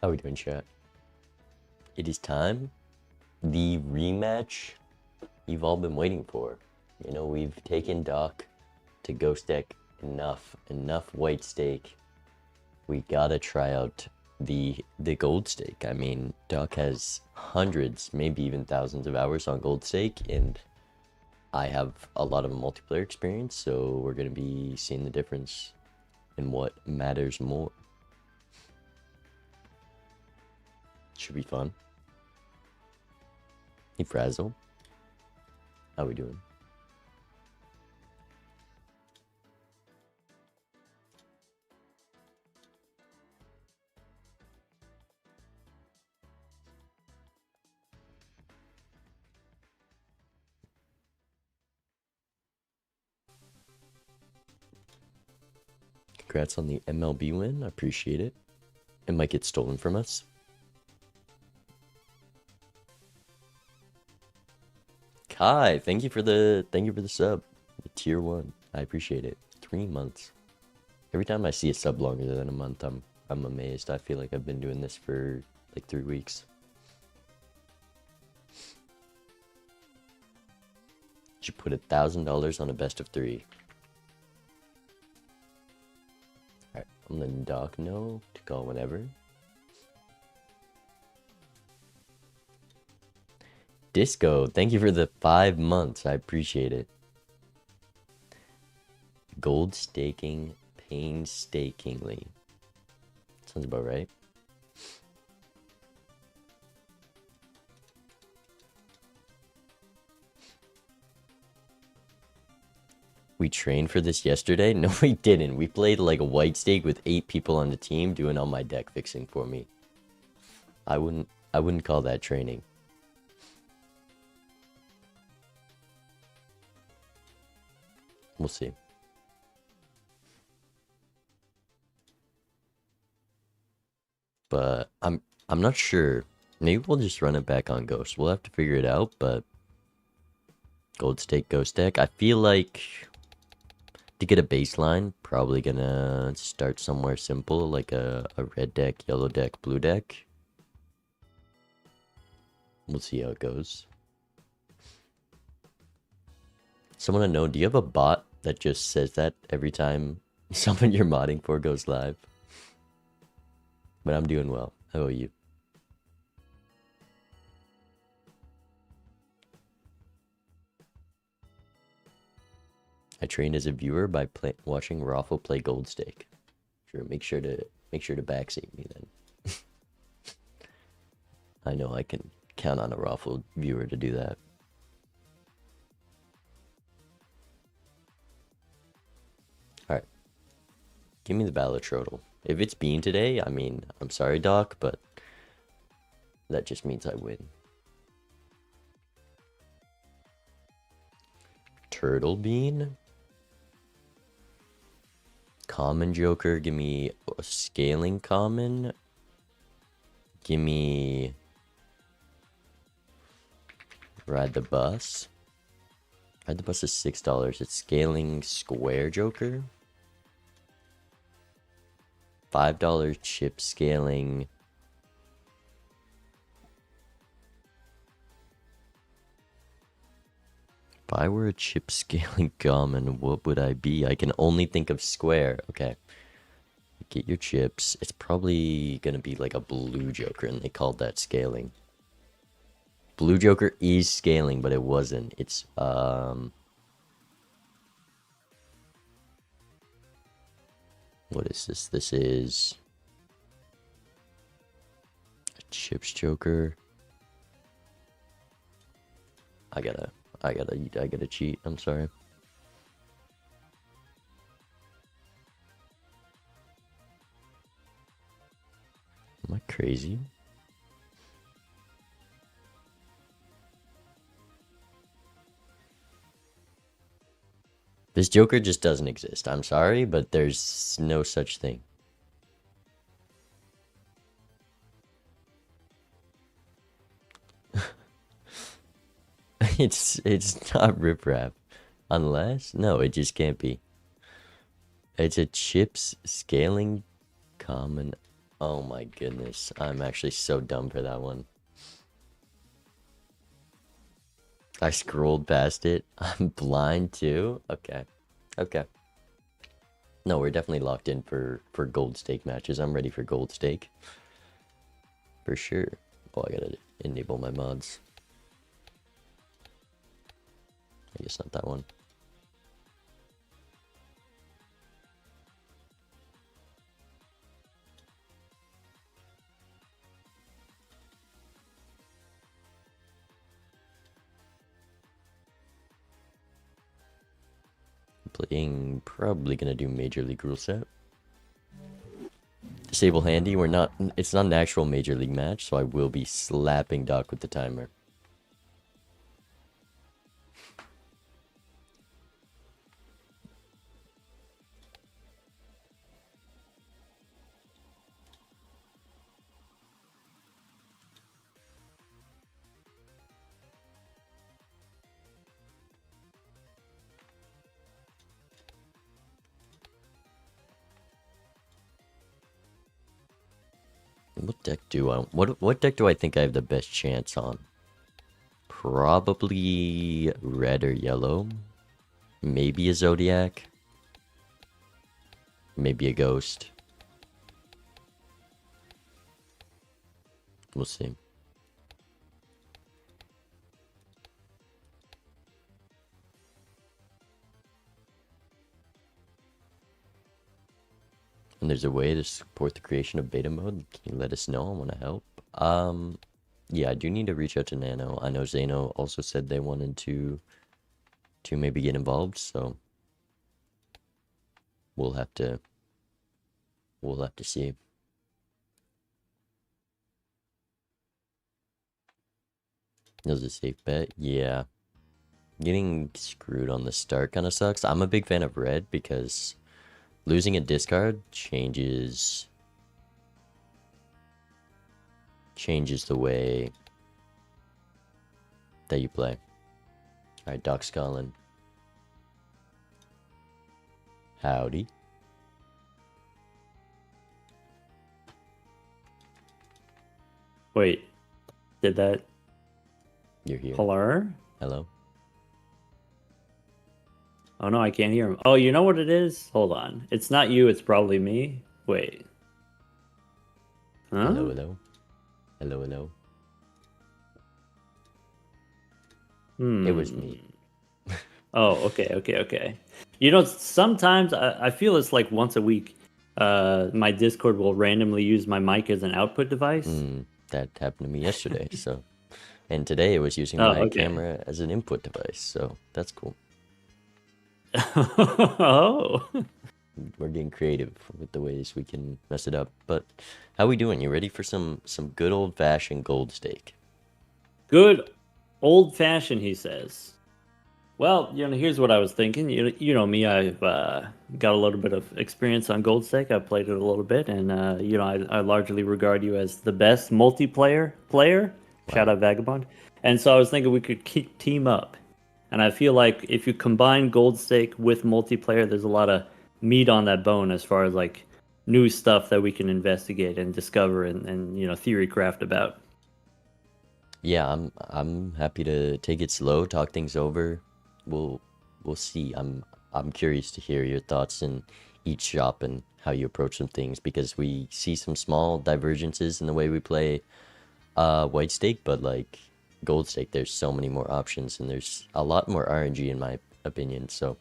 How we doing, chat? It is time. The rematch you've all been waiting for. You know, we've taken Doc to Ghost Deck enough white stake. We gotta try out the gold stake. I mean, Doc has hundreds, maybe even thousands of hours on gold stake, and I have a lot of multiplayer experience, so we're gonna be seeing the difference in what matters more. Should be fun. Hey, Frazzle. How we doing? Congrats on the MLB win. I appreciate it. It might get stolen from us. Kai, thank you for the sub. The tier 1. I appreciate it. 3 months. Every time I see a sub longer than a month, I'm amazed. I feel like I've been doing this for like 3 weeks. Should put $1,000 on a best of 3. Alright, I'm letting Doc know to call whenever. Disco, thank you for the 5 months. I appreciate it. Gold staking painstakingly. Sounds about right. We trained for this yesterday? No, we didn't. We played like a white stake with 8 people on the team doing all my deck fixing for me. I wouldn't call that training. We'll see. But I'm not sure. Maybe we'll just run it back on Ghost. We'll have to figure it out, but gold stake, Ghost deck. I feel like to get a baseline, probably gonna start somewhere simple, like a red deck, yellow deck, blue deck. We'll see how it goes. Someone to know, do you have a bot that just says that every time someone you're modding for goes live? But I'm doing well. How about you? I trained as a viewer by watching Raffle play Gold Stake. Sure, make sure to backseat me then. I know I can count on a Raffle viewer to do that. Alright. Give me the Balatro. If it's Bean today, I mean, I'm sorry, Doc, but that just means I win. Turtle Bean? Common Joker, give me a scaling common. Give me Ride the Bus. Ride the Bus is $6. It's scaling square Joker. $5 chip scaling. If I were a chip scaling common, what would I be? I can only think of square. Okay. Get your chips. It's probably gonna be like a blue Joker, and they called that scaling. Blue Joker is scaling, but it wasn't. It's what is this? This is a chips Joker. I gotta cheat. I'm sorry. Am I crazy? This Joker just doesn't exist. I'm sorry, but there's no such thing. It's not riprap. Unless, no, it just can't be. It's a chips scaling common. Oh my goodness. I'm actually so dumb for that one. I scrolled past it. I'm blind too? Okay. Okay. No, we're definitely locked in for gold stake matches. I'm ready for gold stake. For sure. Oh, I gotta enable my mods. I guess not that one. Playing, probably gonna do Major League rule set. Disable handy, it's not an actual Major League match, so I will be slapping Doc with the timer. What deck do I what deck do I think I have the best chance on? Probably red or yellow. Maybe a Zodiac. Maybe a Ghost. We'll see. And there's a way to support the creation of beta mode. Can you let us know? I want to help. Yeah, I do need to reach out to Nano. I know Zano also said they wanted to maybe get involved, so we'll have to see. That was a safe bet. Yeah. Getting screwed on the start kind of sucks. I'm a big fan of red because losing a discard changes the way that you play. Alright, Doc's calling. Howdy. Wait, did that? You're here. Hello? Hello? Oh no, I can't hear him. Oh, you know what it is? Hold on. It's not you, it's probably me. Wait. Huh? Hello, hello. Hello, hello. It was me. Oh, okay. You know, sometimes I feel it's like once a week. My Discord will randomly use my mic as an output device. That happened to me yesterday, so. And today it was using Oh, my okay. camera as an input device, so that's cool. Oh. We're getting creative with the ways we can mess it up. But how we doing? You ready for some good old-fashioned gold stake? Good old fashioned, he says. Well, you know, here's what I was thinking. You know me, I've got a little bit of experience on Gold Stake. I've played it a little bit, and you know, I largely regard you as the best multiplayer player. Wow. Shout out Vagabond. And so I was thinking we could team up. And I feel like if you combine Gold Stake with multiplayer, there's a lot of meat on that bone as far as like new stuff that we can investigate and discover and you know, theory craft about. Yeah, I'm happy to take it slow, talk things over. We'll see. I'm curious to hear your thoughts in each shop and how you approach some things because we see some small divergences in the way we play white stake, but like gold stake, there's so many more options and there's a lot more RNG in my opinion. So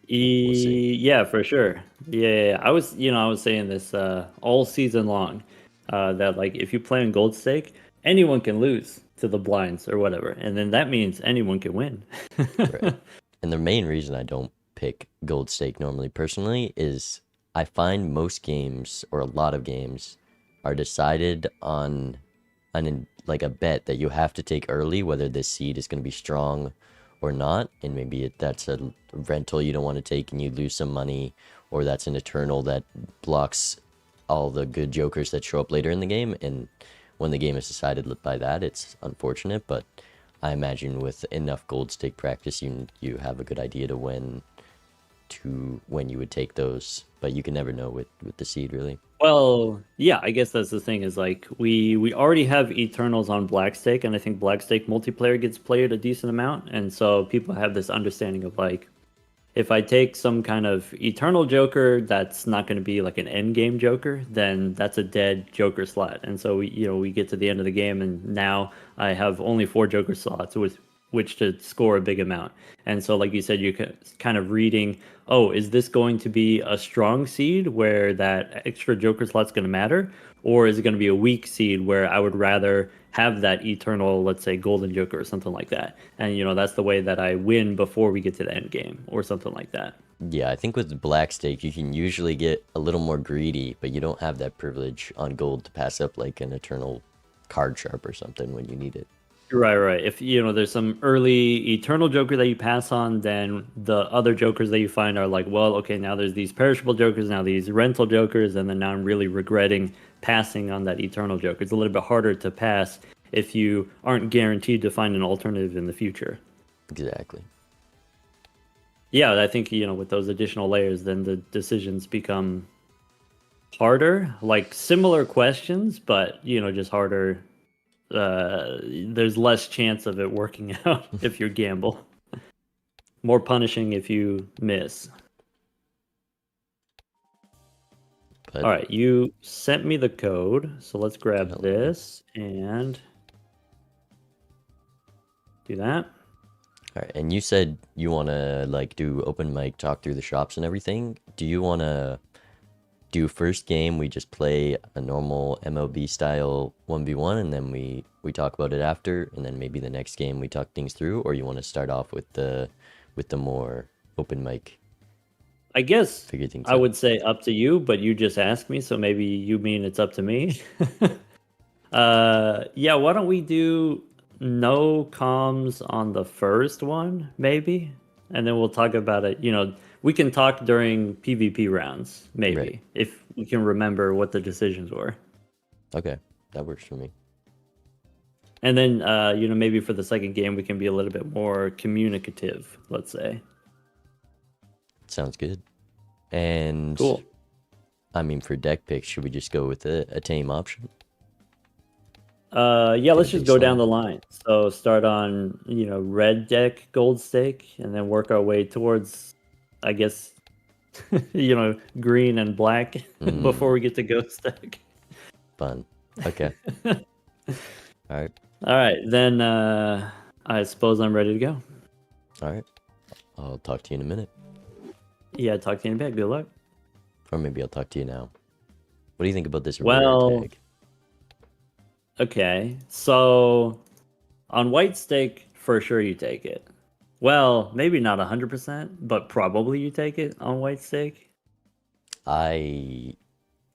we'll see. Yeah, for sure. Yeah. I was, you know, I was saying this all season long that like if you play on Gold Stake, anyone can lose to the blinds or whatever, and then that means anyone can win. Right. And the main reason I don't pick gold stake normally personally is I find most games or a lot of games are decided on like a bet that you have to take early, whether this seed is going to be strong or not, and maybe that's a rental you don't want to take and you lose some money, or that's an eternal that blocks all the good jokers that show up later in the game, and when the game is decided by that, it's unfortunate, but I imagine with enough gold stake practice, you have a good idea to when to when you would take those, but you can never know with the seed really. Well, yeah, I guess that's the thing is like we already have Eternals on Blackstake, and I think Blackstake multiplayer gets played a decent amount, and so people have this understanding of like if I take some kind of Eternal Joker that's not going to be like an end game Joker, then that's a dead Joker slot. And so we get to the end of the game, and now I have only 4 Joker slots with which to score a big amount. And so, like you said, you kind of reading, oh, is this going to be a strong seed where that extra Joker slot's going to matter, or is it going to be a weak seed where I would rather have that eternal, let's say, golden Joker or something like that. And that's the way that I win before we get to the end game or something like that. Yeah, I think with black stake you can usually get a little more greedy, but you don't have that privilege on gold to pass up like an eternal card sharp or something when you need it. Right. If there's some early eternal Joker that you pass on, then the other Jokers that you find are like, well, okay, now there's these perishable Jokers, now these rental Jokers, and then now I'm really regretting passing on that eternal Joker. It's a little bit harder to pass if you aren't guaranteed to find an alternative in the future. Exactly. Yeah, I think with those additional layers, then the decisions become harder, like similar questions, but just harder. There's less chance of it working out if you gamble. More punishing if you miss. But all right, you sent me the code, so let's grab this and do that. All right, and you said you want to like do open mic, talk through the shops and everything. Do you want to do first game we just play a normal MLB style 1v1 and then we talk about it after, and then maybe the next game we talk things through, or you want to start off with the more open mic? I guess Figure things I out. would say up to you, but you just asked me, so maybe you mean it's up to me. Yeah, why don't we do no comms on the first one, maybe? And then we'll talk about it. We can talk during PvP rounds, maybe, Right. if we can remember what the decisions were. Okay, that works for me. And then, maybe for the second game, we can be a little bit more communicative, let's say. Sounds good. And Cool. I mean, for deck picks, should we just go with a tame option? Yeah, let's Gonna just be go down slow. the line. So start on, red deck gold stake, and then work our way towards, I guess, green and black before we get to ghost deck. Fun. Okay. All right. All right, then I suppose I'm ready to go. All right. I'll talk to you in a minute. Yeah, talk to you in a bit. Good luck. Or maybe I'll talk to you now. What do you think about this rare Well, tag? okay. So on white stake, for sure you take it. Well, maybe not 100%, but probably you take it on white stake. I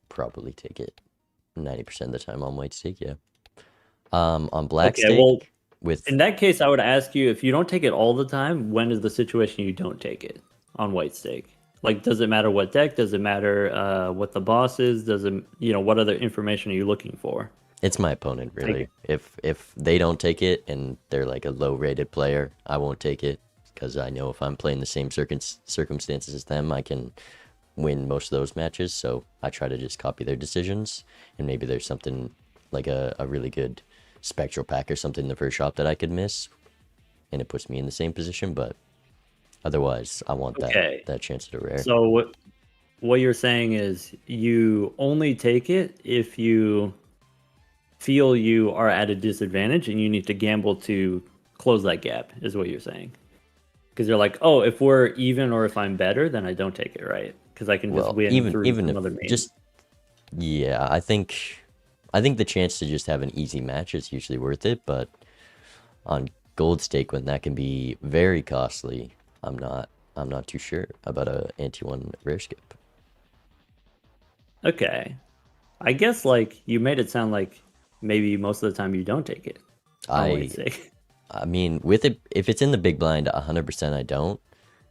probably take it 90% of the time on white stake, yeah. On black Okay, stake well, with in that case, I would ask you, if you don't take it all the time, when is the situation you don't take it on white stake? Like, does it matter what deck? Does it matter what the boss is? Does it, what other information are you looking for? it's my opponent really. If they don't take it and they're like a low rated player, I won't take it because I know if I'm playing the same circumstances as them, I can win most of those matches. So I try to just copy their decisions, and maybe there's something like a really good spectral pack or something in the first shop that I could miss, and it puts me in the same position. But otherwise, I want that chance at a rare. So what you're saying is you only take it if you feel you are at a disadvantage and you need to gamble to close that gap, is what you're saying. Because you're like, oh, if we're even or if I'm better, then I don't take it, right? Because I can just Well, win even through even if another main. just yeah, I think the chance to just have an easy match is usually worth it, but on gold stake when that can be very costly, I'm not too sure about a anti one rare skip. Okay. I guess like you made it sound like maybe most of the time you don't take it on white stake. I mean, with it, if it's in the big blind, 100% I don't.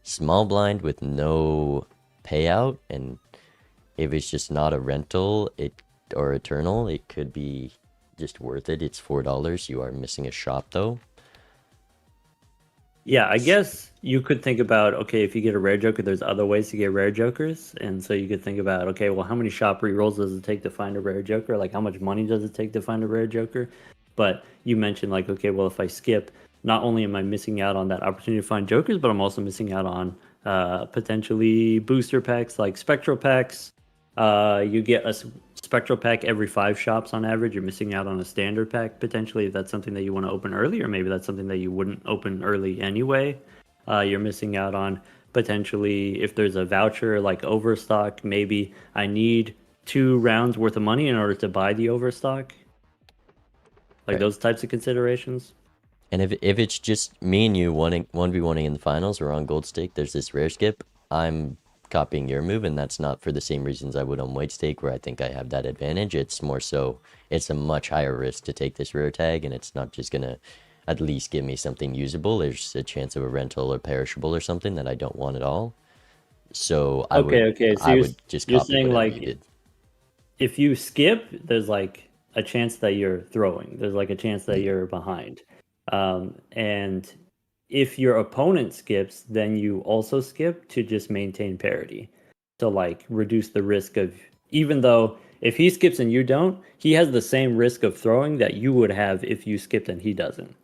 Small blind with no payout, and if it's just not a rental, or eternal, it could be just worth it. It's $4. You are missing a shop though. Yeah, I guess you could think about, okay, if you get a rare joker, there's other ways to get rare jokers. And so you could think about, okay, well, how many shop rerolls does it take to find a rare joker? Like, how much money does it take to find a rare joker? But you mentioned, like, okay, well, if I skip, not only am I missing out on that opportunity to find jokers, but I'm also missing out on potentially booster packs like spectral packs. You get a spectral pack every 5 shops on average. You're missing out on a standard pack potentially if that's something that you want to open early, or maybe that's something that you wouldn't open early anyway. You're missing out on potentially if there's a voucher like overstock. Maybe I need 2 rounds worth of money in order to buy the overstock. Like Right. those types of considerations. And if it's just me and you wanting 1v1ing in the finals or on gold stake, there's this rare skip. I'm copying your move, and that's not for the same reasons I would on white stake, where I think I have that advantage. It's more so it's a much higher risk to take this rare tag, and it's not just gonna at least give me something usable. There's a chance of a rental or perishable or something that I don't want at all. So Okay. So I would just you're copy saying whatever you like did. if you skip, there's like a chance that you're throwing. There's like a chance that you're behind. And if your opponent skips, then you also skip to just maintain parity. So like reduce the risk of, even though if he skips and you don't, he has the same risk of throwing that you would have if you skipped and he doesn't.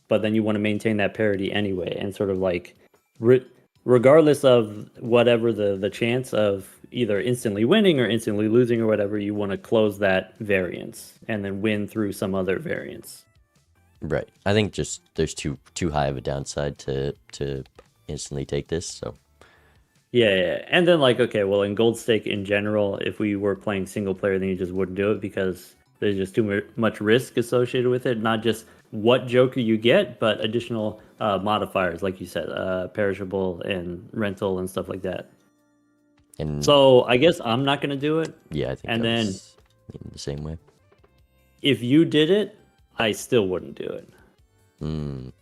But then you want to maintain that parity anyway, and sort of like re- regardless of whatever the chance of either instantly winning or instantly losing or whatever, you want to close that variance and then win through some other variance. Right. I think just there's too high of a downside to instantly take this. So Yeah. And then like, okay, well, in gold stake in general, if we were playing single player, then you just wouldn't do it because there's just too much risk associated with it. Not just what joker you get, but additional modifiers, like you said, perishable and rental and stuff like that. and So I guess I'm not gonna do it. yeah, I think And I then was in the same way. if you did it, I still wouldn't do it. Mm.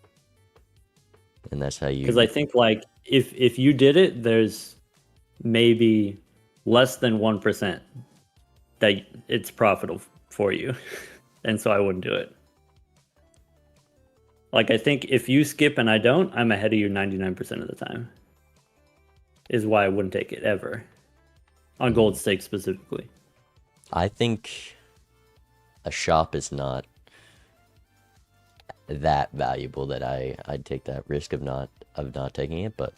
And that's how Because I you. think like if you did it, there's maybe less than 1% that it's profitable for you. And so I wouldn't do it. Like I think if you skip and I don't, I'm ahead of you 99% of the time. Is why I wouldn't take it ever. On gold stake specifically. I think a shop is not that valuable that I'd take that risk of not taking it, but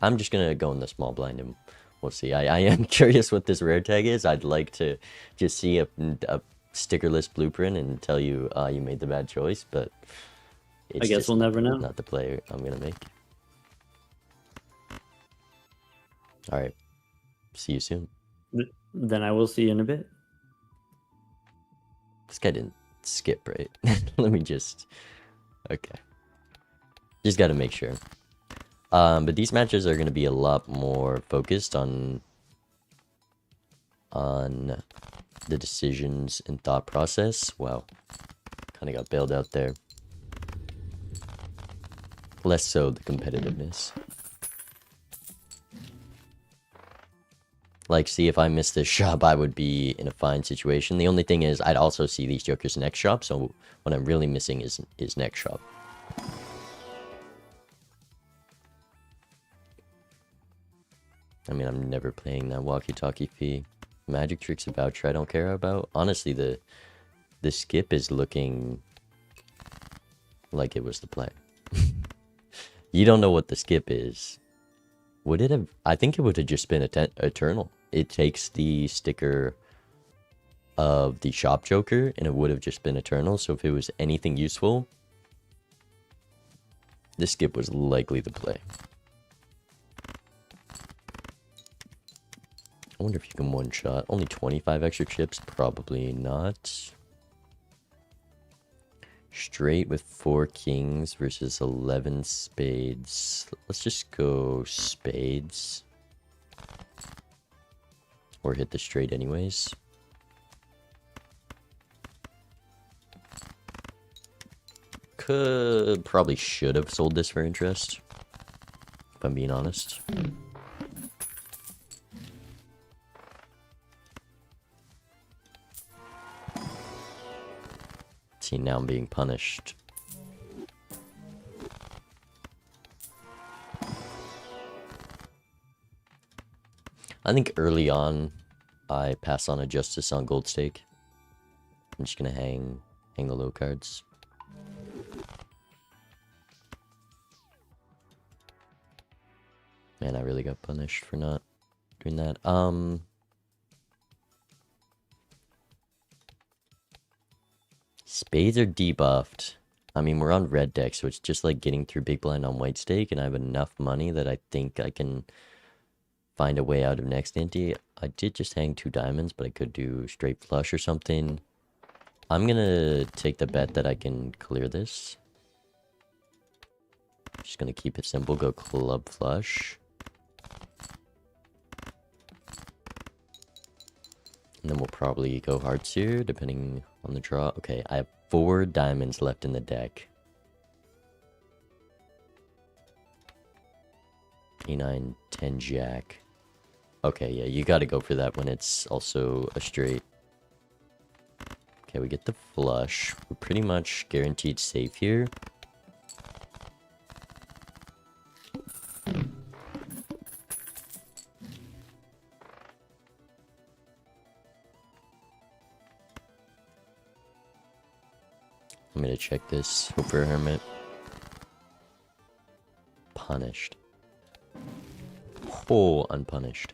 I'm just gonna go in the small blind and we'll see. I am curious what this rare tag is. I'd like to just see a stickerless blueprint and tell you you made the bad choice, but I it's guess just we'll never know. not the play I'm gonna make. All right, see you soon. Then I will see you in a bit. This guy didn't skip, right? Let me just. Okay. Just got to make sure. But these matches are going to be a lot more focused on the decisions and thought process. Wow. Kind of got bailed out there. Less so the competitiveness. Like, see, if I missed this shop, I would be in a fine situation. The only thing is, I'd also see these jokers next shop, so what I'm really missing is next shop. I mean, I'm never playing that walkie-talkie fee. Magic tricks, a voucher I don't care about. Honestly, the skip is looking like it was the play. You don't know what the skip is. Would it have? I think it would have just been eternal. It takes the sticker of the shop joker, and it would have just been eternal. So if it was anything useful, this skip was likely the play. I wonder if you can one-shot. Only 25 extra chips? Probably not. Straight with 4 kings versus 11 spades. Let's just go spades. Or hit the straight anyways. Probably should have sold this for interest, if I'm being honest. See, now I'm being punished. I think early on, I pass on a justice on gold stake. I'm just gonna hang the low cards. Man, I really got punished for not doing that. Spades are debuffed. I mean, we're on red deck, so it's just like getting through big blind on white stake, and I have enough money that I think I can find a way out of next ante. I did just hang 2 diamonds, but I could do straight flush or something. I'm gonna take the bet that I can clear this. Just gonna keep it simple, go club flush. And then we'll probably go hearts here, depending on the draw. Okay, I have 4 diamonds left in the deck. 8, 9, 10 jack. Okay, yeah, you gotta go for that when it's also a straight. Okay, we get the flush. We're pretty much guaranteed safe here. I'm gonna check this. Hope for a hermit. Punished. Oh, unpunished.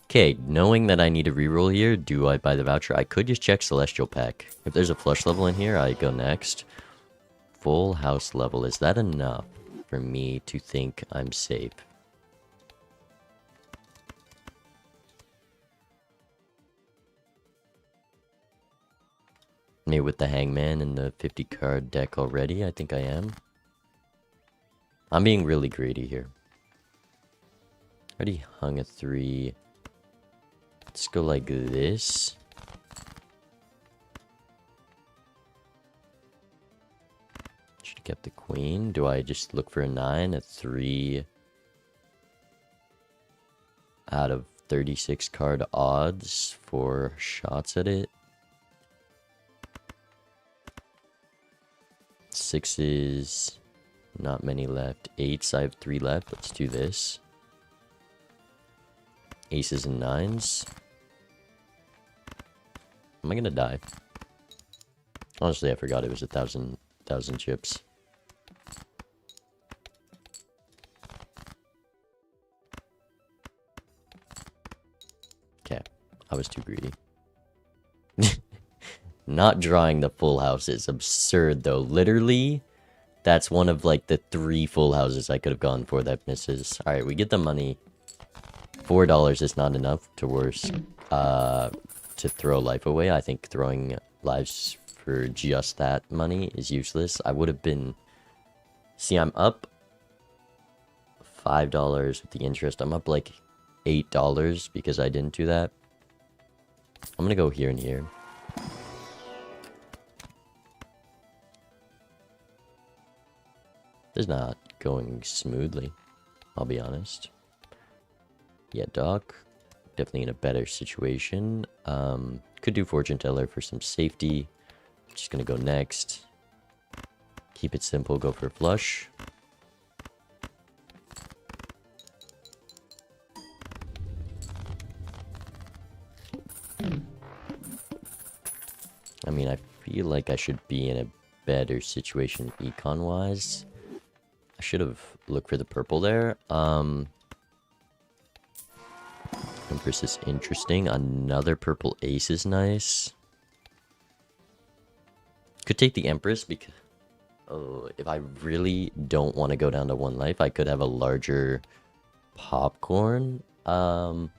Okay, knowing that I need a reroll here, do I buy the voucher? I could just check Celestial Pack. If there's a flush level in here, I go next. Full house level. Is that enough for me to think I'm safe? Maybe with the Hangman and the 50 card deck already, I think I am. I'm being really greedy here. Already hung a 3. Let's go like this. Should get the queen. Do I just look for a 9, a 3 out of 36 card odds for shots at it? 6s, not many left. 8s, I have 3 left. Let's do this. Aces and 9s. Am I gonna die? Honestly, I forgot it was 1,000 chips. Okay, I was too greedy. Not drawing the full house is absurd, though. Literally, that's one of, like, the 3 full houses I could have gone for that misses. Alright, we get the money. $4 is not enough to throw life away. I think throwing lives for just that money is useless. I would have been... See, I'm up $5 with the interest. I'm up, like, $8 because I didn't do that. I'm gonna go here and here. This is not going smoothly, I'll be honest. Yeah, Doc, definitely in a better situation. Could do Fortune Teller for some safety. Just gonna go next. Keep it simple, go for flush. I mean, I feel like I should be in a better situation econ-wise. I should have looked for the purple there. Empress is interesting. Another purple ace is nice. Could take the Empress because... Oh, if I really don't want to go down to 1 life, I could have a larger popcorn. Going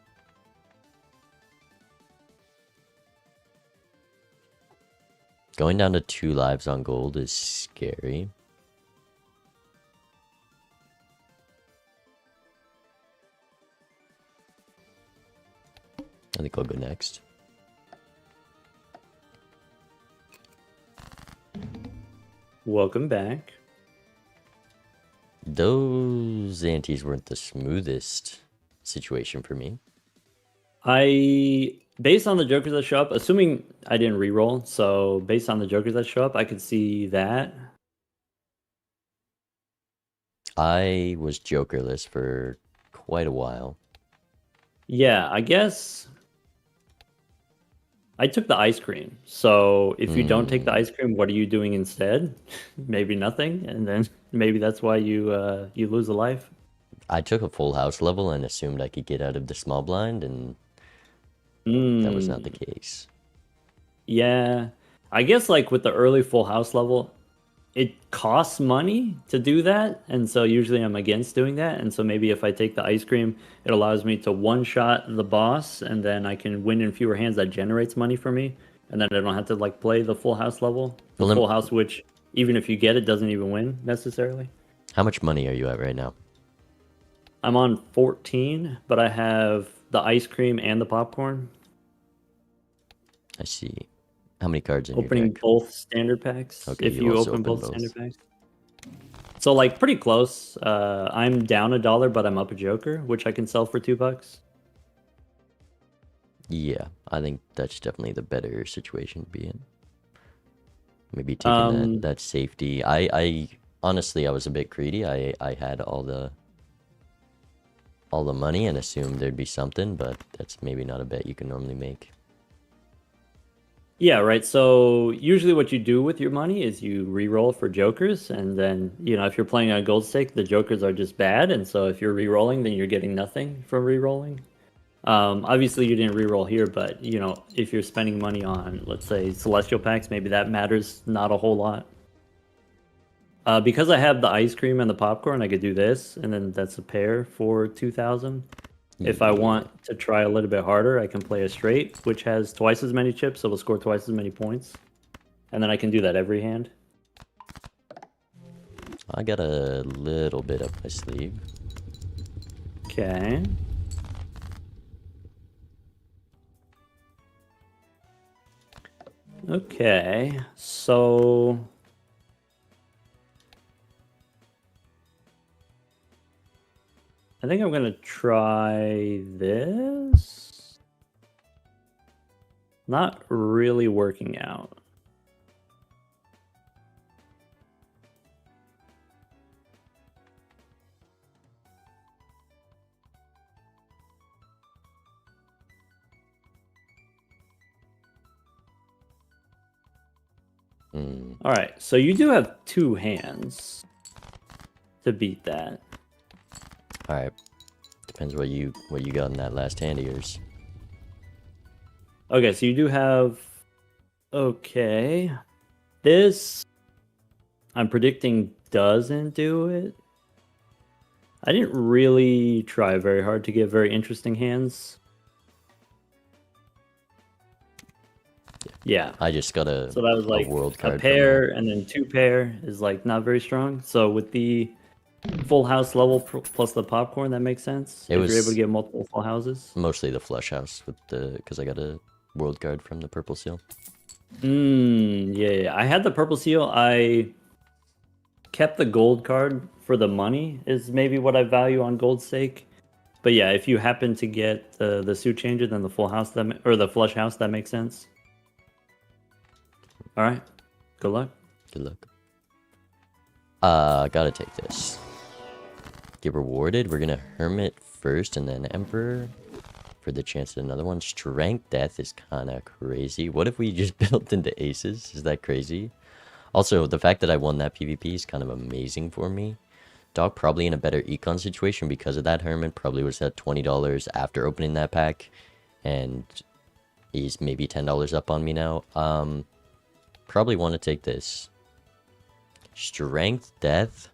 down to 2 lives on gold is scary. I think I'll go next. Welcome back. Those antes weren't the smoothest situation for me. Based on the jokers that show up, assuming I didn't reroll, so based on the jokers that show up, I could see that. I was jokerless for quite a while. Yeah, I guess I took the ice cream. So if you don't take the Hmm. ice cream, what are you doing instead? Maybe nothing, and then maybe that's why you lose a life. I took a full house level and assumed I could get out of the small blind, and that was not the Mm, case. yeah. I guess like with the early full house level, it costs money to do that, and so usually I'm against doing that. And so maybe if I take the ice cream, it allows me to one shot the boss, and then I can win in fewer hands. That generates money for me, and then I don't have to like play the full house level, the Well, full house, which even if you get it, doesn't even win necessarily. how much money are you at right now? I'm on 14, but I have the ice cream and the popcorn. I see. How many cards in your Opening deck? both standard packs. Okay, If you you also open open both both. standard packs. So like pretty close. I'm down $1, but I'm up a Joker, which I can sell for $2. Yeah, I think that's definitely the better situation to be in. Maybe taking that Um, that safety. I honestly I was a bit greedy. I had all the money and assumed there'd be something, but that's maybe not a bet you can normally make. yeah, right. So usually what you do with your money is you re-roll for Jokers, and then if you're playing on gold stake, the Jokers are just bad, and so if you're re-rolling, then you're getting nothing from re-rolling. Obviously you didn't re-roll here, but if you're spending money on, let's say, celestial packs, maybe that matters not a whole lot. Because I have the ice cream and the popcorn, I could do this, and then that's a pair for 2,000. If I Yeah, want to try a little bit harder, I can play a straight, which has twice as many chips, so it'll score twice as many points. And then I can do that every hand. I got a little bit up my sleeve. Okay. Okay. So I think I'm gonna try this. Not really working out. Hmm. All right, so you do have two hands to beat that. All right. Depends what you got in that last hand of yours. Okay, so you do have. Okay. This, I'm predicting, doesn't do it. I didn't really try very hard to get very interesting hands. Yeah. I just got So that was a like world a card from pair, and then two pair is like not very strong. So with the full house level plus the popcorn, that makes sense. it If you're able to was get multiple full houses. mostly the flush house with the because I got a world card from the purple seal. Yeah. I had the purple seal. I kept the gold card for the money, is maybe what I value on gold stake. But yeah, if you happen to get the suit changer, then the full house or the flush house, that makes sense. All right. Good luck. Good luck. Gotta take this. Get rewarded. We're gonna Hermit first and then Emperor for the chance at another one. Strength Death is kind of crazy. What if we just built into aces? Is that crazy? Also, the fact that I won that PvP is kind of amazing for me. Dog probably in a better econ situation because of that Hermit. Probably was at $20 after opening that pack. And he's maybe $10 up on me now. Probably want to take this. Strength Death.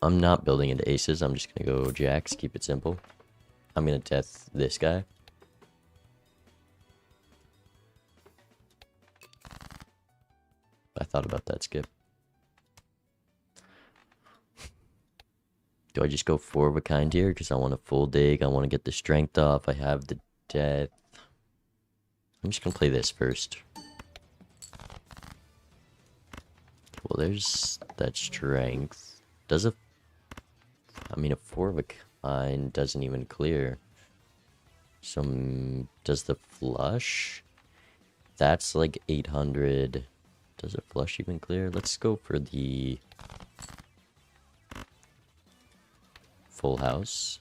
I'm not building into aces. I'm just going to go jacks. Keep it simple. I'm going to death this guy. I thought about that, Skip. Do I just go four of a kind here? Because I want a full dig. I want to get the strength off. I have the death. I'm just going to play this first. Well, there's that strength. Does a... I mean, a four of a kind doesn't even clear. So, does the flush? That's like 800. Does a flush even clear? Let's go for the full house.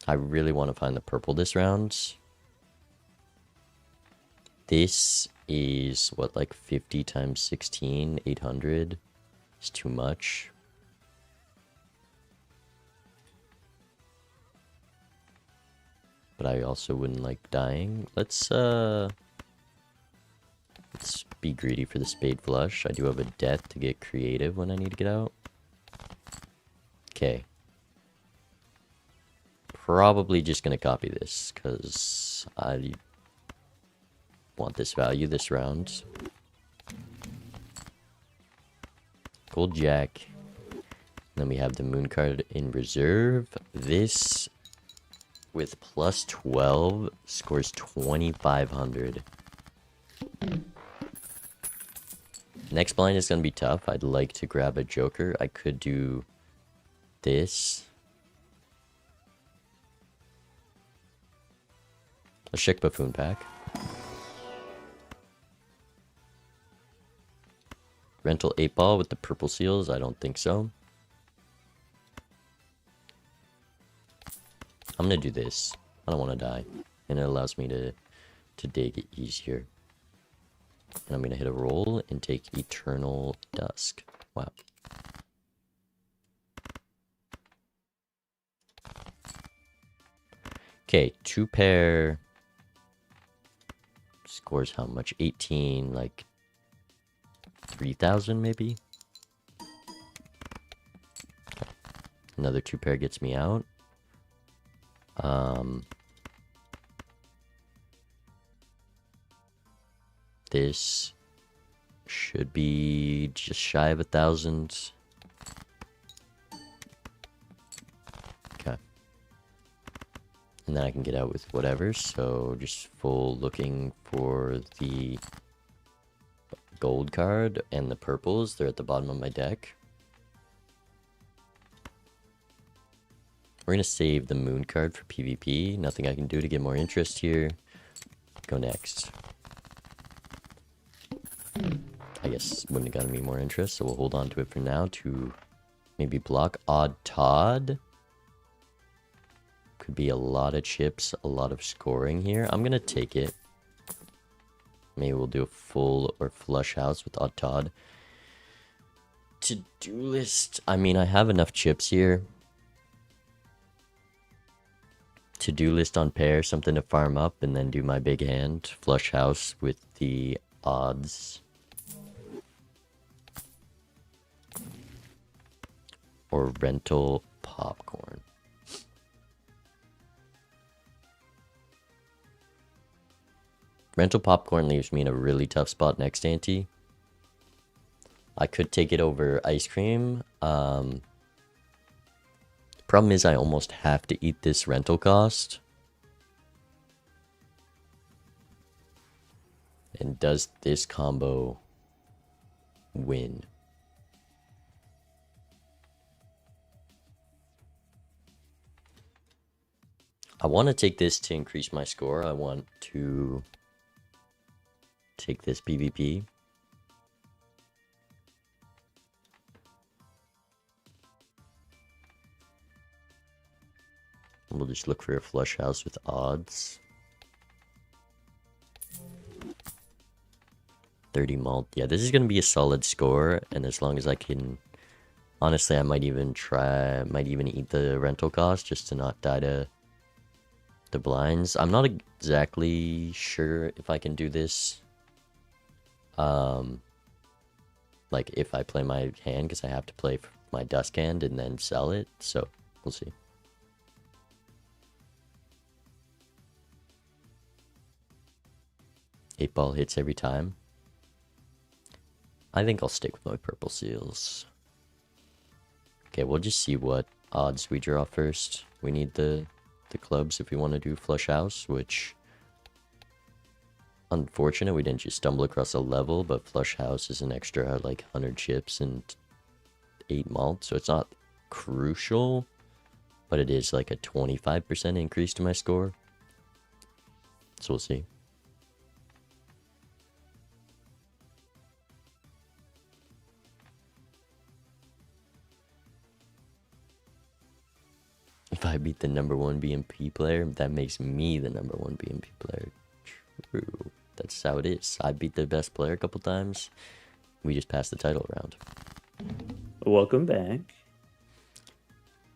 I really want to find the purple this round. This is what, like 50 times 16, 800. It's too much. But I also wouldn't like dying. Let's be greedy for the spade flush. I do have a death to get creative when I need to get out. Okay. Probably just gonna copy this because I want this value this round. Gold jack. Then we have the moon card in reserve. This with plus 12 scores 2,500. Next blind is gonna be tough. I'd like to grab a joker. I could do this. A Chic Buffoon pack. Rental 8-ball with the purple seals? I don't think so. I'm gonna do this. I don't want to die. And it allows me to dig easier. And I'm gonna hit a roll and take Eternal Dusk. Wow. Okay, 2-pair scores how much? 18, like 3,000 maybe? Okay. Another 2-pair gets me out. This should be just shy of 1,000. Okay. And then I can get out with whatever, so just full looking for the gold card and the purples. They're at the bottom of my deck. We're going to save the moon card for PvP. Nothing I can do to get more interest here. Go next. I guess wouldn't have gotten me more interest, so we'll hold on to it for now to maybe block Odd Todd. Could be a lot of chips, a lot of scoring here. I'm going to take it. Maybe we'll do a full or flush house with Odd Todd. To-do list. I mean, I have enough chips here. To-do list on pair, something to farm up, and then do my big hand. Flush house with the odds. Or rental popcorn. Rental popcorn leaves me in a really tough spot next ante. I could take it over ice cream. Problem is I almost have to eat this rental cost. And does this combo win? I want to take this to increase my score. I want to take this PvP. We'll just look for a flush house with odds. 30 malt. Yeah, this is going to be a solid score. And as long as I can... Honestly, I might even eat the rental cost just to not die to the blinds. I'm not exactly sure if I can do this. Like if I play my hand, because I have to play my dusk hand and then sell it. So we'll see. Eight ball hits every time. I think I'll stick with my purple seals. Okay, we'll just see what odds we draw first. We need the clubs if we want to do flush house, which... Unfortunate, we didn't just stumble across a level, but flush house is an extra like 100 chips and 8 malt, so it's not crucial, but it is like a 25% increase to my score. So we'll see. If I beat the #1 BMP player, that makes me the #1 BMP player. True. That's how it is. I beat the best player a couple times. We just passed the title round. Welcome back.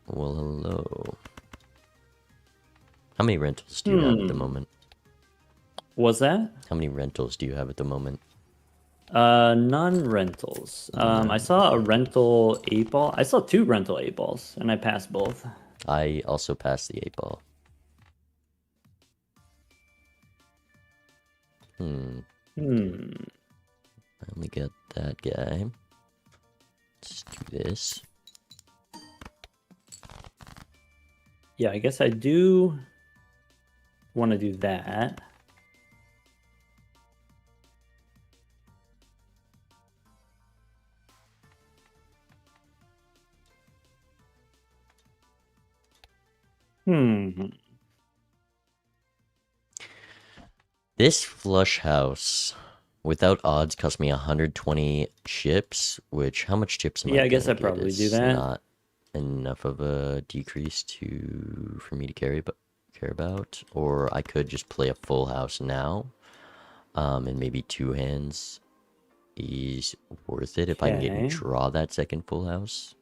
Well, hello. How many rentals do you have at the moment? What's that? How many rentals do you have at the moment? None rentals. I saw a rental 8-ball. I saw 2 rental 8-balls, and I passed both. I also passed the 8-ball. I only got that guy. Let's do this. Yeah, I guess I do want to do that. This flush house without odds cost me 120 chips, which how much chips am I Yeah, I guess gonna I'd get? probably It's do that. not enough of a decrease for me to care about, or I could just play a full house now, and maybe 2 hands is worth it if I can Okay. draw that second full house.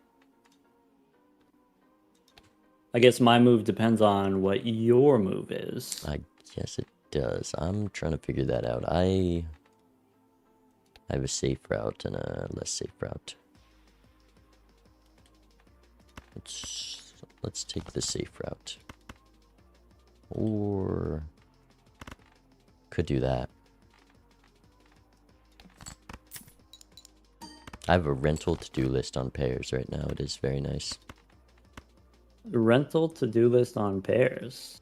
I guess my move depends on what your move is. I guess it does. I'm trying to figure that out. I have a safe route and a less safe route. Let's take the safe route. Or could do that. I have a rental to-do list on pairs right now. It is very nice. Rental to-do list on pairs.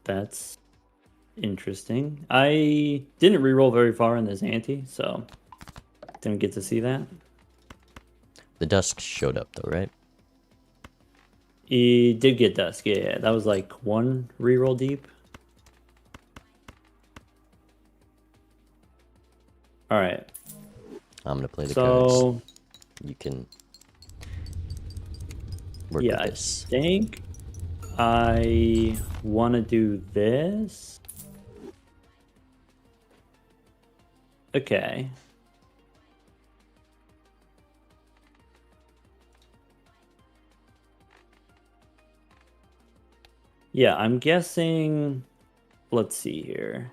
That's interesting. I didn't reroll very far in this ante, so didn't get to see that. The dusk showed up though, right? He did get dusk, yeah. That was like 1 reroll deep. All right. I'm gonna play the cards. So You can work yeah, with this. I think I want to do this. Okay. Yeah, I'm guessing. Let's see here.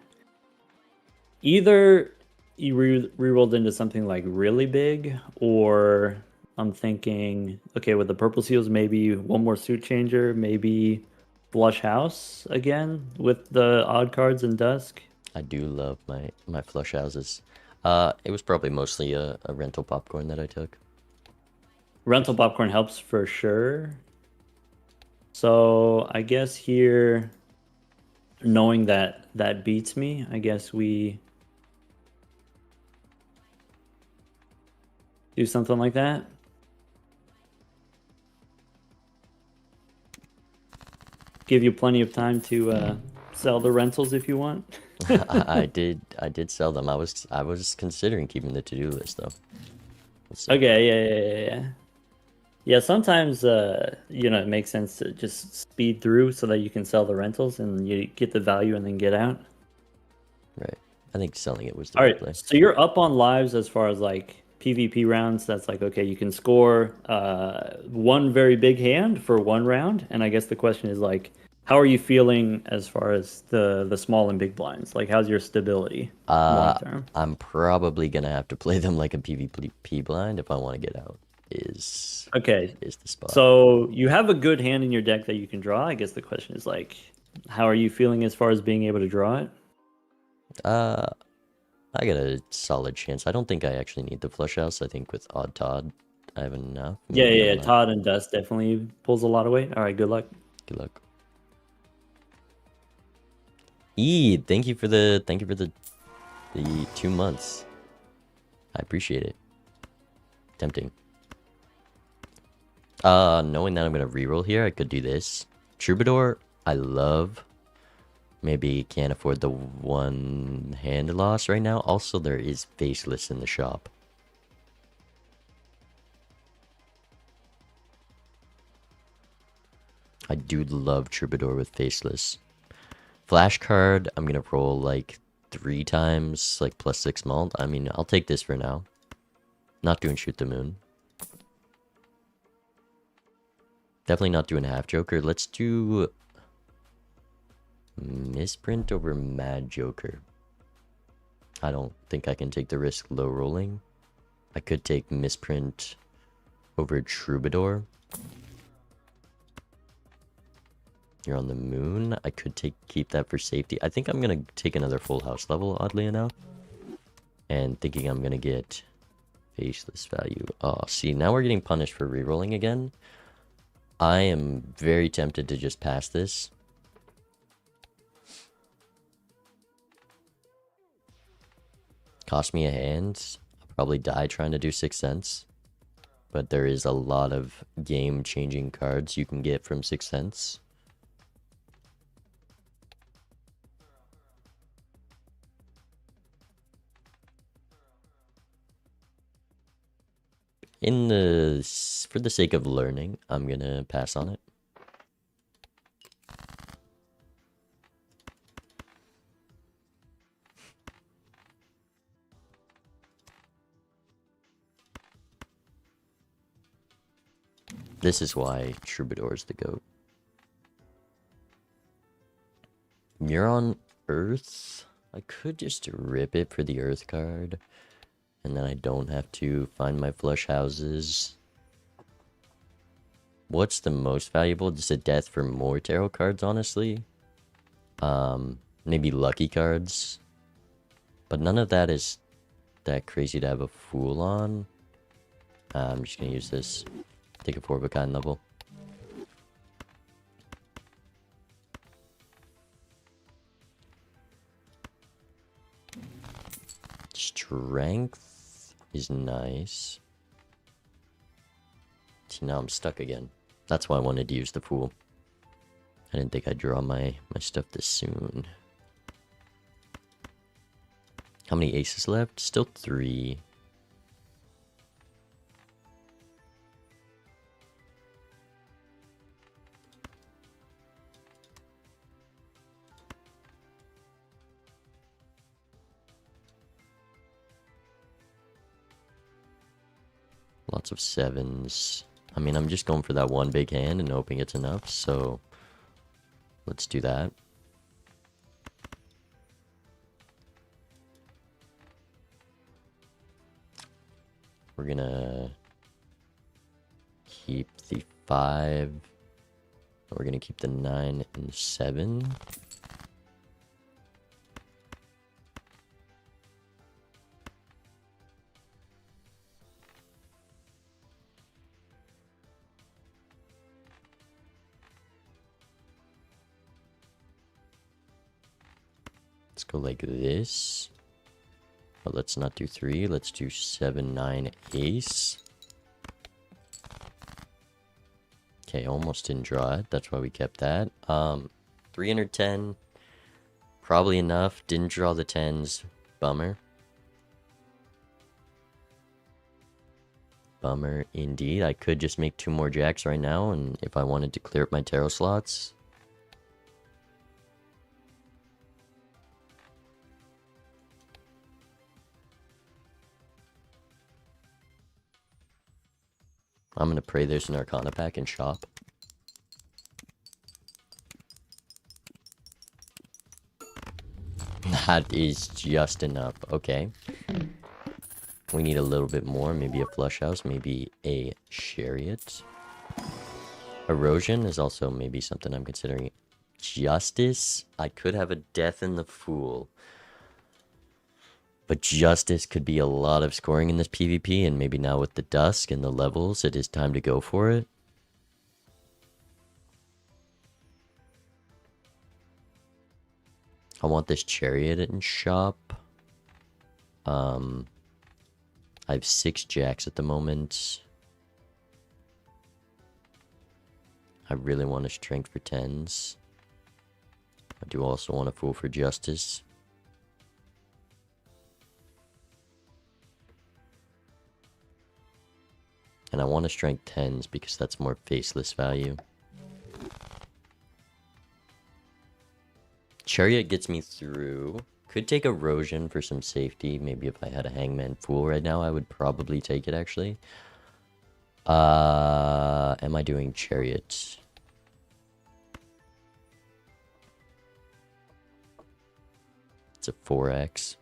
Either you rerolled into something like really big, or I'm thinking, okay, with the purple seals, maybe 1 more suit changer, maybe flush house again with the odd cards and dusk. I do love my flush houses. It was probably mostly a rental popcorn that I took. Rental popcorn helps for sure. So I guess here, knowing that that beats me, I guess we do something like that. Give you plenty of time to sell the rentals if you want. I did sell them. I was considering keeping the to-do list though. Okay, yeah. Yeah, sometimes it makes sense to just speed through so that you can sell the rentals and you get the value and then get out. Right. I think selling it was the All right right, play. so you're up on lives as far as like PvP rounds. That's like, okay, you can score 1 very big hand for 1 round, and I guess the question is like, how are you feeling as far as the small and big blinds? Like, how's your stability long term? I'm probably gonna have to play them like a PvP blind if I want to get out. Okay, Is the spot. so you have a good hand in your deck that you can draw. I guess the question is like, how are you feeling as far as being able to draw it? I got a solid chance. I don't think I actually need the flush house. I think with Odd Todd, I have enough. Yeah. Todd and Dust definitely pulls a lot of weight. All right, good luck. Good luck. Thank you for the 2 months. I appreciate it. Tempting. Knowing that I'm gonna reroll here, I could do this. Troubadour, I love. Maybe can't afford the one hand loss right now. Also, there is Faceless in the shop. I do love Troubadour with Faceless. Flash card, I'm gonna roll like 3 times, like +6 malt. I mean, I'll take this for now. Not doing Shoot the Moon. Definitely not doing Half Joker. Let's do Misprint over Mad Joker. I don't think I can take the risk low rolling. I could take Misprint over Troubadour. You're on the moon. I could keep that for safety. I think I'm gonna take another full house level, oddly enough. And thinking I'm gonna get Faceless value. Oh, see, now we're getting punished for rerolling again. I am very tempted to just pass this. Cost me a hand. I'll probably die trying to do 6 cents. But there is a lot of game-changing cards you can get from 6 cents. For the sake of learning, I'm gonna pass on it. This is why Troubadour is the GOAT. You're on Earth. I could just rip it for the Earth card. And then I don't have to find my flush houses. What's the most valuable? Just a death for more tarot cards, honestly. Maybe lucky cards. But none of that is that crazy to have a Fool on. I'm just gonna use this. Take a 4 of a kind level. Strength is nice. See, now I'm stuck again. That's why I wanted to use the Fool. I didn't think I'd draw my stuff this soon. How many aces left? Still 3. Lots of 7s. I mean, I'm just going for that one big hand and hoping it's enough, so let's do that. We're gonna keep the 5. We're gonna keep the 9 and the 7. Let's go like this. But let's not do 3. Let's do 7, 9, ace. Okay, almost didn't draw it. That's why we kept that. 310. Probably enough. Didn't draw the 10s. Bummer. Bummer indeed. I could just make 2 more jacks right now, and if I wanted to clear up my tarot slots. I'm gonna pray there's an Arcana pack and shop. That is just enough. Okay. We need a little bit more. Maybe a flush house. Maybe a chariot. Erosion is also maybe something I'm considering. Justice. I could have a death in the Fool. But Justice could be a lot of scoring in this PvP, and maybe now with the Dusk and the levels, it is time to go for it. I want this chariot in shop. I have 6 jacks at the moment. I really want a strength for 10s. I do also want a fool for justice. And I want a strength 10s because that's more faceless value. Chariot gets me through. Could take erosion for some safety. Maybe if I had a hangman fool right now, I would probably take it actually. Am I doing chariot? It's a 4x.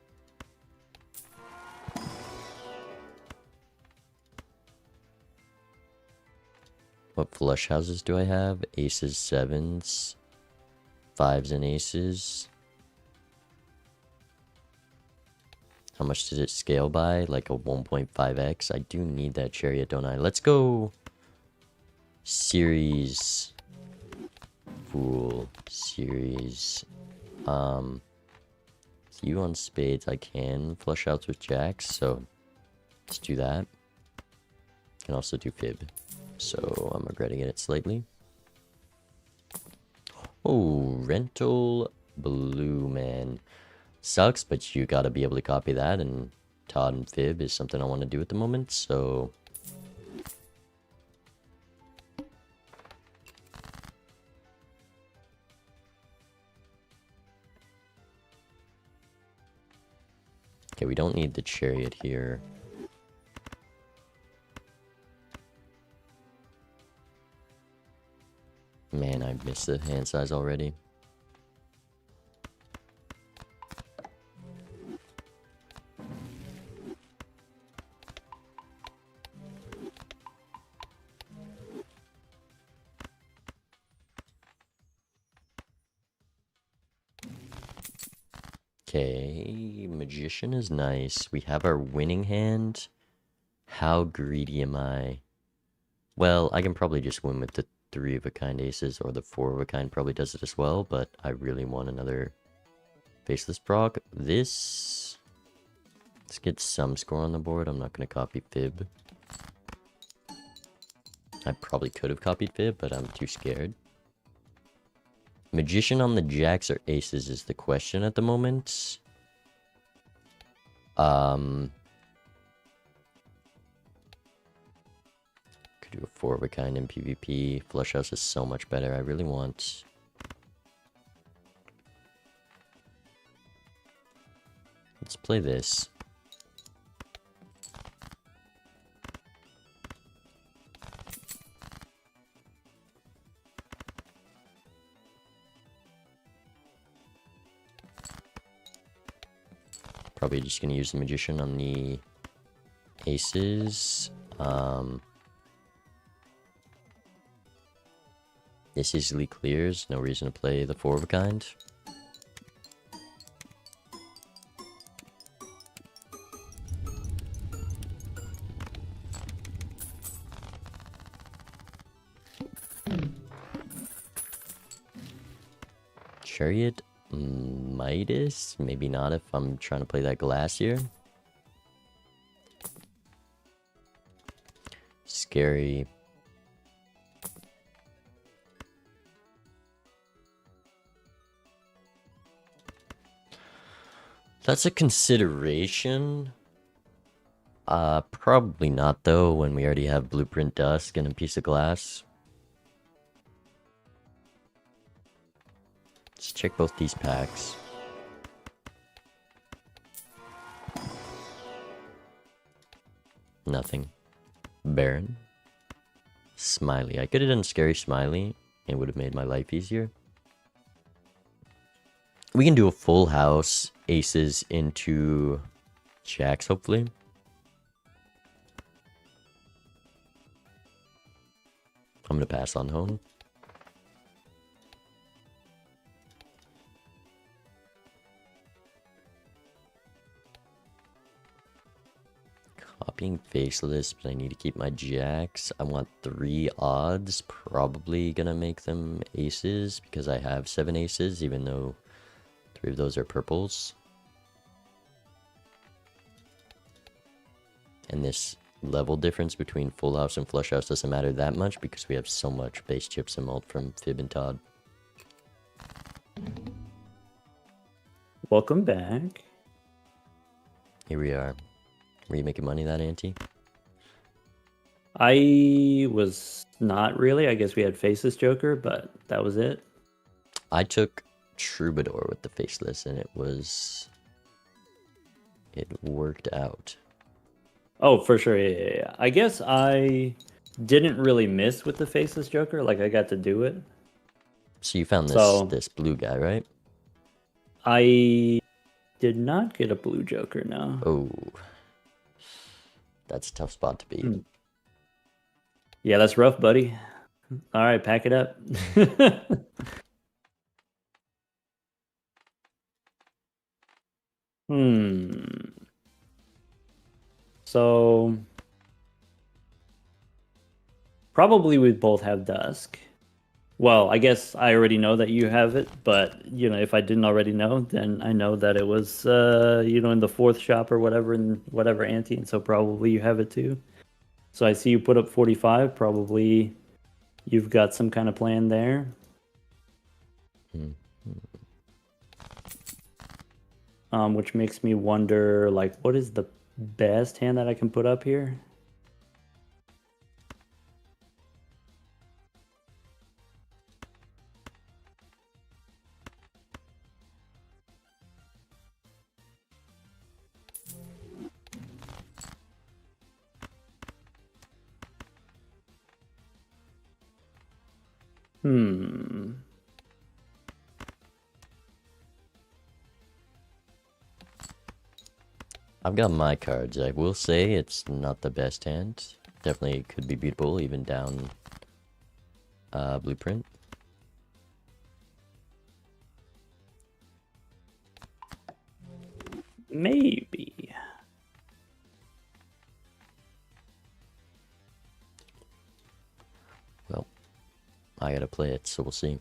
What flush houses do I have? Aces, 7s, 5s, and aces. How much did it scale by? Like a 1.5x. I do need that chariot, don't I? Let's go series fool series. You on spades, I can flush outs with jacks, so let's do that. Can also do fib, so I'm regretting it slightly. Oh, rental blue, man. Sucks, but you gotta be able to copy that, and Todd and fib is something I want to do at the moment, so... Okay, we don't need the chariot here. Man, I missed the hand size already. Okay, magician is nice. We have our winning hand. How greedy am I? Well, I can probably just win with the 3 of a kind aces, or the 4 of a kind probably does it as well, but I really want another faceless proc. Let's get some score on the board. I'm not going to copy fib. I probably could have copied fib, but I'm too scared. Magician on the jacks or aces is the question at the moment. Could do a 4 of a kind in PvP. Flush house is so much better. I really want... Let's play this. Probably just going to use the magician on the aces. This easily clears. No reason to play the 4 of a kind. Chariot Midas? Maybe not if I'm trying to play that glass here. Scary. That's a consideration. Probably not though, when we already have Blueprint Dusk and a piece of glass. Let's check both these packs. Nothing. Baron. Smiley. I could have done Scary Smiley. It would have made my life easier. We can do a full house. Aces into jacks, hopefully. I'm going to pass on home. Copying faceless, but I need to keep my jacks. I want 3 odds. Probably gonna make them aces because I have 7 aces, even though 3 of those are purples. And this level difference between full house and flush house doesn't matter that much because we have so much base chips and malt from Fib and Todd. Welcome back. Here we are. Were you making money that ante? I was not really. I guess we had Faceless Joker, but that was it. I took Troubadour with the Faceless and it worked out. Oh, for sure. Yeah. I guess I didn't really miss with the Faceless Joker. Like, I got to do it. So you found So- this blue guy, right? I did not get a blue Joker, no. Oh. That's a tough spot to be. Yeah, that's rough, buddy. All right, pack it up. So probably we both have Dusk. Well, I guess I already know that you have it, but you know, if I didn't already know, then I know that it was you know, in the fourth shop or whatever in whatever ante, and so probably you have it too. So I see you put up 45, probably you've got some kind of plan there. Which makes me wonder, like, what is the best hand that I can put up here? I've got my cards. I will say it's not the best hand. Definitely could be beatable, even down blueprint. Maybe. Well, I gotta play it, so we'll see.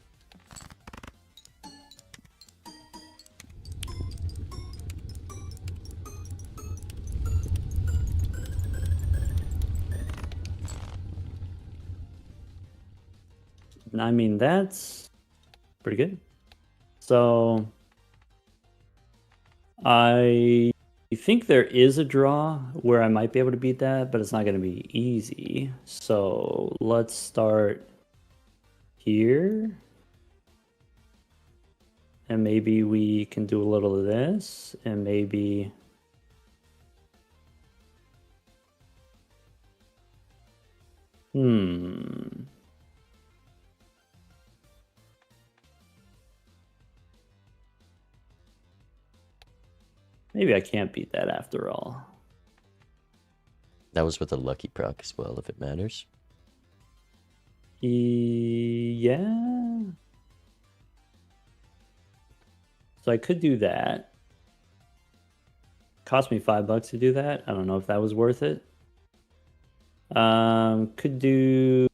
I mean, that's pretty good. So I think there is a draw where I might be able to beat that, but it's not going to be easy. So let's start here. And maybe we can do a little of this, and maybe... Maybe I can't beat that after all. That was with a lucky proc as well, if it matters. Yeah. So I could do that. Cost me $5 to do that. I don't know if that was worth it. Could do...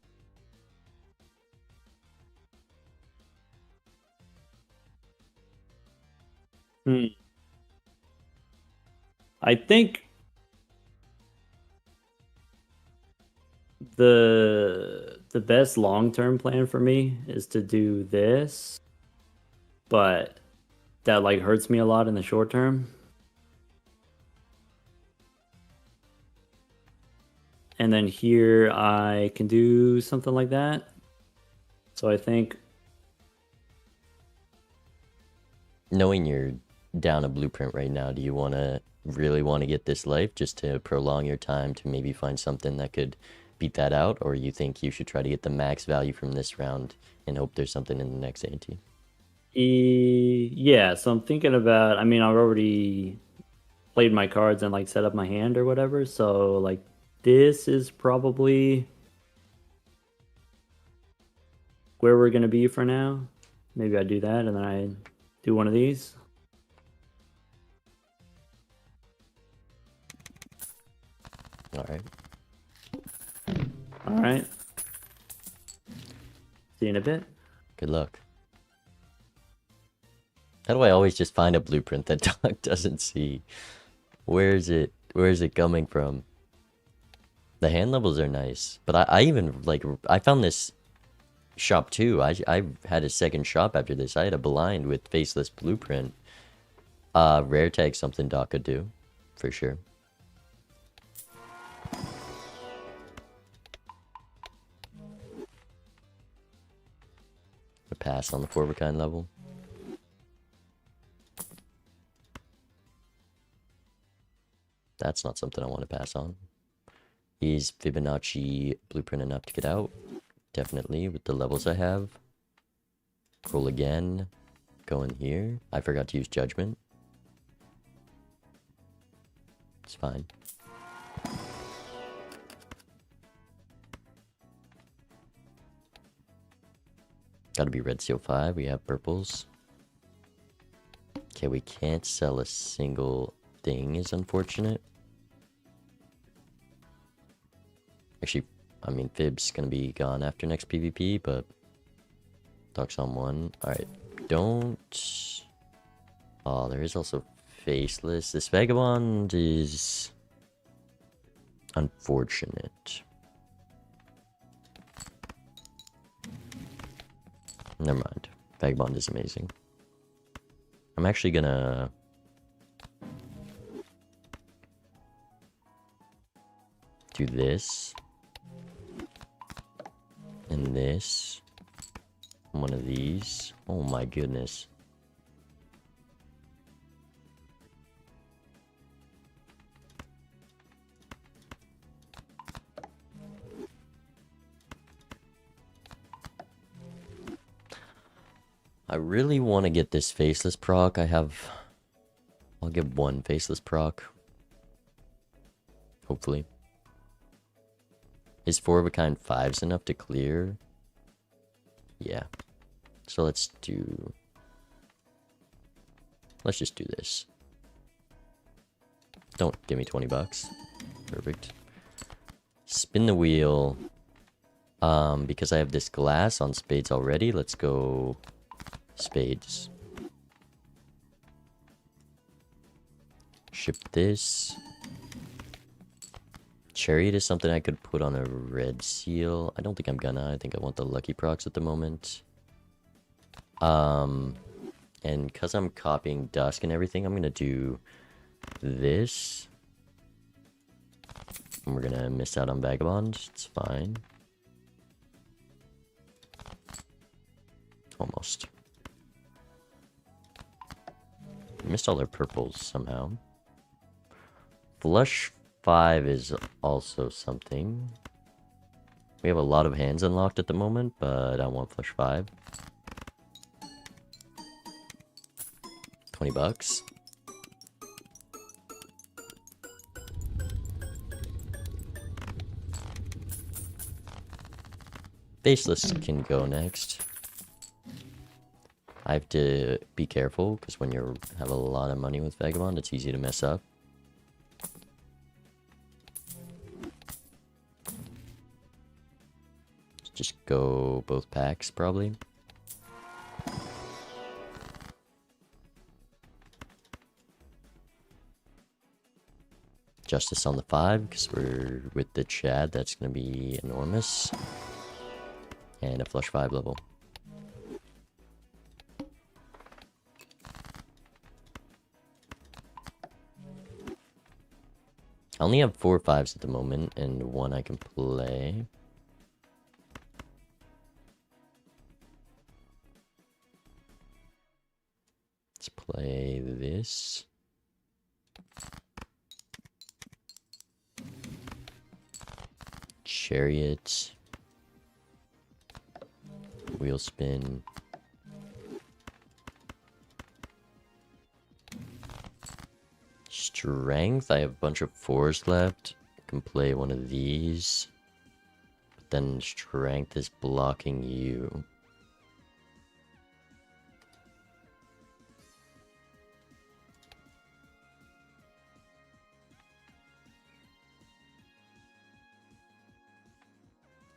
I think the best long-term plan for me is to do this, but that like hurts me a lot in the short term. And then here I can do something like that. So I think... Knowing you're down a blueprint right now, do you really want to get this life just to prolong your time to maybe find something that could beat that out? Or you think you should try to get the max value from this round and hope there's something in the next ante? Yeah, so I'm thinking about... I mean, I've already played my cards and like set up my hand or whatever. So like this is probably where we're going to be for now. Maybe I do that and then I do one of these. All right. All right. See you in a bit. Good luck. How do I always just find a blueprint that Doc doesn't see? Where is it coming from? The hand levels are nice, but I even like I found this shop too. I had a second shop after this. I had a blind with faceless blueprint. Rare tag something Doc could do, for sure. A pass on the 4 of a kind level. That's not something I want to pass on. Is Fibonacci blueprint enough to get out? Definitely, with the levels I have. Roll again. Go in here. I forgot to use judgment. It's fine. Gotta be red seal 5. We have purples. Okay, we can't sell a single thing, is unfortunate. Actually, I mean, Fib's gonna be gone after next PvP, but Doc's on 1. Alright, don't... Oh, there is also faceless. This vagabond is unfortunate. Never mind. Vagabond is amazing. I'm actually gonna... do this. And this. And one of these. Oh my goodness. I really want to get this faceless proc. I'll get 1 faceless proc. Hopefully. Is 4 of a kind 5s enough to clear? Yeah. So let's just do this. Don't give me 20 bucks. Perfect. Spin the wheel. Because I have this glass on spades already, let's go spades. Ship this. Chariot is something I could put on a red seal. I don't think I'm gonna. I think I want the lucky procs at the moment. And because I'm copying Dusk and everything, I'm gonna do this. And we're gonna miss out on Vagabond. It's fine. Almost. Missed all their purples somehow. Flush 5 is also something. We have a lot of hands unlocked at the moment, but I want flush 5. 20 bucks. Faceless can go next. I have to be careful, because when you have a lot of money with Vagabond, it's easy to mess up. Just go both packs, probably. Justice on the 5, because we're with the Chad, that's going to be enormous. And a flush 5 level. I only have 4 5s at the moment, and 1 I can play. Let's play this. Chariot. Wheel spin. Strength. I have a bunch of 4s left. I can play one of these. But then strength is blocking you.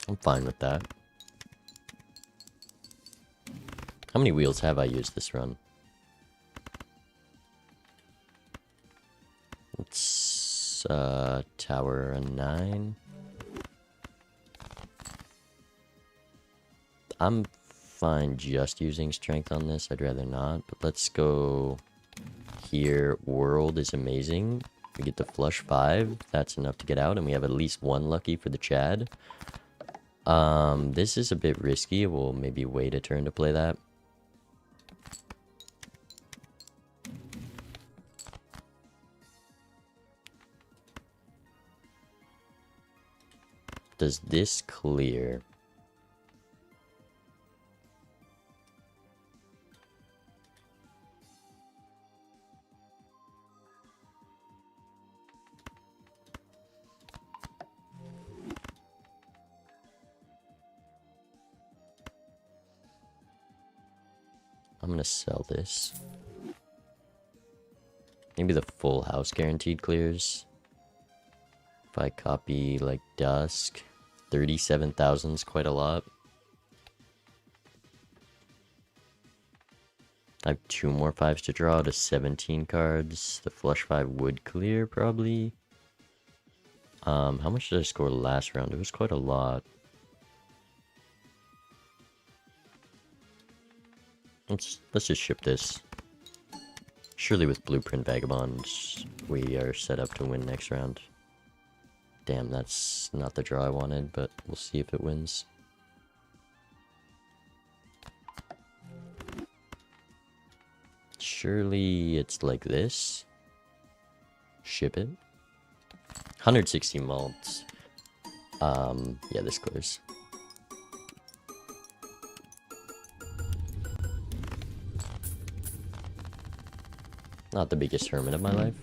I'm fine with that. How many wheels have I used this run? It's tower a 9. I'm fine just using strength on this. I'd rather not. But let's go here. World is amazing. We get the flush 5. That's enough to get out. And we have at least 1 lucky for the Chad. This is a bit risky. We'll maybe wait a turn to play that. Does this clear? I'm gonna sell this. Maybe the full house guaranteed clears. If I copy like Dusk, 37,000 is quite a lot. I have 2 more 5s to draw to 17 cards. The flush 5 would clear probably. How much did I score last round? It was quite a lot. Let's just ship this. Surely with Blueprint Vagabonds, we are set up to win next round. Damn, that's not the draw I wanted, but we'll see if it wins. Surely it's like this. Ship it. 160 malts. Yeah, this clears. Not the biggest hermit of my life.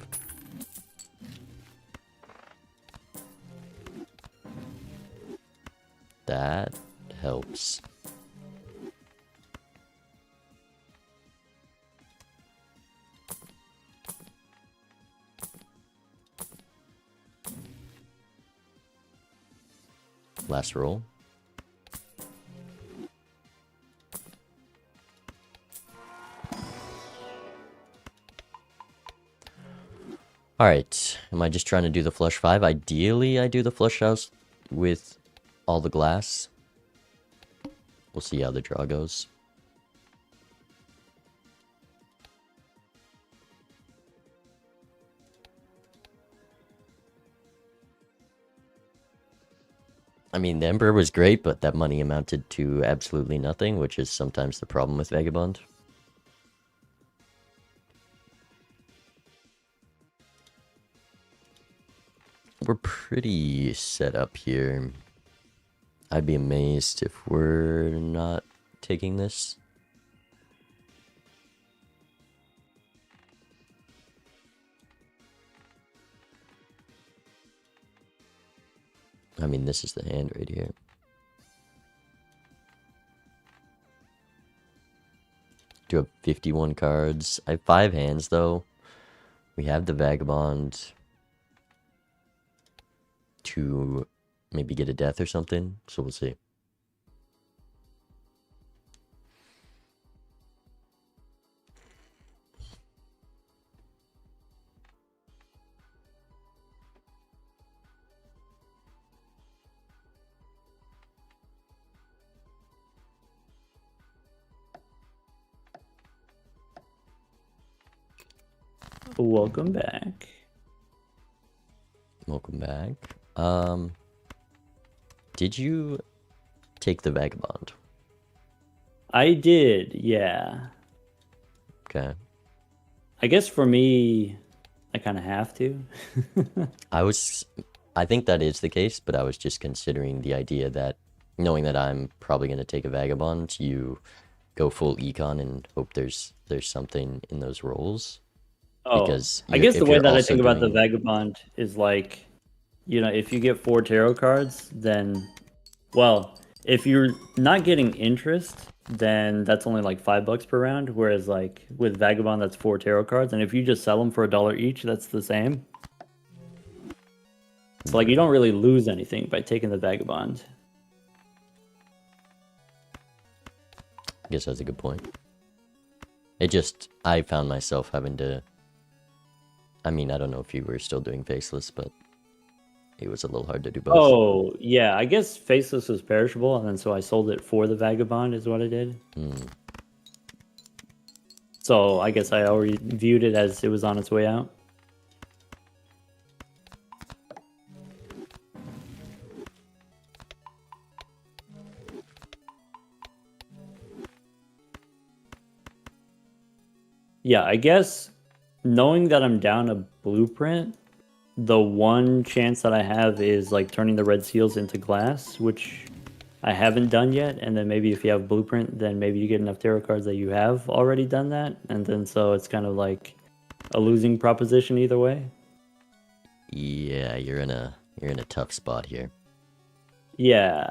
That helps. Last roll. Alright, am I just trying to do the flush 5? Ideally, I do the flush house with all the glass. We'll see how the draw goes. I mean, the Emperor was great, but that money amounted to absolutely nothing, which is sometimes the problem with Vagabond. We're pretty set up here. I'd be amazed if we're not taking this. I mean, this is the hand right here. Do have 51 cards. I have 5 hands, though. We have the Vagabond to maybe get a death or something, so we'll see. Welcome back. Welcome back. Did you take the Vagabond? I did, yeah. Okay. I guess for me, I kind of have to. I think that is the case, but I was just considering the idea that knowing that I'm probably going to take a Vagabond, you go full econ and hope there's something in those rolls. Oh, Because I guess the if way you're that I also think about the doing- Vagabond is like, you know, if you get 4 tarot cards, then, well, if you're not getting interest, then that's only like $5 per round. Whereas like with Vagabond, that's 4 tarot cards, and if you just sell them for $1 each, that's the same. So like you don't really lose anything by taking the Vagabond. I guess that's a good point. I found myself having to... I mean, I don't know if you were still doing Faceless, but It was a little hard to do both. Oh, yeah. I guess Faceless was perishable, and then so I sold it for the Vagabond, is what I did. Hmm. So I guess I already viewed it as it was on its way out. Yeah, I guess knowing that I'm down a blueprint, the one chance that I have is like turning the red seals into glass, which I haven't done yet. And then maybe if you have blueprint, then maybe you get enough tarot cards that you have already done that. And then so it's kind of like a losing proposition either way. Yeah, you're in a tough spot here. Yeah,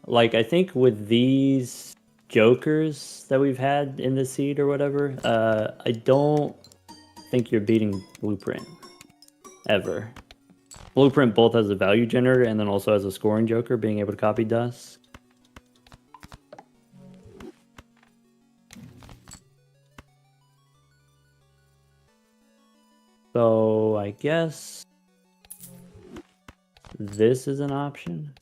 like I think with these jokers that we've had in the seed or whatever, I don't think you're beating blueprint ever. Blueprint both has a value generator and then also has a scoring joker, being able to copy dust. So I guess this is an option.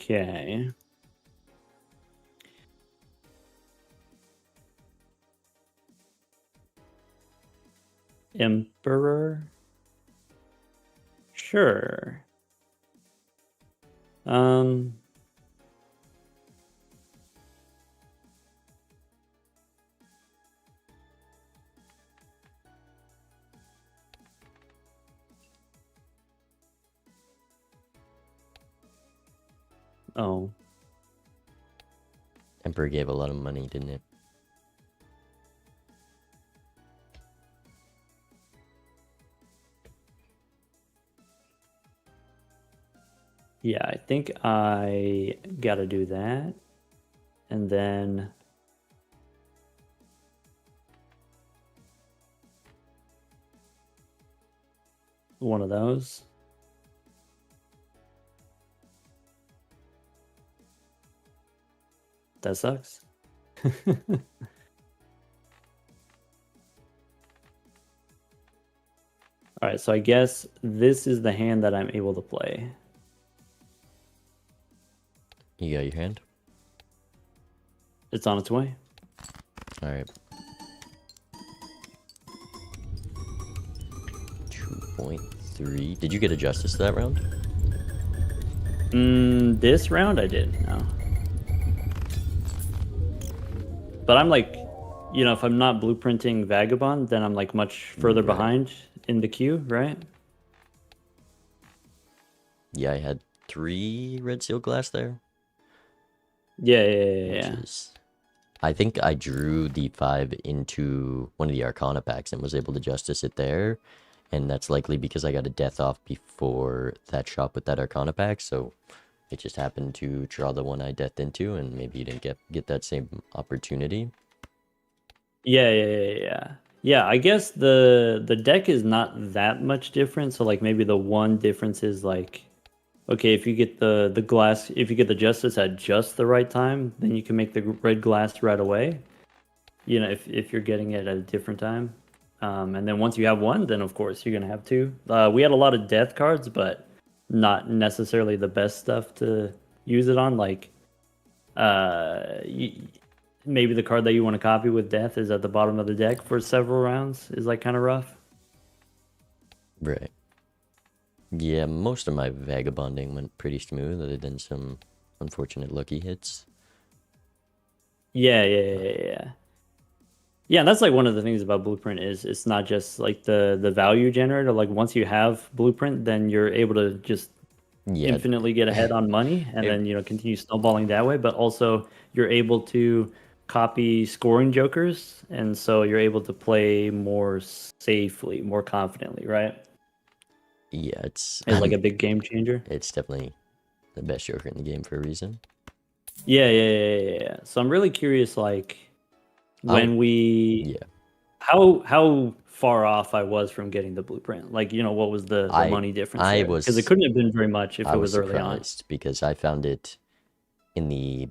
Okay. Emperor? Sure. Um, oh. Emperor gave a lot of money, didn't it? Yeah, I think I gotta do that. And then one of those. That sucks. All right, so I guess this is the hand that I'm able to play. You got your hand? It's on its way. All right. 2.3. Did you get a justice that round? This round I did, no. But I'm like, if I'm not blueprinting Vagabond, then I'm like much further Right. behind in the queue, right? Yeah, I had 3 red seal glass there. Yeah. Which is... I think I drew the 5 into one of the Arcana packs and was able to justice it there. And that's likely because I got a death off before that shop with that Arcana pack, so it just happened to draw the one I deathed into, and maybe you didn't get that same opportunity. Yeah. Yeah, I guess the deck is not that much different. So like maybe the one difference is like, okay, if you get the glass, if you get the justice at just the right time, then you can make the red glass right away. If you're getting it at a different time. And then once you have one, then of course you're gonna have two. We had a lot of death cards, but not necessarily the best stuff to use it on. Like, maybe the card that you want to copy with death is at the bottom of the deck for several rounds is like kind of rough. Right. Yeah, most of my vagabonding went pretty smooth, other than some unfortunate lucky hits. Yeah. Yeah, and that's like one of the things about Blueprint is it's not just like the value generator. Like once you have Blueprint, then you're able to just Yeah, infinitely get ahead on money and it- then continue snowballing that way. But also you're able to copy scoring jokers, and so you're able to play more safely, more confidently, right? yeah, it's It's like a big game changer. it's definitely the best joker in the game for a reason. Yeah. So I'm really curious, like I'll when we yeah. how far off I was from getting the blueprint. Like, what was the I money difference I there? Because it was couldn't have been very much if I it was was early on. surprised because I found it in the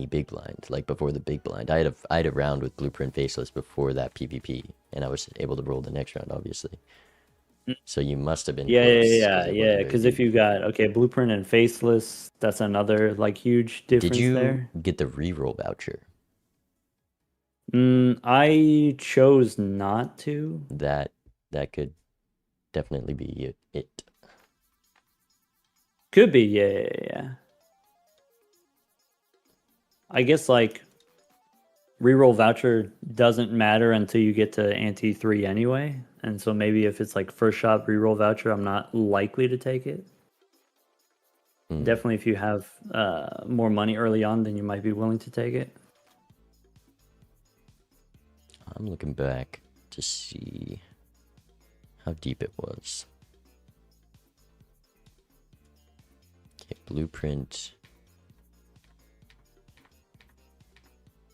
big blind, like before the big blind. I had a round with blueprint faceless before that PvP, and I was able to roll the next round, obviously. So you must have been Yeah, yeah, close because yeah, it yeah. wasn't very Because if deep. you got blueprint and faceless, that's another like huge Did difference you there. get the reroll voucher? I chose not to. That that could definitely be it. Could be, yeah, yeah, yeah. I guess like reroll voucher doesn't matter until you get to ante 3 anyway. And so maybe if it's like first shot reroll voucher, I'm not likely to take it. Hmm. Definitely if you have more money early on, then you might be willing to take it. I'm looking back to see how deep it was. Okay, blueprint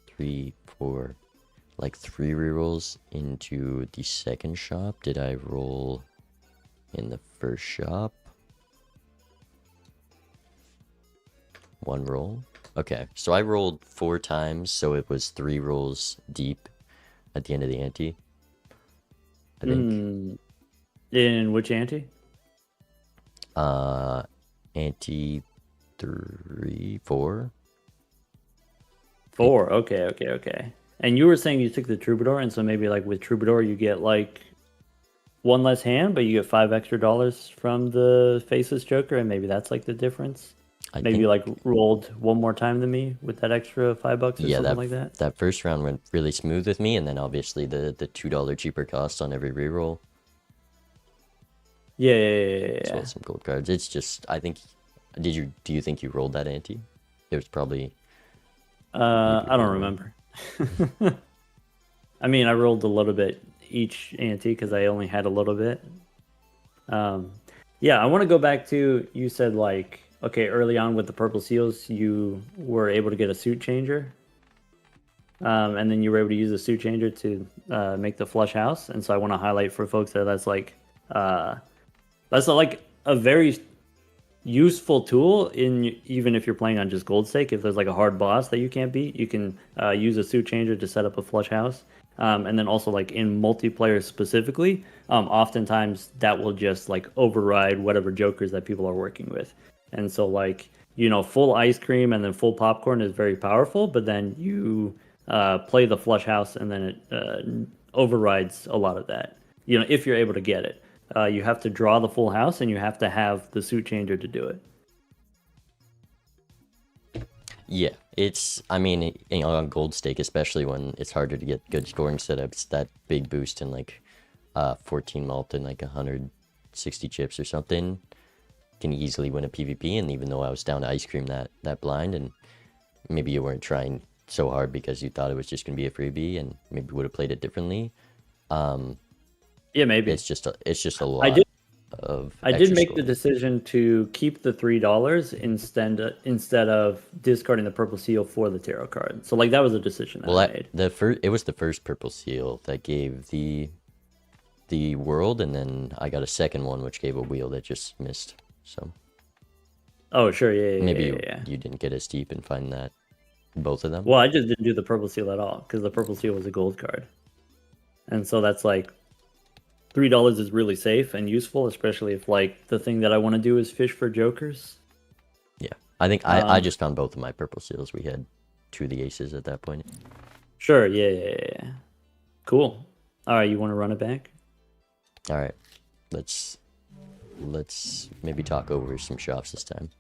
3, 4, like 3 rerolls into the second shop. Did I roll in the first shop? 1 roll. Okay, so I rolled 4 times, so it was 3 rolls deep at the end of the ante, I think. In which ante? Ante 3, 4. 4. Okay, okay, okay. And you were saying you took the troubadour, and so maybe like with troubadour you get like one less hand, but you get $5 extra from the faceless joker, and maybe that's like the difference. I Maybe think, you like rolled one more time than me with that extra $5 or yeah, something that like that. that first round went really smooth with me, and then obviously the $2 cheaper cost on every reroll, Yeah, yeah, yeah, yeah, as well yeah. as some gold cards. It's just, I think, do you think you rolled that ante? It was probably maybe I don't reroll. remember. I mean, I rolled a little bit each ante because I only had a little bit. Um, yeah, I want to go back to you said like okay, early on with the purple seals, you were able to get a suit changer, and then you were able to use the suit changer to make the flush house. And so I want to highlight for folks that uh, that's like a very useful tool in even if you're playing on just gold stake. If there's like a hard boss that you can't beat, you can use a suit changer to set up a flush house. And then also like in multiplayer specifically, oftentimes that will just like override whatever jokers that people are working with. And so like full ice cream and then full popcorn is very powerful, but then you play the flush house and then it overrides a lot of that. If you're able to get it. You have to draw the full house, and you have to have the suit changer to do it. Yeah, I mean, on gold stake, especially when it's harder to get good scoring setups, that big boost in like 14 malt and like 160 chips or something can easily win a PvP. And even though I was down to ice cream that blind, and maybe you weren't trying so hard because you thought it was just going to be a freebie and maybe would have played it differently, Yeah, maybe. it's just a I lot did. of I did extra make the scoring. decision to keep the $3 instead of discarding the purple seal for the tarot card. So like that was a decision that Well, I made. it was the first purple seal that gave the world, and then I got a second one which gave a wheel that just missed. So Oh, sure, yeah, yeah, maybe yeah, yeah. you didn't get as deep and find that both of them. Well, I just didn't do the purple seal at all because the purple seal was a gold card, and so that's like $3 is really safe and useful, especially if like the thing that I want to do is fish for jokers. Yeah, I think I Um, just found both of my purple seals. We had 2 of the aces at that point. sure, yeah, yeah, yeah, yeah. Cool. All right, you want to run it back? All right, let's maybe talk over some shops this time.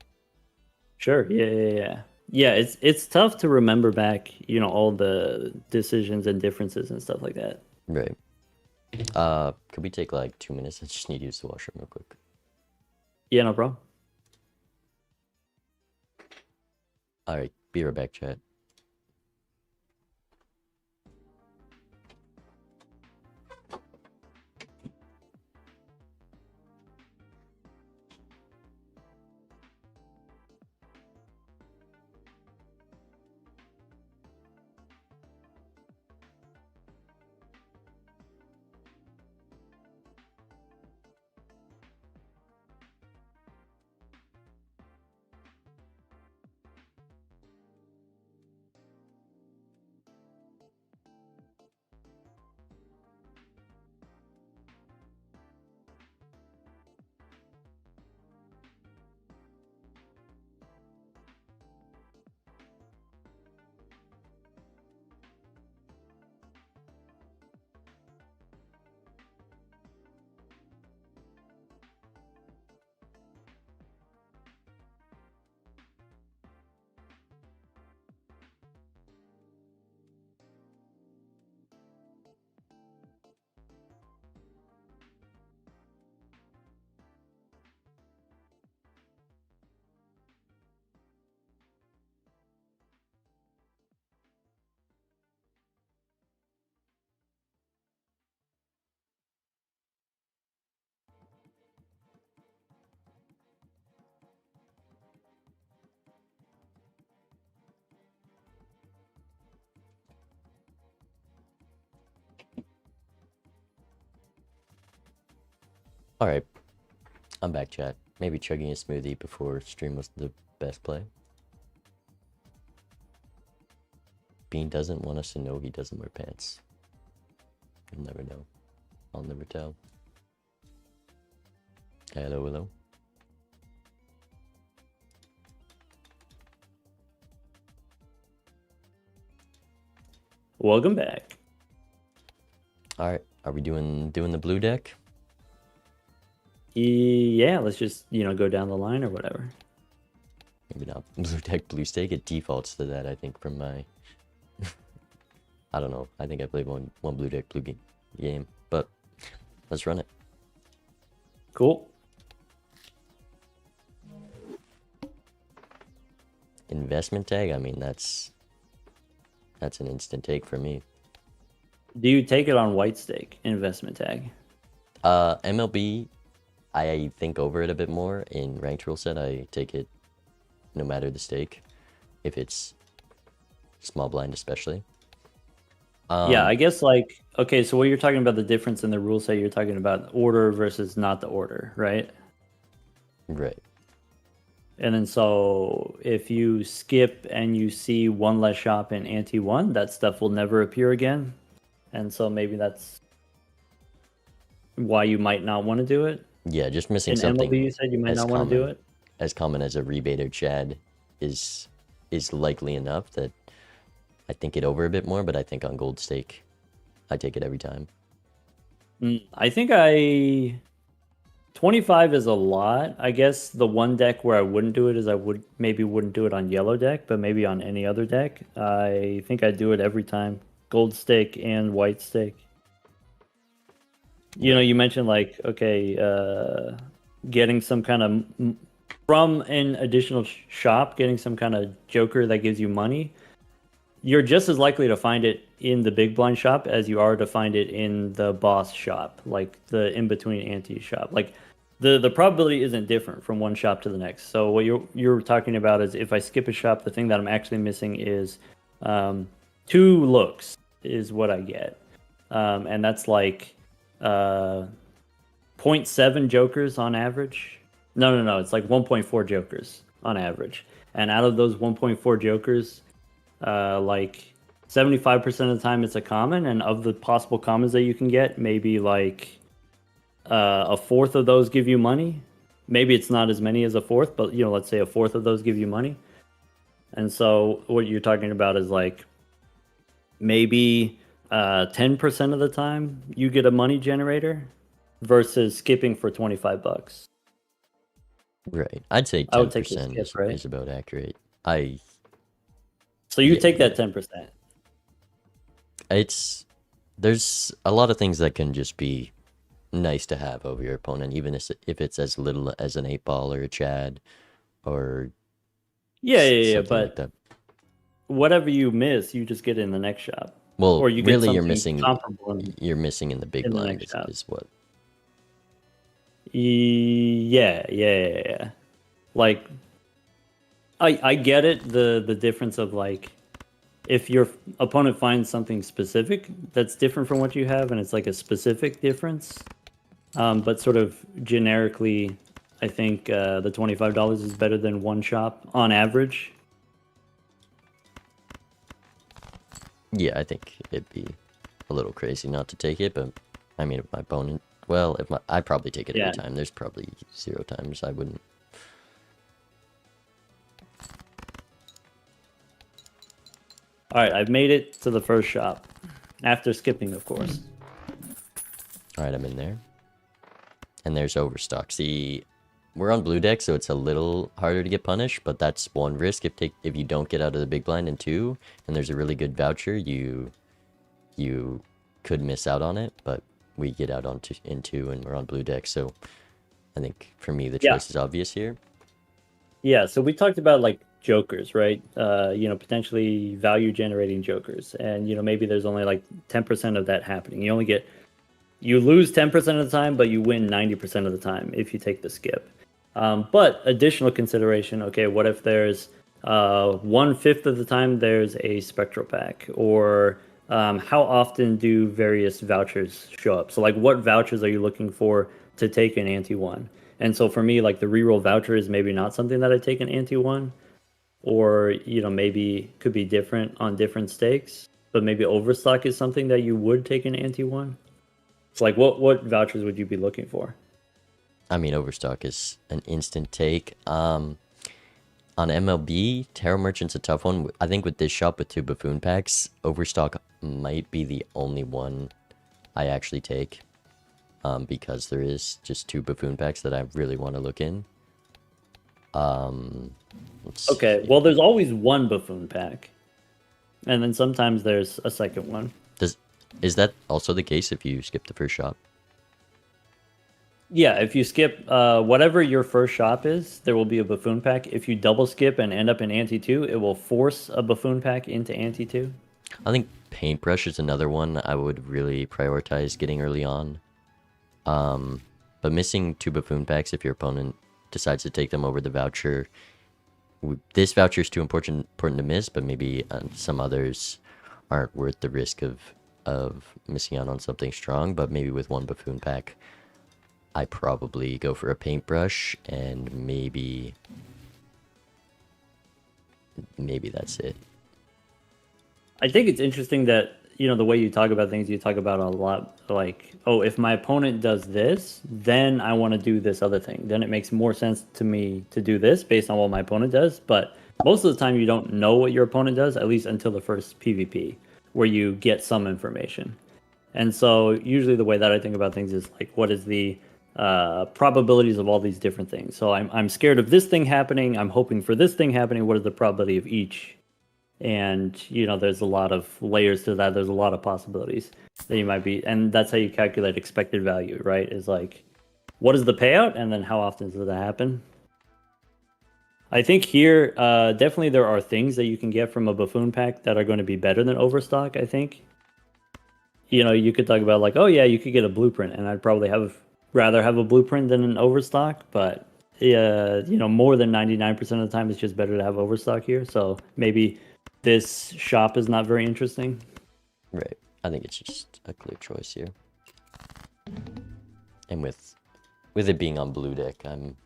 Sure. Yeah, yeah, yeah. Yeah, it's tough to remember back, all the decisions and differences and stuff like that. Right. Could we take like 2 minutes? I just need to use the washroom real quick. Yeah, no problem. All right, be right back, chat. All right, I'm back, chat. Maybe chugging a smoothie before stream was the best play. Bean doesn't want us to know he doesn't wear pants. You'll never know. I'll never tell. Hello, hello. Welcome back. All right, are we doing the blue deck? Yeah, let's just go down the line or whatever. Maybe not blue deck, blue stake. It defaults to that, I think, from my. I don't know. I think I played one blue deck blue game, but let's run it. Cool. Investment tag. I mean, that's an instant take for me. Do you take it on white stake investment tag? MLB, I think over it a bit more. In ranked rule set, I take it no matter the stake, if it's small blind especially. Yeah, I guess okay, so what you're talking about, the difference in the rule set, you're talking about order versus not the order, right? Right. And then so if you skip and you see one less shop in ante 1, that stuff will never appear again. And so maybe that's why you might not want to do it. Yeah, just missing In something. MLB, you said you might not want to do it. As common as a rebater Chad is likely enough that I think it over a bit more, but I think on gold stake, I take it every time. I think 25 is a lot. I guess the one deck where I wouldn't do it is wouldn't do it on yellow deck, but maybe on any other deck. I think I do it every time. Gold stake and white stake. You mentioned getting some kind of from an additional shop, getting some kind of joker that gives you money. You're just as likely to find it in the big blind shop as you are to find it in the boss shop, like the in-between ante shop. Like the probability isn't different from one shop to the next. So what you're talking about is if I skip a shop, the thing that I'm actually missing is 2 looks is what I get. And that's like 0.7 jokers on average. No, it's like 1.4 jokers on average. And out of those 1.4 jokers, like 75% of the time it's a common, and of the possible commons that you can get, maybe like a fourth of those give you money. Maybe it's not as many as a fourth, but let's say a fourth of those give you money. And so what you're talking about is like maybe 10% of the time you get a money generator versus skipping for $25. Right. I'd say 10% I would take the skip, right? is about accurate. So you take that 10%. There's a lot of things that can just be nice to have over your opponent, even if it's as little as an 8-ball or a Chad or yeah, but like whatever you miss, you just get in the next shop. Well, or you get really, you're missing in the big blind is what. Yeah. Like, I get it. The difference of like, if your opponent finds something specific that's different from what you have, and it's like a specific difference, but sort of generically, I think the $25 is better than one shop on average. Yeah, I think it'd be a little crazy not to take it, but I mean, if my opponent, I'd probably take it every time. There's probably 0 times I wouldn't. All right, I've made it to the first shop after skipping, of course. All right, I'm in there, and there's overstock. See, we're on blue deck, so it's a little harder to get punished, but that's one risk. If you don't get out of the big blind in 2, and there's a really good voucher, you could miss out on it, but we get out in 2, and we're on blue deck, so I think for me the choice is obvious here. Yeah, so we talked about like jokers, right? Potentially value generating jokers, and maybe there's only like 10% of that happening. You lose 10% of the time, but you win 90% of the time if you take the skip. But additional consideration, okay, what if there's 1/5 of the time there's a spectral pack, or how often do various vouchers show up? So like, what vouchers are you looking for to take an ante one. And so for me, like the reroll voucher is maybe not something that I take an ante one, or maybe could be different on different stakes. But maybe overstock is something that you would take an ante one. So like, what vouchers would you be looking for? I mean, Overstock is an instant take. On MLB, Tarot Merchant's a tough one. I think with this shop with 2 Buffoon packs, Overstock might be the only one I actually take. Because there is just 2 Buffoon packs that I really want to look in. Okay, well, there's always one Buffoon pack. And then sometimes there's a second one. Is that also the case if you skip the first shop? Yeah, if you skip whatever your first shop is, there will be a Buffoon pack. If you double skip and end up in Ante 2, it will force a Buffoon pack into Ante 2. I think Paintbrush is another one I would really prioritize getting early on. But missing 2 Buffoon packs if your opponent decides to take them over the voucher. This voucher is too important to miss, but maybe some others aren't worth the risk of missing out on something strong. But maybe with 1 Buffoon pack, I probably go for a Paintbrush, and maybe that's it. I think it's interesting that, the way you talk about things, you talk about a lot like, oh, if my opponent does this, then I want to do this other thing. Then it makes more sense to me to do this based on what my opponent does. But most of the time you don't know what your opponent does, at least until the first PvP, where you get some information. And so usually the way that I think about things is like, what is the probabilities of all these different things? So I'm scared of this thing happening. I'm hoping for this thing happening. What is the probability of each? And there's a lot of layers to that. There's a lot of possibilities that you might be, and that's how you calculate expected value, right? Is like, what is the payout, and then how often does that happen? I think here, definitely there are things that you can get from a Buffoon pack that are going to be better than Overstock. I think, you could talk about like, oh yeah, you could get a blueprint, and I'd probably rather have a blueprint than an Overstock, but yeah, more than 99% of the time, it's just better to have Overstock here. So maybe this shop is not very interesting. Right. I think it's just a clear choice here. And with it being on blue deck, I'm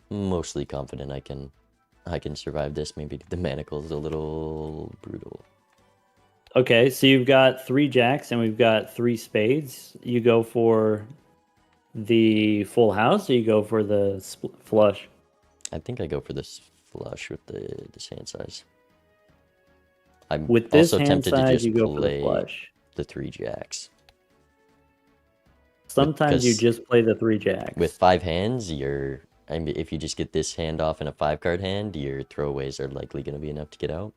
mostly confident I can survive this. Maybe the manacle is a little brutal. Okay, so you've got 3 jacks and we've got 3 spades. You go for the full house, or you go for the flush? I think I go for this flush with this hand size. I'm with this also hand tempted size, to just you go for the play flush. the 3 jacks. Sometimes you Because just play the 3 jacks. with 5 hands, if you just get this hand off in a 5-card hand, your throwaways are likely going to be enough to get out.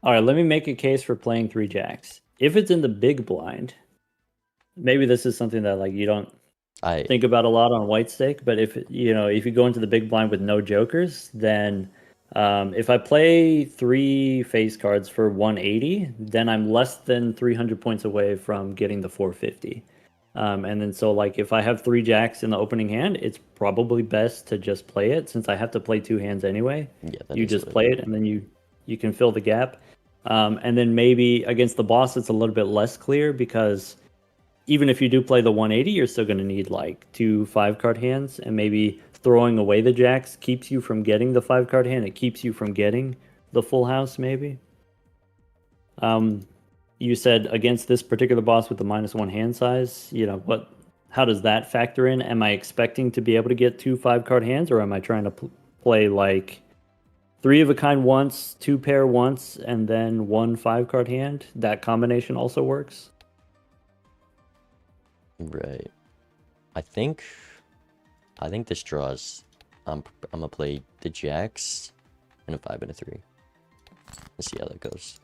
All right, let me make a case for playing 3 jacks. If it's in the big blind, maybe this is something that like you don't think about a lot on white stake, but if you go into the big blind with no jokers, then if I play 3 face cards for 180, then I'm less than 300 points away from getting the 450. And then so like if I have 3 jacks in the opening hand, it's probably best to just play it, since I have to play 2 hands anyway. Yeah, you just play it, and then you can fill the gap. And then maybe against the boss, it's a little bit less clear, because even if you do play the 180, you're still going to need like 2 5-card hands, and maybe throwing away the jacks keeps you from getting the 5-card hand. It keeps you from getting the full house, maybe. You said against this particular boss with the -1 hand size, how does that factor in? Am I expecting to be able to get 2 5-card hands, or am I trying to play like 3 of a kind once, 2 pair once, and then 1 5-card hand? That combination also works. Right. I think this draws. I'm gonna play the jacks and a 5 and a 3. Let's see how that goes.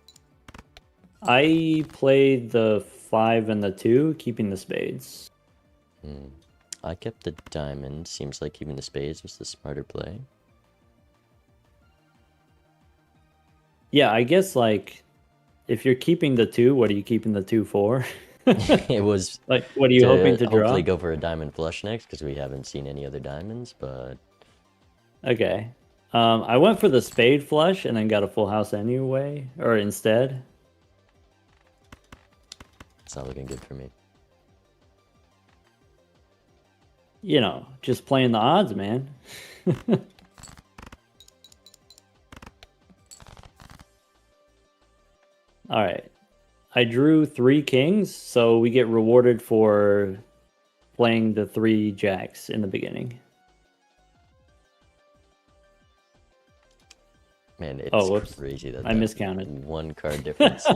I played the 5 and the 2, keeping the spades. I kept the diamond. Seems like keeping the spades was the smarter play. Yeah, I guess like if you're keeping the 2, what are you keeping the 2 for? It was like, what are you hoping to draw? Hopefully go for a diamond flush next, because we haven't seen any other diamonds, but okay. I went for the spade flush and then got a full house anyway, or instead. it's not looking good for me. just playing the odds, man. All right. I drew 3 kings, so we get rewarded for playing the 3 jacks in the beginning. Man, it's Oh, whoops. crazy that I miscounted. 1 card difference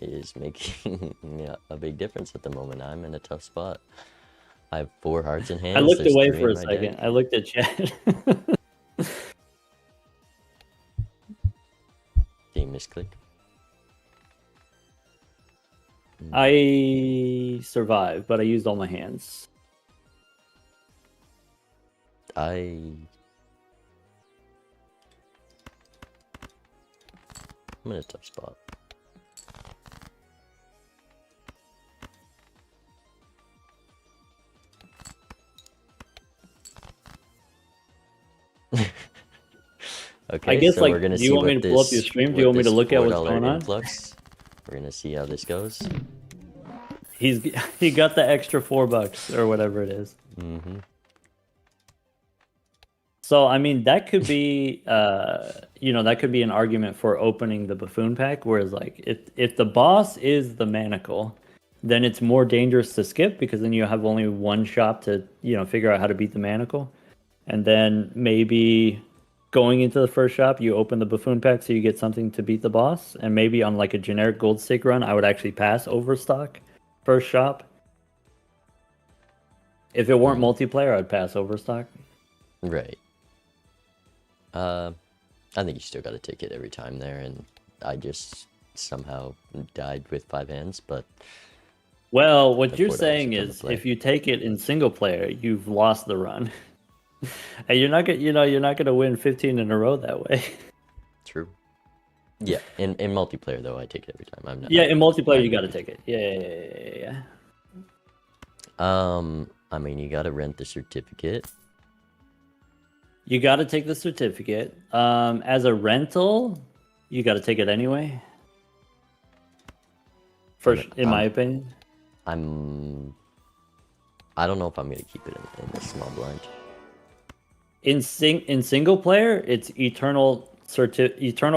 is making a big difference at the moment. I'm in a tough spot. I have 4 hearts in hand. I looked There's away 3 for in a my second. deck. I looked at chat. Did you misclick? I survived, but I used all my hands. I'm in a tough spot. Okay, I guess, so like, we're gonna do you see want me what to pull up your this stream? Do you want me to look at what's going on? influx. We're gonna see how this goes. He got the extra $4 or whatever it is. Mm-hmm. So I mean, that could be that could be an argument for opening the buffoon pack. Whereas, like, if the boss is the manacle, then it's more dangerous to skip because then you have only one shot to figure out how to beat the manacle, and then maybe going into the first shop you open the buffoon pack so you get something to beat the boss, and maybe on like a generic gold stake run I would actually pass Overstock first shop. If it weren't multiplayer, I'd pass Overstock. Right. I think you still got to take it every time there, and I just somehow died with 5 hands, but Well, what you're $4 saying is on the is play. if you take it in single player, you've lost the run. And you're not gonna win 15 in a row that way. True. Yeah, in multiplayer though, I take it every time. I'm not. Yeah, in multiplayer you not gotta take it. Yeah. I mean, you gotta rent the certificate. You gotta take the certificate. As a rental, you gotta take it anyway. First, in my opinion. I don't know if I'm gonna keep it in the small blind. In single player, it's eternal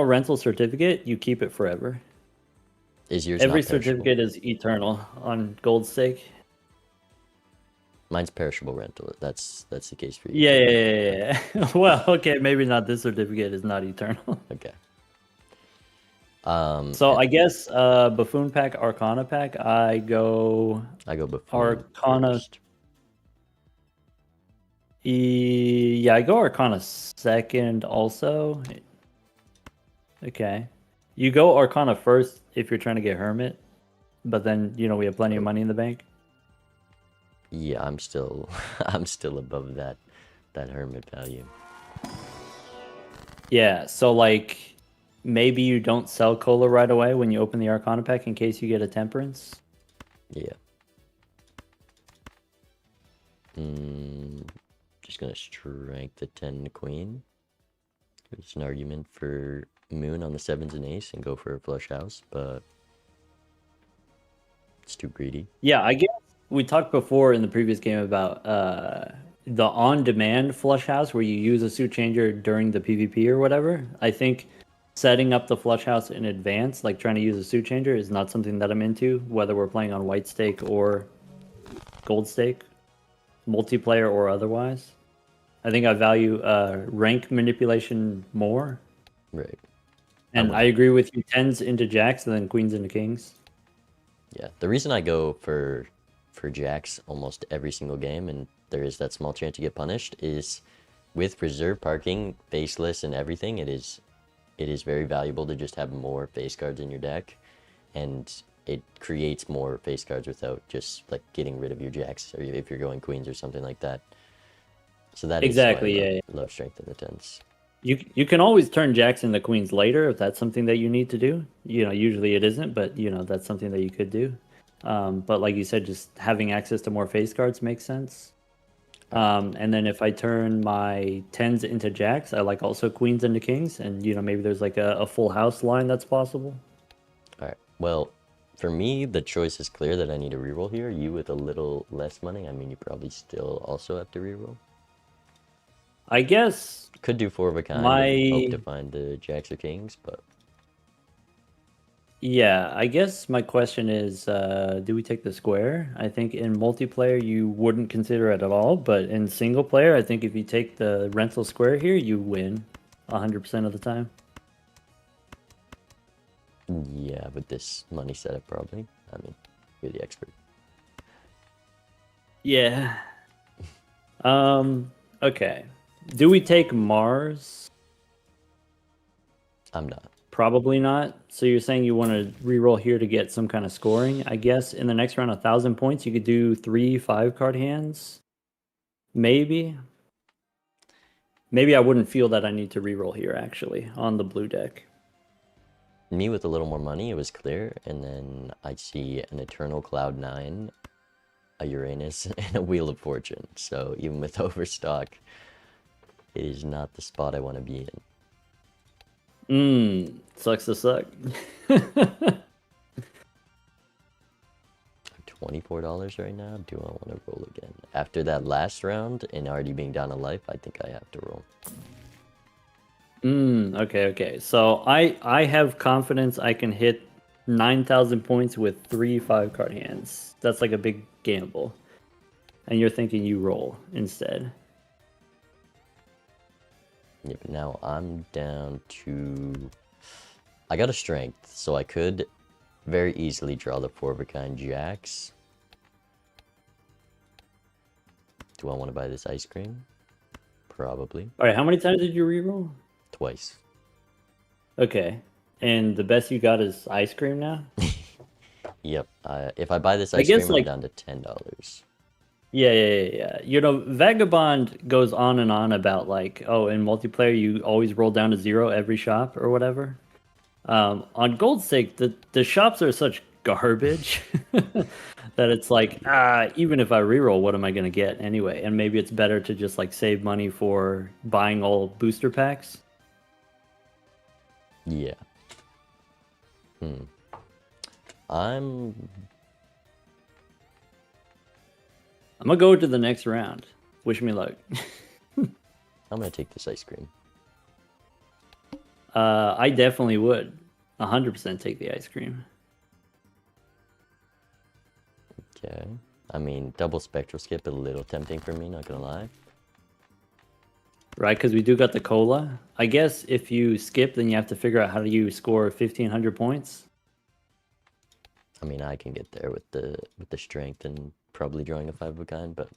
rental certificate. You keep it forever. Is yours Every not perishable? certificate is eternal on gold stake. Mine's perishable rental. That's the case for you. Yeah. Well, okay, maybe not. This certificate is not eternal. Okay. So I guess buffoon pack, arcana pack. I go buffoon arcana. first. Yeah, I go arcana second also. Okay. You go arcana first if you're trying to get hermit, but then we have plenty of money in the bank. Yeah, I'm still above that hermit value. Yeah, so like maybe you don't sell cola right away when you open the arcana pack in case you get a temperance. Yeah. Just gonna strength the 10 queen. There's an argument for moon on the 7s and ace and go for a flush house, but it's too greedy. Yeah, I guess we talked before in the previous game about the on-demand flush house where you use a suit changer during the PvP or whatever. I think setting up the flush house in advance, like trying to use a suit changer, is not something that I'm into, whether we're playing on white stake or gold stake, multiplayer or otherwise. I think I value rank manipulation more. Right. And I agree with you, 10s into jacks and then queens into kings. Yeah, the reason I go for jacks almost every single game, and there is that small chance you get punished, is with reserve parking, faceless, and everything, it is very valuable to just have more face cards in your deck, and it creates more face cards without just like getting rid of your jacks, or if you're going queens or something like that. So that exactly, is why I love strength in the 10s. You can always turn jacks into queens later if that's something that you need to do. Usually it isn't, but that's something that you could do. But like you said, just having access to more face cards makes sense. And then if I turn my 10s into jacks, I like also queens into kings, and maybe there's like a full house line that's possible. All right. Well, For me, the choice is clear that I need a reroll here. You with a little less money, I mean, you probably still also have to reroll. I guess Could do four of a kind and hope to my find the jacks or kings, but yeah, I guess my question is, do we take the square? I think in multiplayer you wouldn't consider it at all, but in single player, I think if you take the rental square here, you win 100% of the time. yeah, with this money setup, probably. I mean, you're the expert. Yeah. Okay. Do we take Mars? I'm not. Probably not. So you're saying you want to reroll here to get some kind of scoring? I guess in the next round, 1,000 points, you could do 3 5 card hands. Maybe. Maybe I wouldn't feel that I need to reroll here actually on the blue deck. Me with a little more money, it was clear, and then I see an Eternal Cloud 9, a Uranus, and a Wheel of Fortune. So even with overstock, it is not the spot I want to be in. Sucks to suck. $24 right now. Do I want to roll again? After that last round and already being down a life, I think I have to roll. Okay. So I have confidence I can hit 9,000 points with 3 5 card hands. That's like a big gamble. And you're thinking you roll instead. Yeah, but now I'm down to... I got a strength, so I could very easily draw the four of a kind jacks. Do I want to buy this ice cream? Probably. All right, how many times did you reroll? Twice. Okay. And the best you got is ice cream now? Yep. If I buy this I ice guess, cream, like, I'm down to $10. Yeah. You know, Vagabond goes on and on about like, oh, in multiplayer you always roll down to 0 every shop or whatever. On Gold's sake, the shops are such garbage that it's like, even if I reroll, what am I gonna get anyway? And maybe it's better to just like save money for buying all booster packs. Yeah. I'm gonna go to the next round. Wish me luck. gonna take this ice cream. I definitely would 100% take the ice cream. Okay. I mean, double spectral skip a little tempting for me, not gonna lie. Right, because we do got the cola. I guess if you skip, then you have to figure out how do you score 1,500 points. I mean, I can get there with the strength and probably drawing a five of a kind, but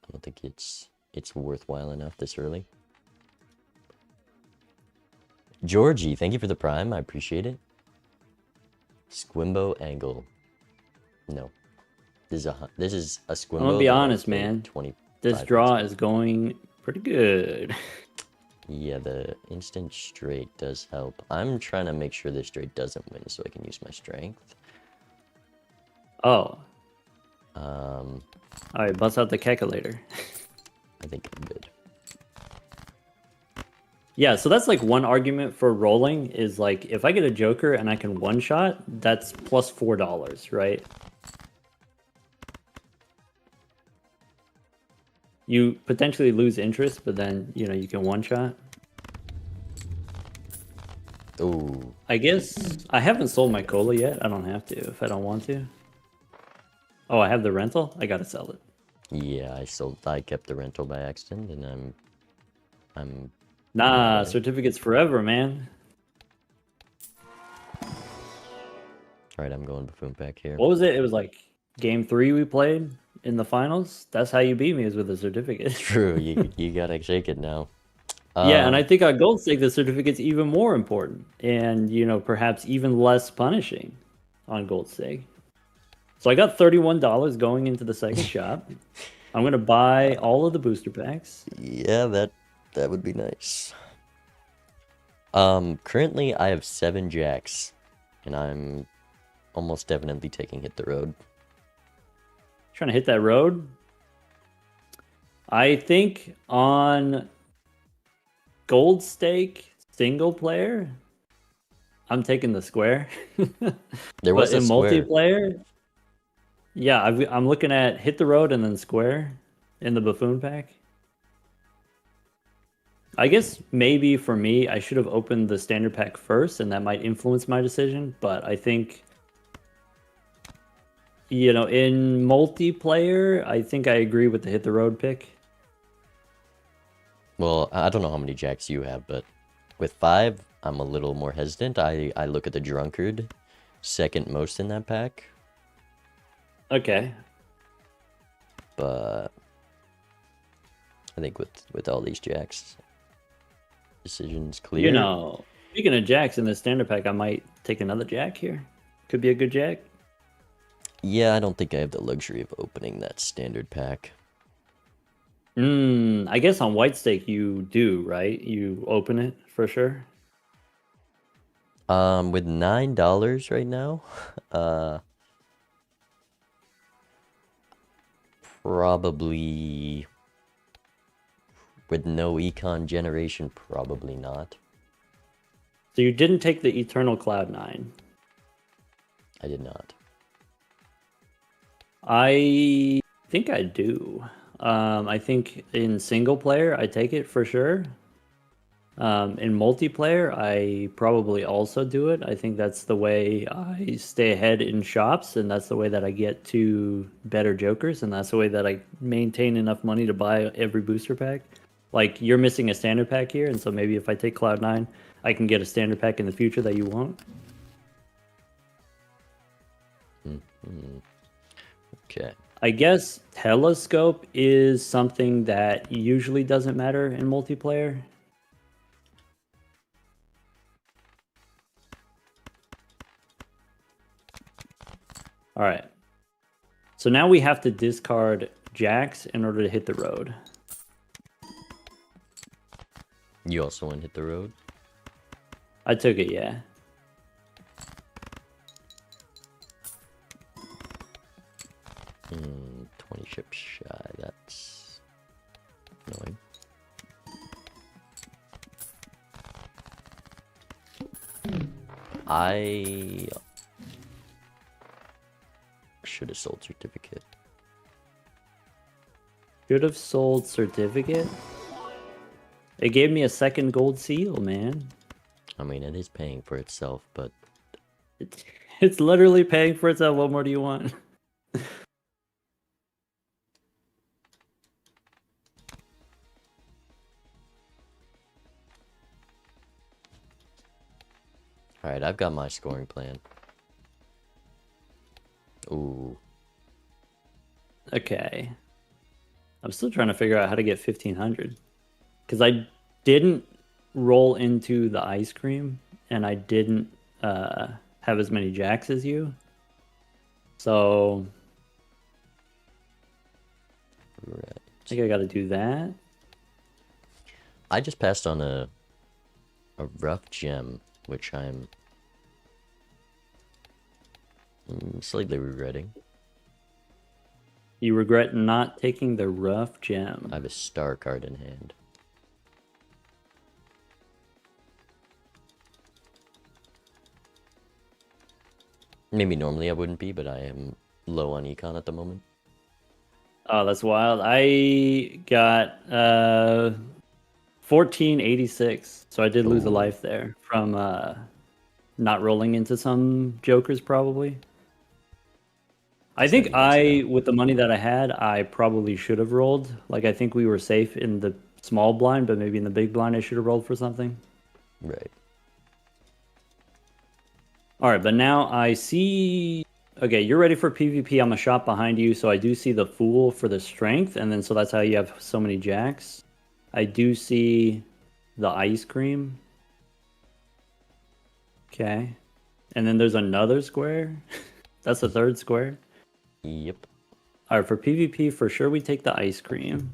I don't think it's worthwhile enough this early. Georgie, thank you for the prime. I appreciate it. Squimbo angle. No. This is a Squimbo. I'm gonna be honest, man. This draw is going pretty good. Yeah, the instant straight does help. I'm trying to make sure this straight doesn't win so I can use my strength. Oh. Um, Alright, bust out the calculator. I think I'm good. Yeah, so that's like one argument for rolling is like if I get a joker and I can one shot, that's plus $4, right? You potentially lose interest, but then you can one shot. Ooh. I guess I haven't sold my cola yet. I don't have to if I don't want to. Oh, I have the rental? I gotta sell it. Yeah, I kept the rental by accident and I'm Nah, certificates forever, man. Alright, I'm going buffoon pack here. What was it? It was like game 3 we played in the finals. That's how you beat me, is with a certificate. True, you gotta shake it now. Yeah, and I think on Gold Stake the certificate's even more important, and perhaps even less punishing on Gold Stake. So I got $31 going into the second shop. I'm gonna buy all of the booster packs. Yeah, that would be nice. Currently I have 7 jacks, and I'm almost definitely taking Hit the Road. Trying to hit that road. I think on Gold Stake single player, I'm taking the square. There But was a in square. multiplayer, yeah, I'm looking at hit the road and then square in the buffoon pack. I guess maybe for me, I should have opened the standard pack first, and that might influence my decision. But I think, in multiplayer, I think I agree with the hit the road pick. Well, I don't know how many jacks you have, but with 5, I'm a little more hesitant. I look at the drunkard, second most in that pack, Okay. but I think with all these jacks, decision's clear. Speaking of jacks in the standard pack, I might take another jack here. Could be a good jack. Yeah, I don't think I have the luxury of opening that standard pack. I guess on white stake you do, right? You open it for sure. With $9 right now, probably with no econ generation, probably not. So you didn't take the Eternal Cloud9. I did not. I think I do. I think in single player, I take it for sure. In multiplayer, I probably also do it. I think that's the way I stay ahead in shops, and that's the way that I get to better jokers, and that's the way that I maintain enough money to buy every booster pack. Like, you're missing a standard pack here, and so maybe if I take Cloud9, I can get a standard pack in the future that you want. Okay. I guess telescope is something that usually doesn't matter in multiplayer. All right. So now we have to discard jacks in order to hit the road. You also want to hit the road? I took it, yeah. Hmm, 20 ships shy. That's annoying. I should have sold certificate. Should have sold certificate. It gave me a second gold seal, man. I mean, it is paying for itself, but It's literally paying for itself. What more do you want? all right, I've got my scoring plan. Ooh. Okay. I'm still trying to figure out how to get 1500. Because I didn't roll into the ice cream, and I didn't have as many jacks as you. So Right. I think I got to do that. I just passed on a rough gem, which I'm slightly regretting. You regret not taking the rough gem. I have a star card in hand. Maybe normally I wouldn't be, but I am low on econ at the moment. Oh, that's wild. I got 1486. So I did lose a Ooh. life there from not rolling into some jokers, probably. I think with the money that I had, I probably should have rolled. Like, I think we were safe in the small blind, but maybe in the big blind, I should have rolled for something. Right. All right, but now I see. Okay, you're ready for PvP. I'm a shot behind you, so I do see the Fool for the strength, and then so that's how you have so many jacks. I do see the ice cream. Okay, and then there's another square. That's the third square. Yep. All right, for PvP, for sure we take the ice cream.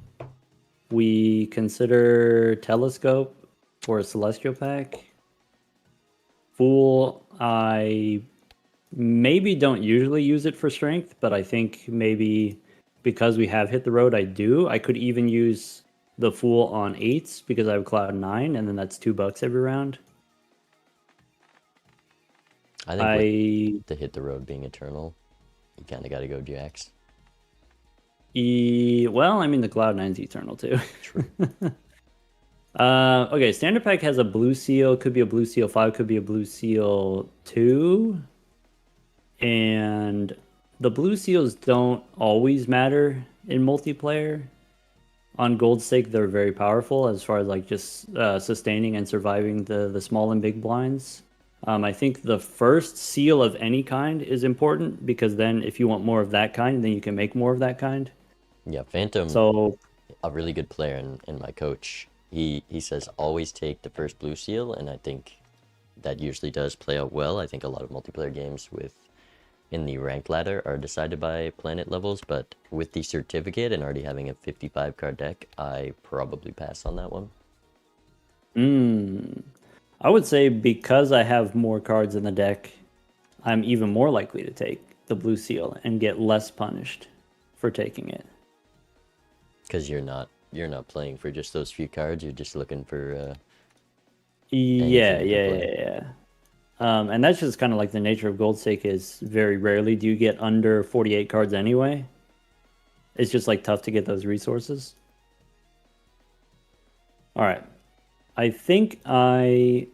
We consider telescope for a celestial pack. Fool, I maybe don't usually use it for strength, but I think maybe because we have hit the road, I do. I could even use the Fool on 8s because I have Cloud 9, and then that's $2 every round. I think with to hit the road being eternal, you kind of got to go jacks. Well, I mean, the Cloud9's eternal too. True. Okay, standard pack has a blue seal, could be a blue seal 5, could be a blue seal 2. And the blue seals don't always matter in multiplayer. On gold stake, they're very powerful as far as like just sustaining and surviving the small and big blinds. I think the first seal of any kind is important because then if you want more of that kind, then you can make more of that kind. Yeah, Phantom, So a really good player, and my coach, he says always take the first blue seal, and I think that usually does play out well. I think a lot of multiplayer games in the ranked ladder are decided by planet levels, but with the certificate and already having a 55 card deck, I probably pass on that one. I would say because I have more cards in the deck, I'm even more likely to take the blue seal and get less punished for taking it. Because you're not playing for just those few cards. You're just looking for Yeah. And that's just kind of like the nature of gold stake is very rarely do you get under 48 cards anyway. It's just like tough to get those resources. All right. I think I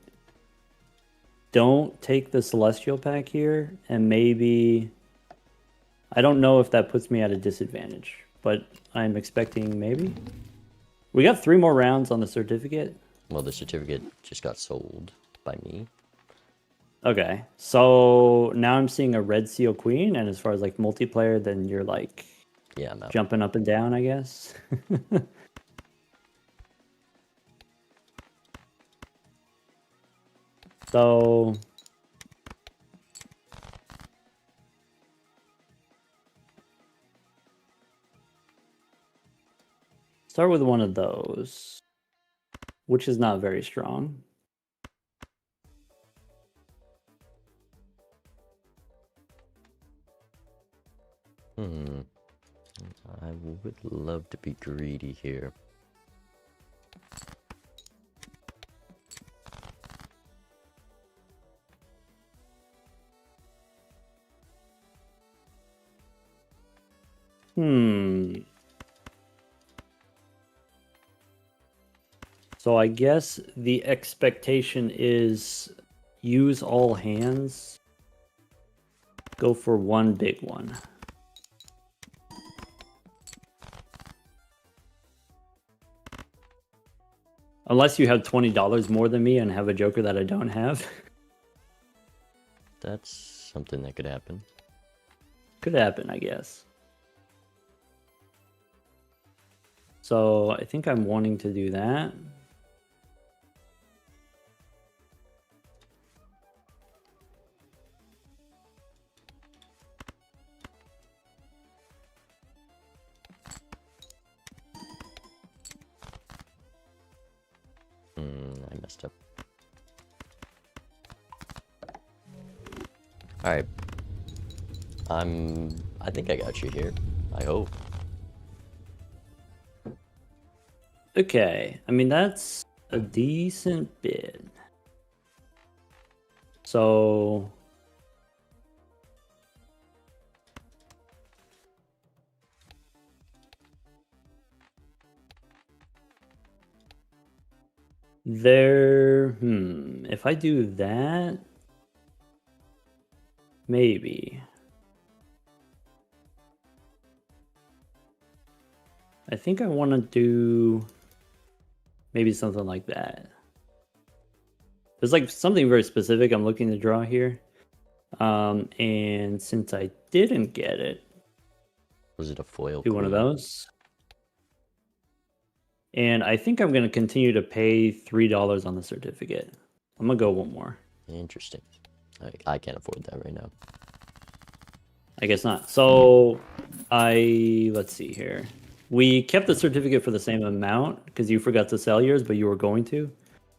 don't take the Celestial pack here, and maybe I don't know if that puts me at a disadvantage, but I'm expecting maybe. We got 3 more rounds on the certificate. Well, the certificate just got sold by me. Okay, so now I'm seeing a red seal queen, and as far as like multiplayer, then you're like, yeah, I'm out. Jumping up and down, I guess. So start with one of those, which is not very strong. I would love to be greedy here. So I guess the expectation is use all hands, go for one big one. Unless you have $20 more than me and have a Joker that I don't have. That's something that could happen. Could happen, I guess. So I think I'm wanting to do that. I messed up. Alright. I think I got you here. I hope. Okay, I mean, that's a decent bid. So there, if I do that, maybe. I think I want to do maybe something like that. There's like something very specific I'm looking to draw here. And since I didn't get it, was it a foil? Do one of those. And I think I'm going to continue to pay $3 on the certificate. I'm going to go one more. Interesting. I can't afford that right now. I guess not. So let's see here. We kept the certificate for the same amount because you forgot to sell yours, but you were going to.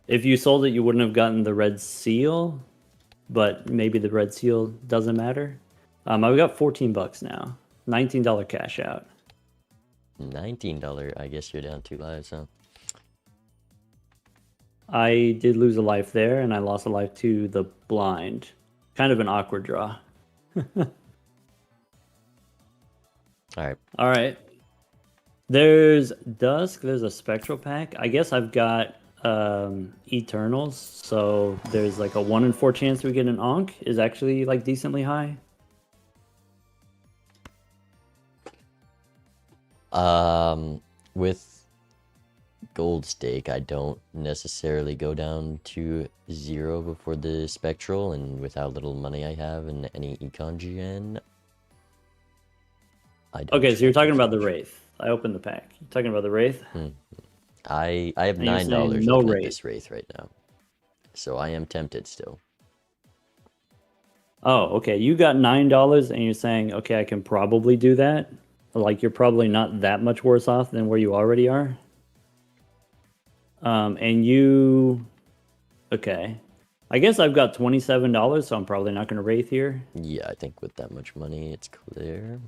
If you sold it, you wouldn't have gotten the red seal, but maybe the red seal doesn't matter. I've got $14 now. $19 cash out. $19. I guess you're down 2 lives, huh? I did lose a life there, and I lost a life to the blind. kind of an awkward draw. All right. All right. There's Dusk. There's a Spectral pack. I guess I've got Eternals. So there's like a 1 in 4 chance we get an Ankh is actually like decently high. With gold stake, I don't necessarily go down to 0 before the spectral, and with how little money I have and any econ gen, I don't. Okay, so you're talking about the Wraith. I opened the pack. You're talking about the Wraith? I have And you're saying $9 no looking at Wraith. this Wraith right now, so I am tempted still. Oh, okay. You got $9 and you're saying, okay, I can probably do that. Like you're probably not that much worse off than where you already are. And you, okay. I guess I've got $27, so I'm probably not going to Wraith here. Yeah, I think with that much money, it's clear.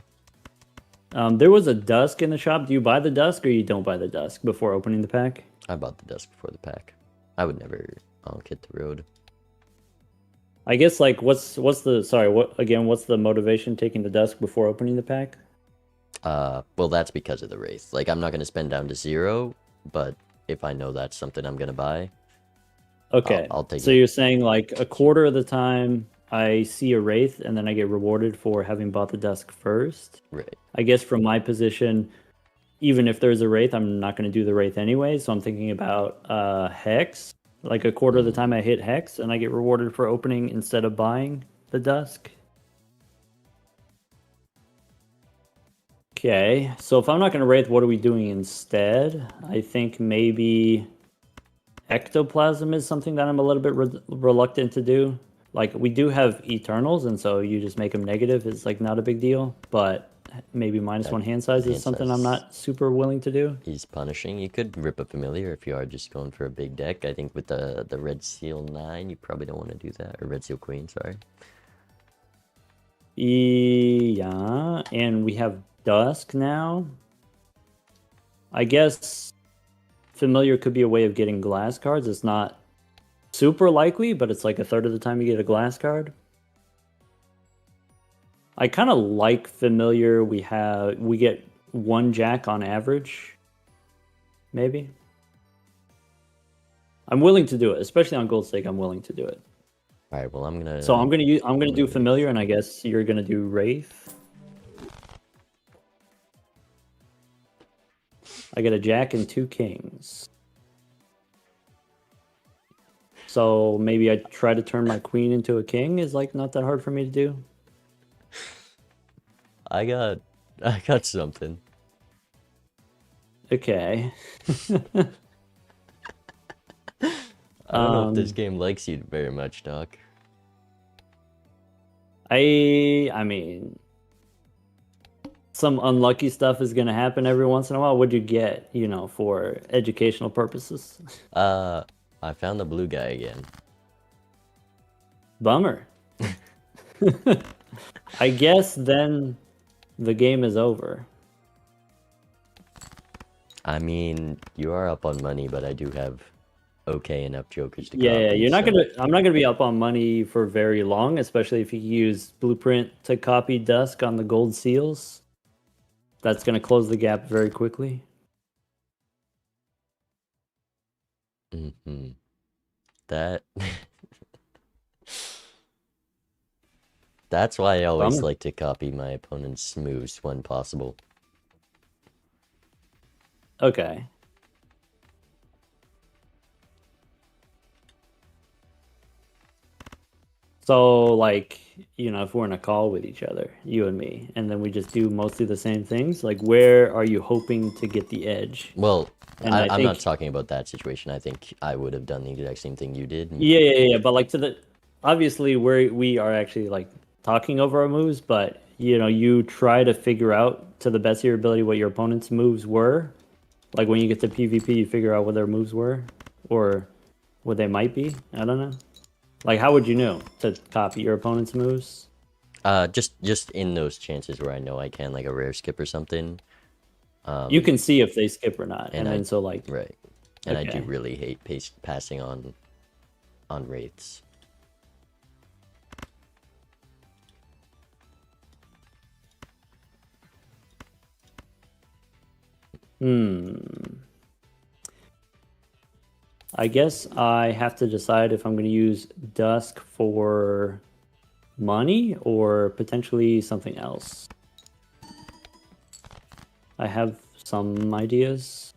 There was a Dusk in the shop. Do you buy the Dusk or you don't buy the Dusk before opening the pack? I bought the Dusk before the pack. I would never hit the road. I guess like what's the what's the motivation taking the Dusk before opening the pack? Well, that's because of the Wraith. Like, I'm not gonna spend down to 0, but if I know that's something I'm gonna buy, okay, I'll take it. So you're saying like a quarter of the time I see a Wraith and then I get rewarded for having bought the Dusk first. Right. I guess from my position, even if there's a Wraith, I'm not going to do the Wraith anyway. So I'm thinking about Hex. Like a quarter of the time I hit Hex and I get rewarded for opening instead of buying the Dusk. Okay, so if I'm not going to Wraith, what are we doing instead? I think maybe Ectoplasm is something that I'm a little bit reluctant to do. Like, we do have Eternals, and so you just make them negative. It's, like, not a big deal. But maybe -1 hand size is something I'm not super willing to do. He's punishing. You could rip a Familiar if you are just going for a big deck. I think with the Red Seal 9, you probably don't want to do that. Or Red Seal Queen, sorry. Yeah, and we have Dusk now. I guess Familiar could be a way of getting glass cards. It's not super likely, but it's like a third of the time you get a glass card. I kind of like Familiar. We get 1 Jack on average. Maybe. I'm willing to do it, especially on gold stake. I'm willing to do it. All right. Well, I'm gonna do Familiar, and I guess you're gonna do Wraith. I get a Jack and 2 Kings. So maybe I try to turn my Queen into a King is like not that hard for me to do. I got something. Okay. I don't know if this game likes you very much, Doc. I mean, some unlucky stuff is gonna happen every once in a while. What'd you get, for educational purposes? I found the blue guy again. Bummer. I guess then the game is over. I mean, you are up on money, but I do have okay enough jokers to Yeah, copy, you're not so- gonna. I'm not gonna be up on money for very long, especially if you use Blueprint to copy Dusk on the gold seals. That's gonna close the gap very quickly. That That's why I always Bummer. like to copy my opponent's moves when possible. Okay. So, like, if we're in a call with each other, you and me, and then we just do mostly the same things, like, where are you hoping to get the edge? Well, And I'm not talking about that situation. I think I would have done the exact same thing you did. Yeah. But, like, obviously, we are actually, like, talking over our moves, but, you try to figure out to the best of your ability what your opponent's moves were. Like, when you get to PvP, you figure out what their moves were, or what they might be. I don't know. Like, how would you know to copy your opponent's moves? Just in those chances where I know I can, like a rare skip or something. You can see if they skip or not, and then right. And I do Okay. really hate passing on wraiths. I guess I have to decide if I'm going to use Dusk for money or potentially something else. I have some ideas.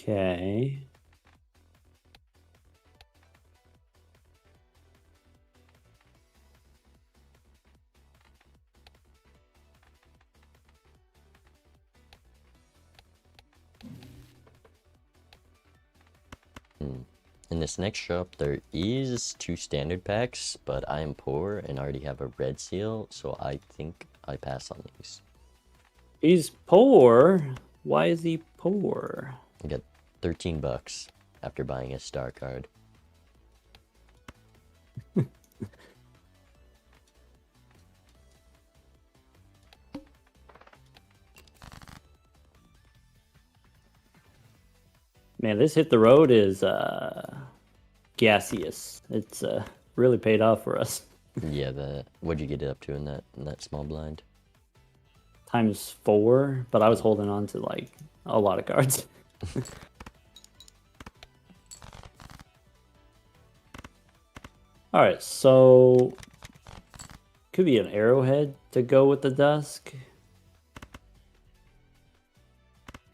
Okay. In this next shop, there is 2 standard packs, but I am poor and already have a red seal, so I think I pass on these. He's poor. Why is he poor? I got 13 bucks after buying a star card. Man, this hit the road is gaseous. It's really paid off for us. Yeah, what'd you get it up to in that small blind? ×4, but I was holding on to like a lot of cards. All right, so could be an arrowhead to go with the Dusk.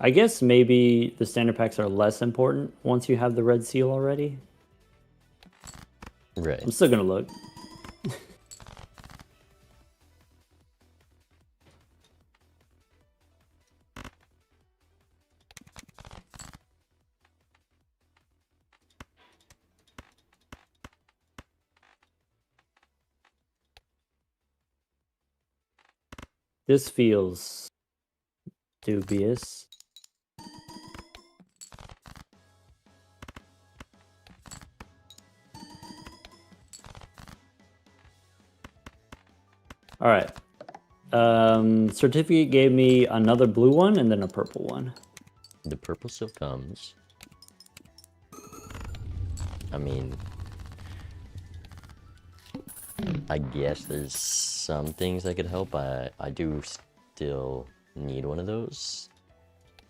I guess maybe the standard packs are less important once you have the red seal already. Right. I'm still gonna look. This feels dubious. All right. Certificate gave me another blue one and then a purple one. The purple still comes. I mean, I guess there's some things that could help. I do still need one of those,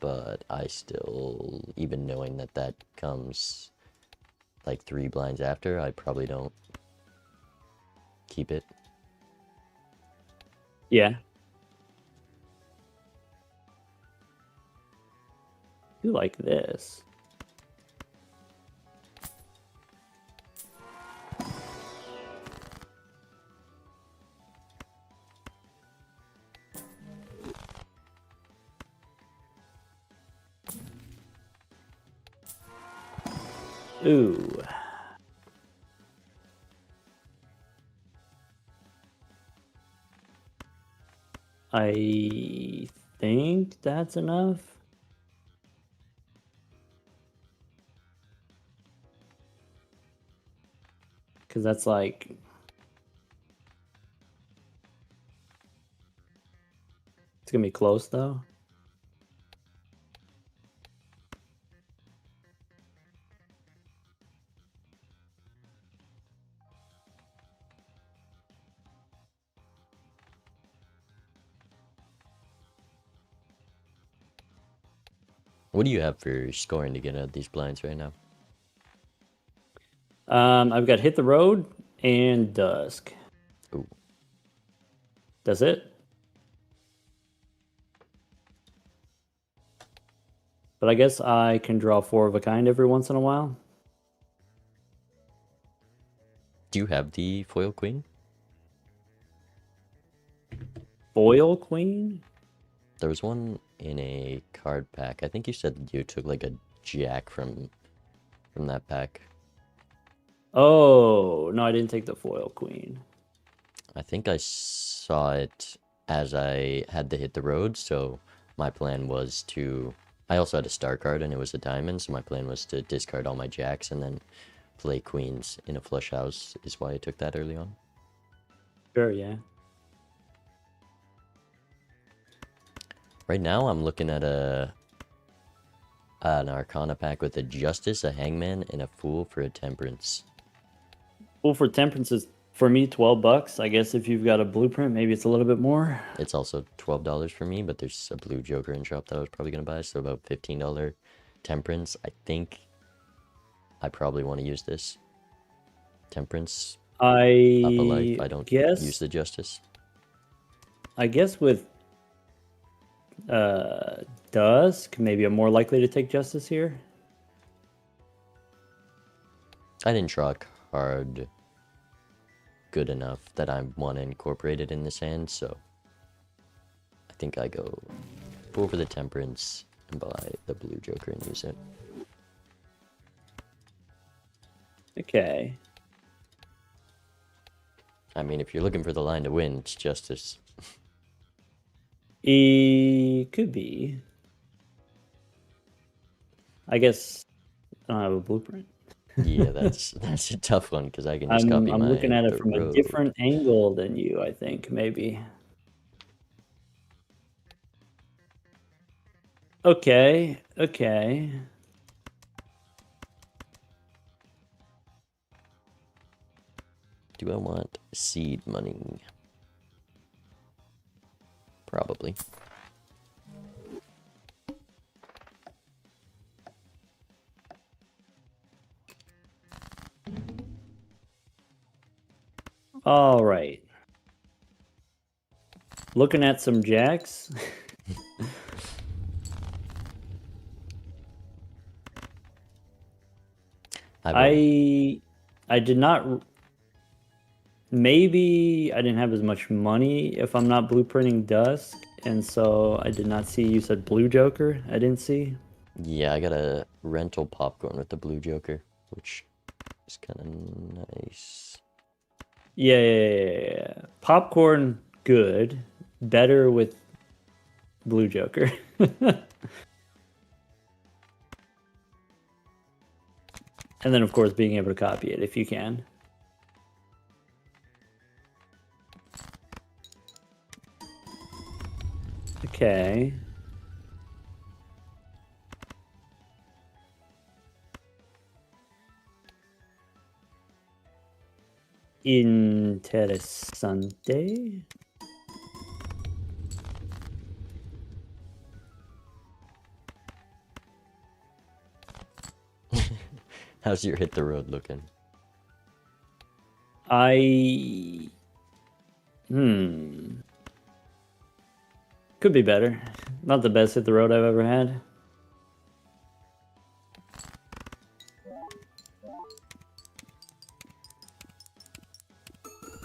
but I still, even knowing that that comes like 3 blinds after, I probably don't keep it. Yeah. You like this. Ooh. I think that's enough. Because that's like... It's going to be close, though. What do you have for scoring to get out of these blinds right now? I've got Hit the Road and Dusk. Ooh. That's it. But I guess I can draw 4 of a kind every once in a while. Do you have the foil queen? Foil Queen? There was one in a card pack. I think you said you took like a jack from that pack. Oh, no, I didn't take the Foil Queen. I think I saw it as I had to hit the road, so my plan was to I also had a star card and it was a diamond, so my plan was to discard all my jacks and then play queens in a flush house, is why I took that early on. Sure, yeah. Right now I'm looking at an Arcana pack with a Justice, a Hangman, and a Fool for a Temperance. Well, for Temperance is, for me, $12. I guess if you've got a blueprint, maybe it's a little bit more. It's also $12 for me, but there's a blue Joker in shop that I was probably going to buy, so about $15 Temperance. I think I probably want to use this. Temperance, up a life. I don't use the Justice. I guess with Dusk, maybe I'm more likely to take Justice here. I didn't draw a card good enough that I want to incorporate it in this hand, so I think I go over the Temperance and buy the blue Joker and use it. Okay. I mean, if you're looking for the line to win, it's Justice. It could be. I guess I don't have a blueprint. Yeah, that's a tough one because I can just copy I'm my looking at it the from a road. different angle than you, I think, maybe. Okay, okay. Do I want seed money? Probably. All right. Looking at some jacks. I did not. Maybe I didn't have as much money if I'm not blueprinting Dusk, and so I did not see. You said blue Joker. I didn't see. Yeah, I got a rental popcorn with the blue Joker, which is kind of nice. Yeah. Popcorn, good. Better with blue Joker. And then, of course, being able to copy it if you can. Okay. Interesante. How's your hit the road looking? Could be better. Not the best hit the road I've ever had.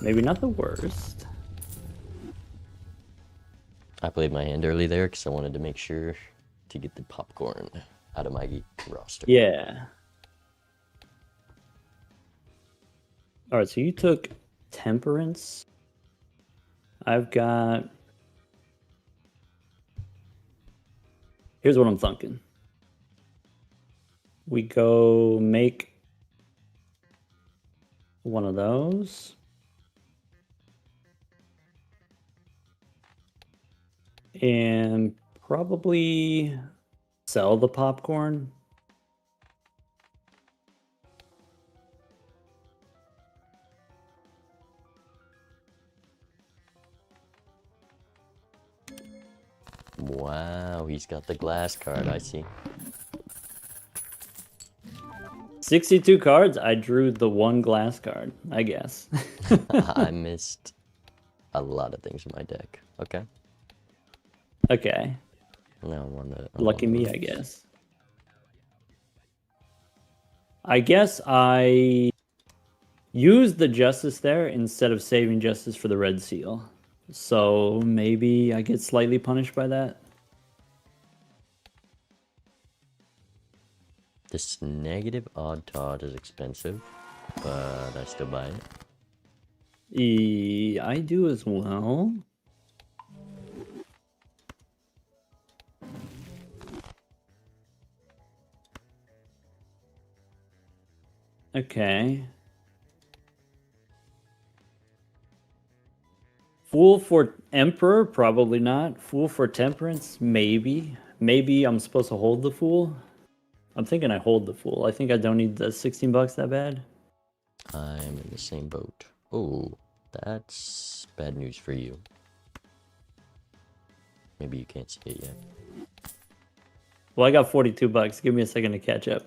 Maybe not the worst. I played my hand early there because I wanted to make sure to get the popcorn out of my roster. Yeah. All right, so you took Temperance. I've got... Here's what I'm thinking. We go make one of those. And probably sell the popcorn. Wow, he's got the glass card, I see. 62 cards. I drew the one glass card, I guess. I missed a lot of things in my deck. Okay. Okay. Now I'm on the... Lucky me, I guess. I guess I used the Justice there instead of saving Justice for the Red Seal. So maybe I get slightly punished by that. This negative odd Todd is expensive, but I still buy it. I do as well. Okay. Fool for Emperor? Probably not. Fool for Temperance? Maybe. Maybe I'm supposed to hold the Fool? I'm thinking I hold the Fool. I think I don't need the 16 bucks that bad. I'm in the same boat. Oh, that's bad news for you. Maybe you can't see it yet. Well, I got 42 bucks. Give me a second to catch up.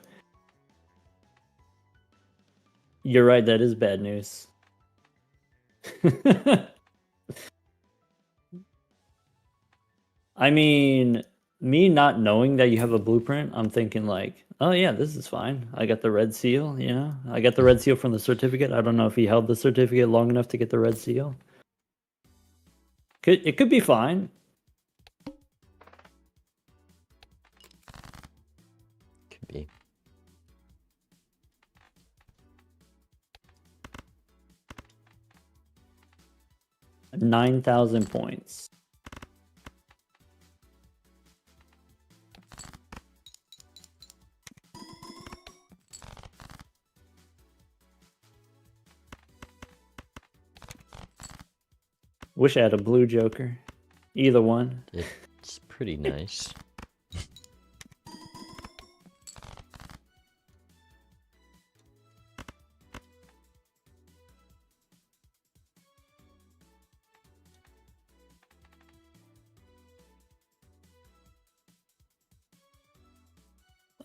You're right, that is bad news. I mean, me not knowing that you have a blueprint, I'm thinking like, oh yeah, this is fine. I got the red seal, you know? I got the red seal from the certificate. I don't know if he held the certificate long enough to get the red seal. It could be fine. Could be. $9,000 points. Wish I had a blue joker. Either one. It's pretty nice.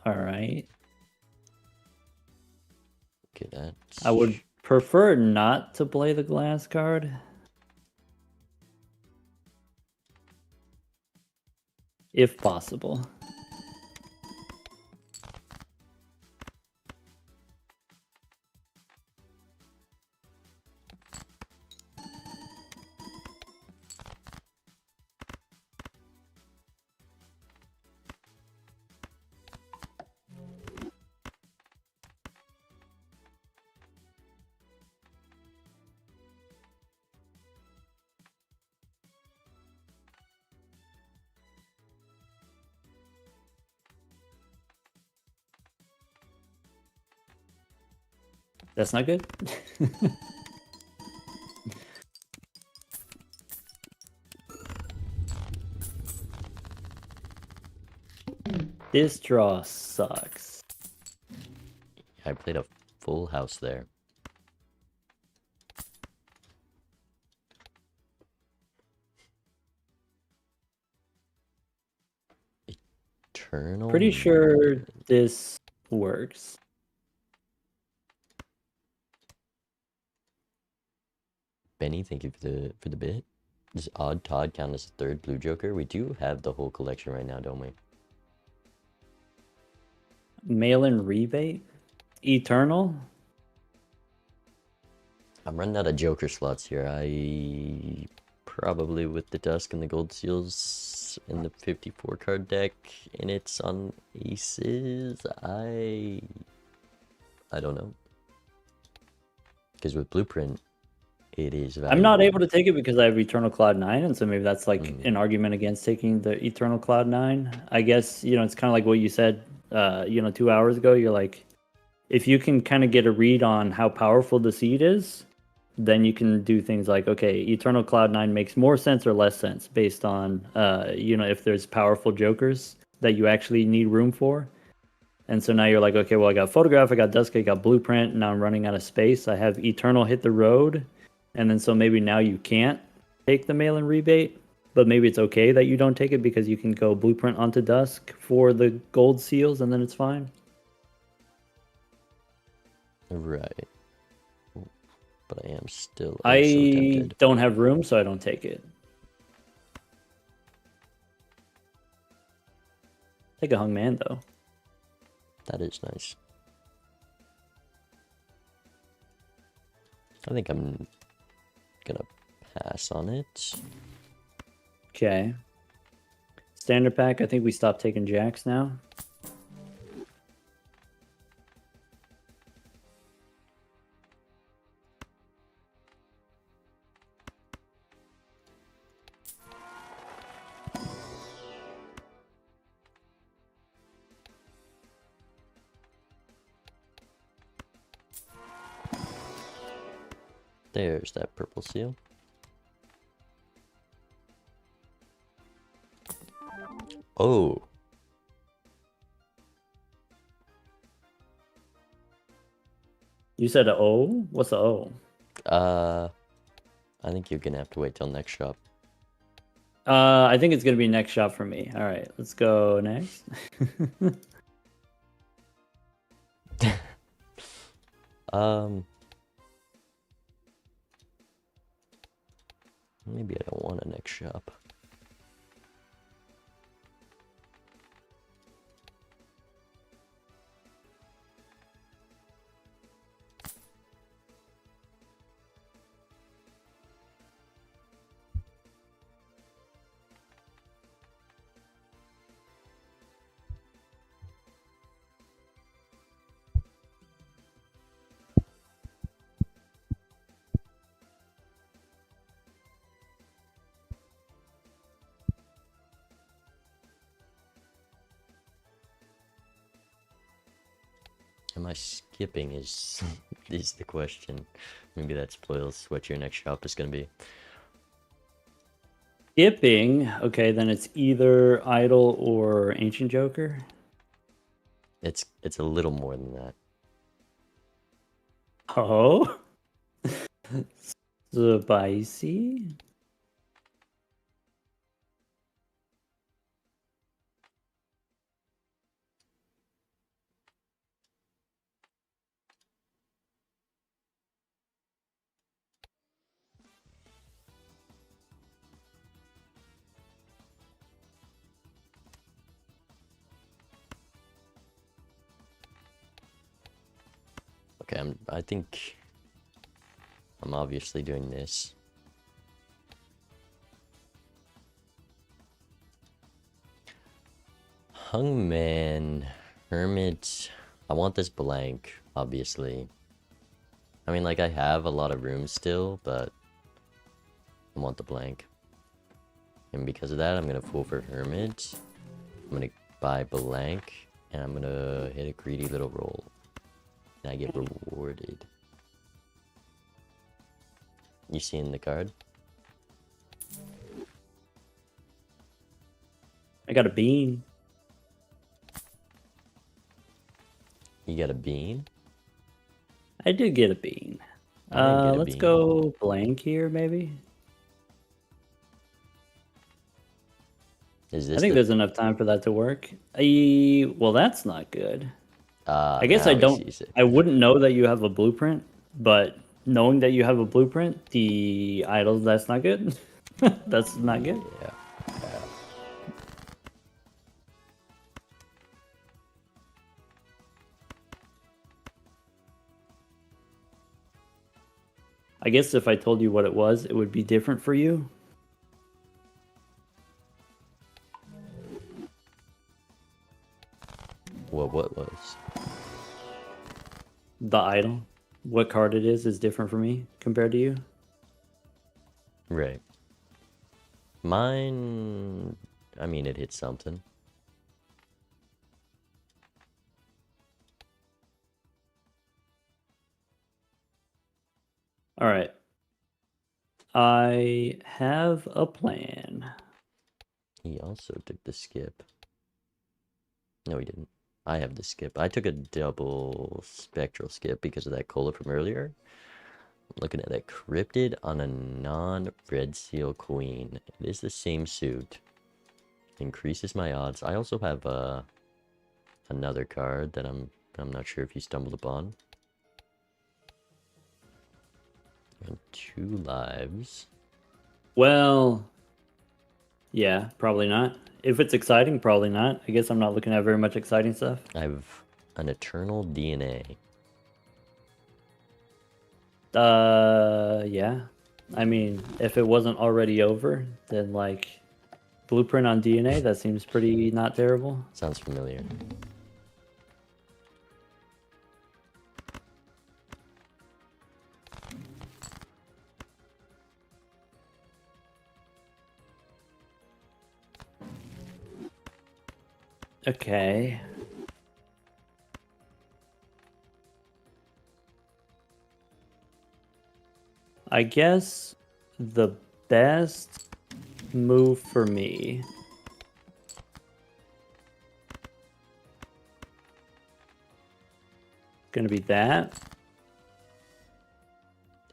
All right. Okay, that's... I would prefer not to play the glass card. If possible. That's not good. This draw sucks. I played a full house there. Eternal. Pretty sure this works. Benny, thank you for the bit. Does Odd Todd count as a third blue joker? We do have the whole collection right now, don't we? Mail-in rebate? Eternal? I'm running out of joker slots here. I probably with the Dusk and the Gold Seals in the 54 card deck and it's on aces. I don't know. Because with Blueprint, it is valuable. I'm not able to take it because I have Eternal Cloud 9, and so maybe that's like an argument against taking the Eternal Cloud 9. I guess, you know, it's kind of like what you said, 2 hours ago. You're like, if you can kind of get a read on how powerful the seed is, then you can do things like, okay, Eternal Cloud 9 makes more sense or less sense based on, if there's powerful jokers that you actually need room for. And so now you're like, okay, well, I got Photograph, I got Dusk, I got Blueprint, and now I'm running out of space. I have Eternal hit the road. And then so maybe now you can't take the mail-in rebate, but maybe it's okay that you don't take it because you can go Blueprint onto Dusk for the gold seals and then it's fine. Right. But I am still I tempted. don't have room, so I don't take it. Take a hung man, though. That is nice. I think I'm gonna pass on it. Okay. Standard pack, I think we stopped taking jacks now. There's that purple seal. Oh. You said a O? What's a O? I think you're gonna have to wait till next shop. I think it's gonna be next shop for me. All right, let's go next. Maybe I don't want a next shop. Am I skipping is the question. Maybe that spoils what your next shop is gonna be. Skipping. Okay, then it's either Idol or Ancient Joker. It's a little more than that. Oh. Spicy. Okay, I think I'm obviously doing this. Hungman, Hermit. I want this blank, obviously. I mean, like, I have a lot of room still, but I want the blank. And because of that, I'm gonna fool for Hermit. I'm gonna buy blank, and I'm gonna hit a greedy little roll. And I get rewarded. You seeing the card? I got a bean. You got a bean? I did get a bean. I didn't get a Let's bean. go blank here, maybe. Is this I think there's enough time for that to work. Well, that's not good. I guess I now he don't. sees it. I wouldn't know that you have a blueprint, but knowing that you have a blueprint, the idols, that's not good. That's not good. Yeah. I guess if I told you what it was, it would be different for you. What was? The idol, what card it is different for me compared to you. Right. Mine, I mean, it hit something. All right. I have a plan. He also took the skip. No, he didn't. I have the skip. I took a double spectral skip because of that cola from earlier. I'm looking at that cryptid on a non-red seal queen. It is the same suit. Increases my odds. I also have another card that I'm not sure if you stumbled upon. And 2 lives. Well, yeah, probably not. If it's exciting, probably not. I guess I'm not looking at very much exciting stuff. I have an eternal DNA. Yeah. I mean, if it wasn't already over, then like blueprint on DNA, that seems pretty not terrible. Sounds familiar. Okay. I guess the best move for me gonna be that.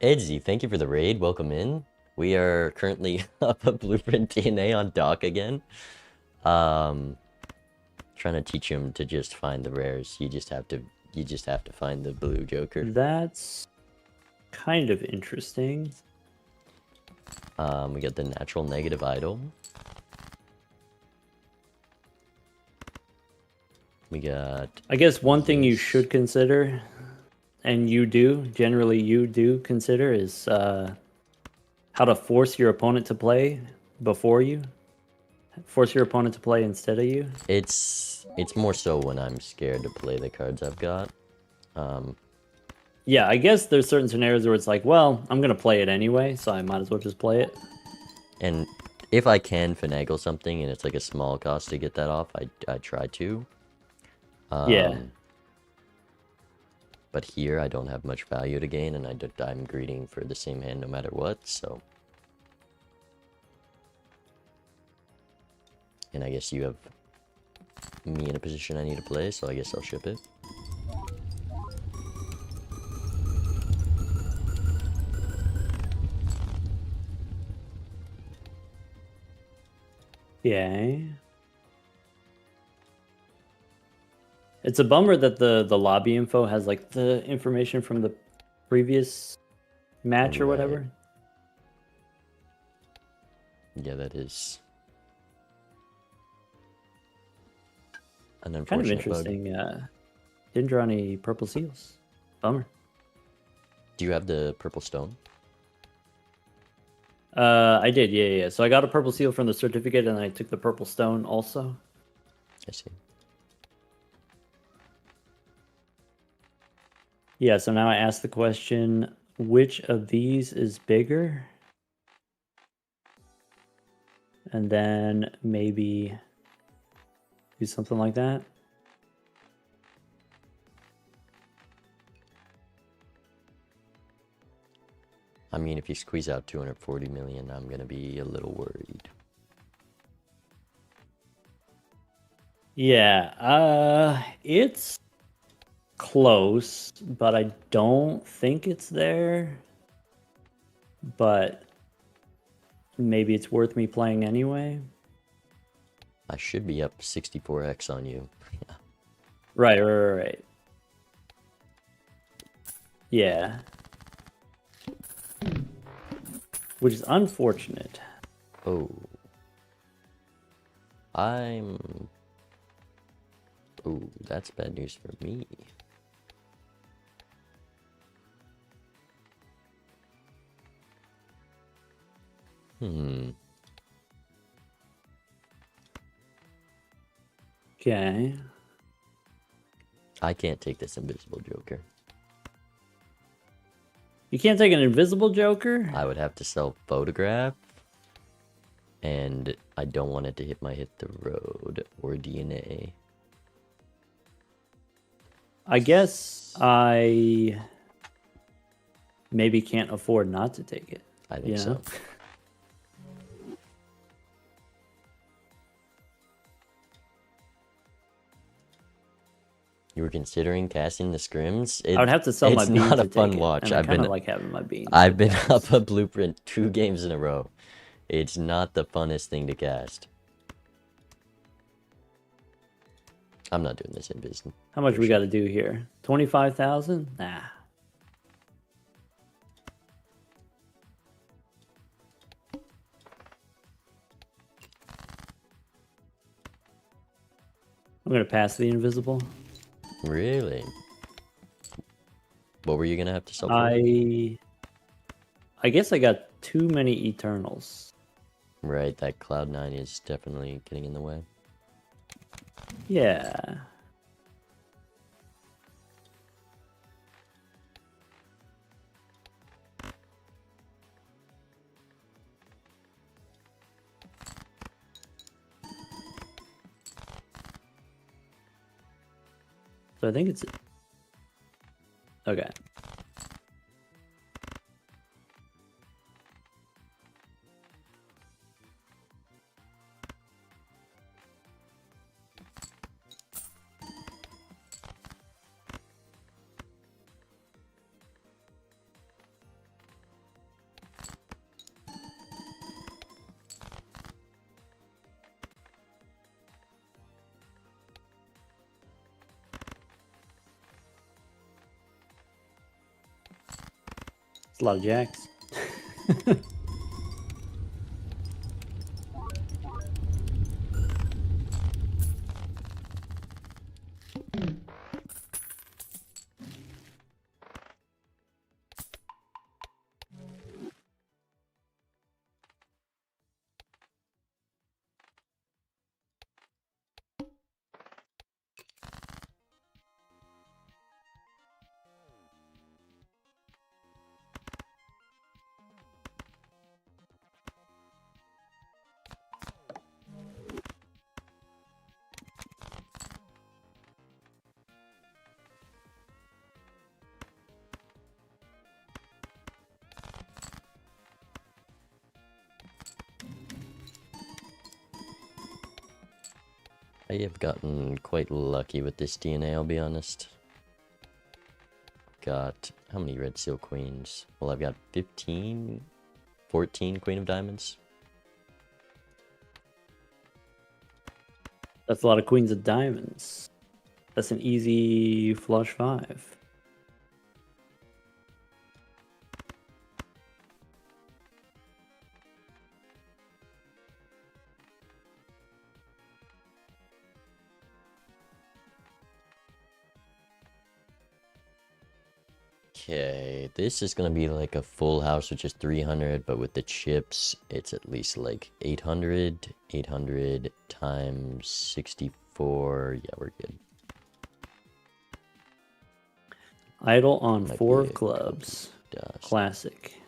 Edsy, thank you for the raid. Welcome in. We are currently up a blueprint DNA on Doc again. Trying to teach him to just find the rares. You just have to find the blue Joker. That's kind of interesting. We got the natural negative idol. We got. I guess one thing you this. should consider, and you do consider, is how to force your opponent to play before you. Force your opponent to play instead of you. It's more so when I'm scared to play the cards I've got. Yeah, I guess there's certain scenarios where it's like, well, I'm gonna play it anyway, so I might as well just play it. And if I can finagle something and it's like a small cost to get that off, I try to. Yeah. But here I don't have much value to gain, and I'm greeting for the same hand no matter what, so. And I guess you have me in a position I need to play, so I guess I'll ship it. Yeah. It's a bummer that the lobby info has like the information from the previous match or Right. whatever. Yeah, that is an Kind of unfortunate bug. interesting. Didn't draw any purple seals. Bummer. Do you have the purple stone? I did, yeah. So I got a purple seal from the certificate, and I took the purple stone also. I see. Yeah, so now I ask the question, which of these is bigger? And then maybe do something like that. I mean, if you squeeze out 240 million, I'm gonna be a little worried. Yeah, it's close, but I don't think it's there. But maybe it's worth me playing anyway. I should be up 64x on you. Right. Yeah. Which is unfortunate. Oh. Oh, that's bad news for me. Okay. I can't take this invisible Joker. You can't take an invisible Joker? I would have to sell photograph. And I don't want it to hit the road or DNA. I guess I maybe can't afford not to take it. I think so. You were considering casting the scrims? I would have to sell my beans. It's not a to fun take watch. It, and I kind of like having my beans. I've been up a blueprint 2 games in a row. It's not the funnest thing to cast. I'm not doing this in business. How much we got to do here? 25,000? Nah. I'm gonna pass the invisible. Really? What were you gonna have to sell for? I guess I got too many Eternals. Right, that Cloud9 is definitely getting in the way. Yeah. So I think it's okay. It's a lot of jacks. I have gotten quite lucky with this DNA, I'll be honest. Got, how many red seal queens? Well, I've got 15, 14 queen of diamonds. That's a lot of queens of diamonds. That's an easy flush 5. Okay, this is gonna be like a full house, which is 300, but with the chips, it's at least like 800. 800 times 64. Yeah, we're good. Idle on Might 4 be of a clubs. dust. Classic.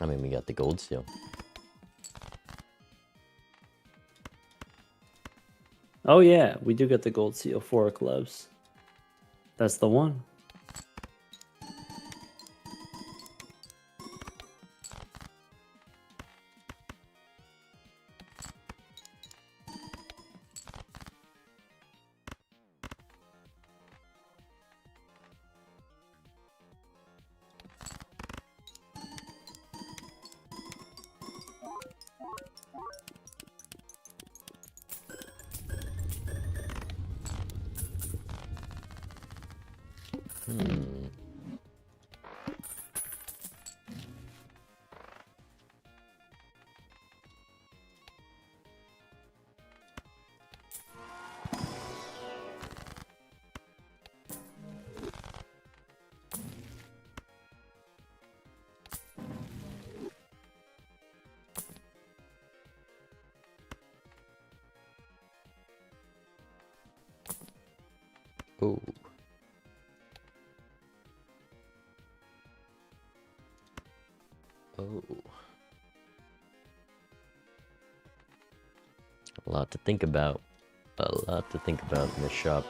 I mean, we got the gold seal. Oh yeah, we do get the gold seal, 4 of clubs. That's the one. Oh. Oh. A lot to think about. A lot to think about in this shop.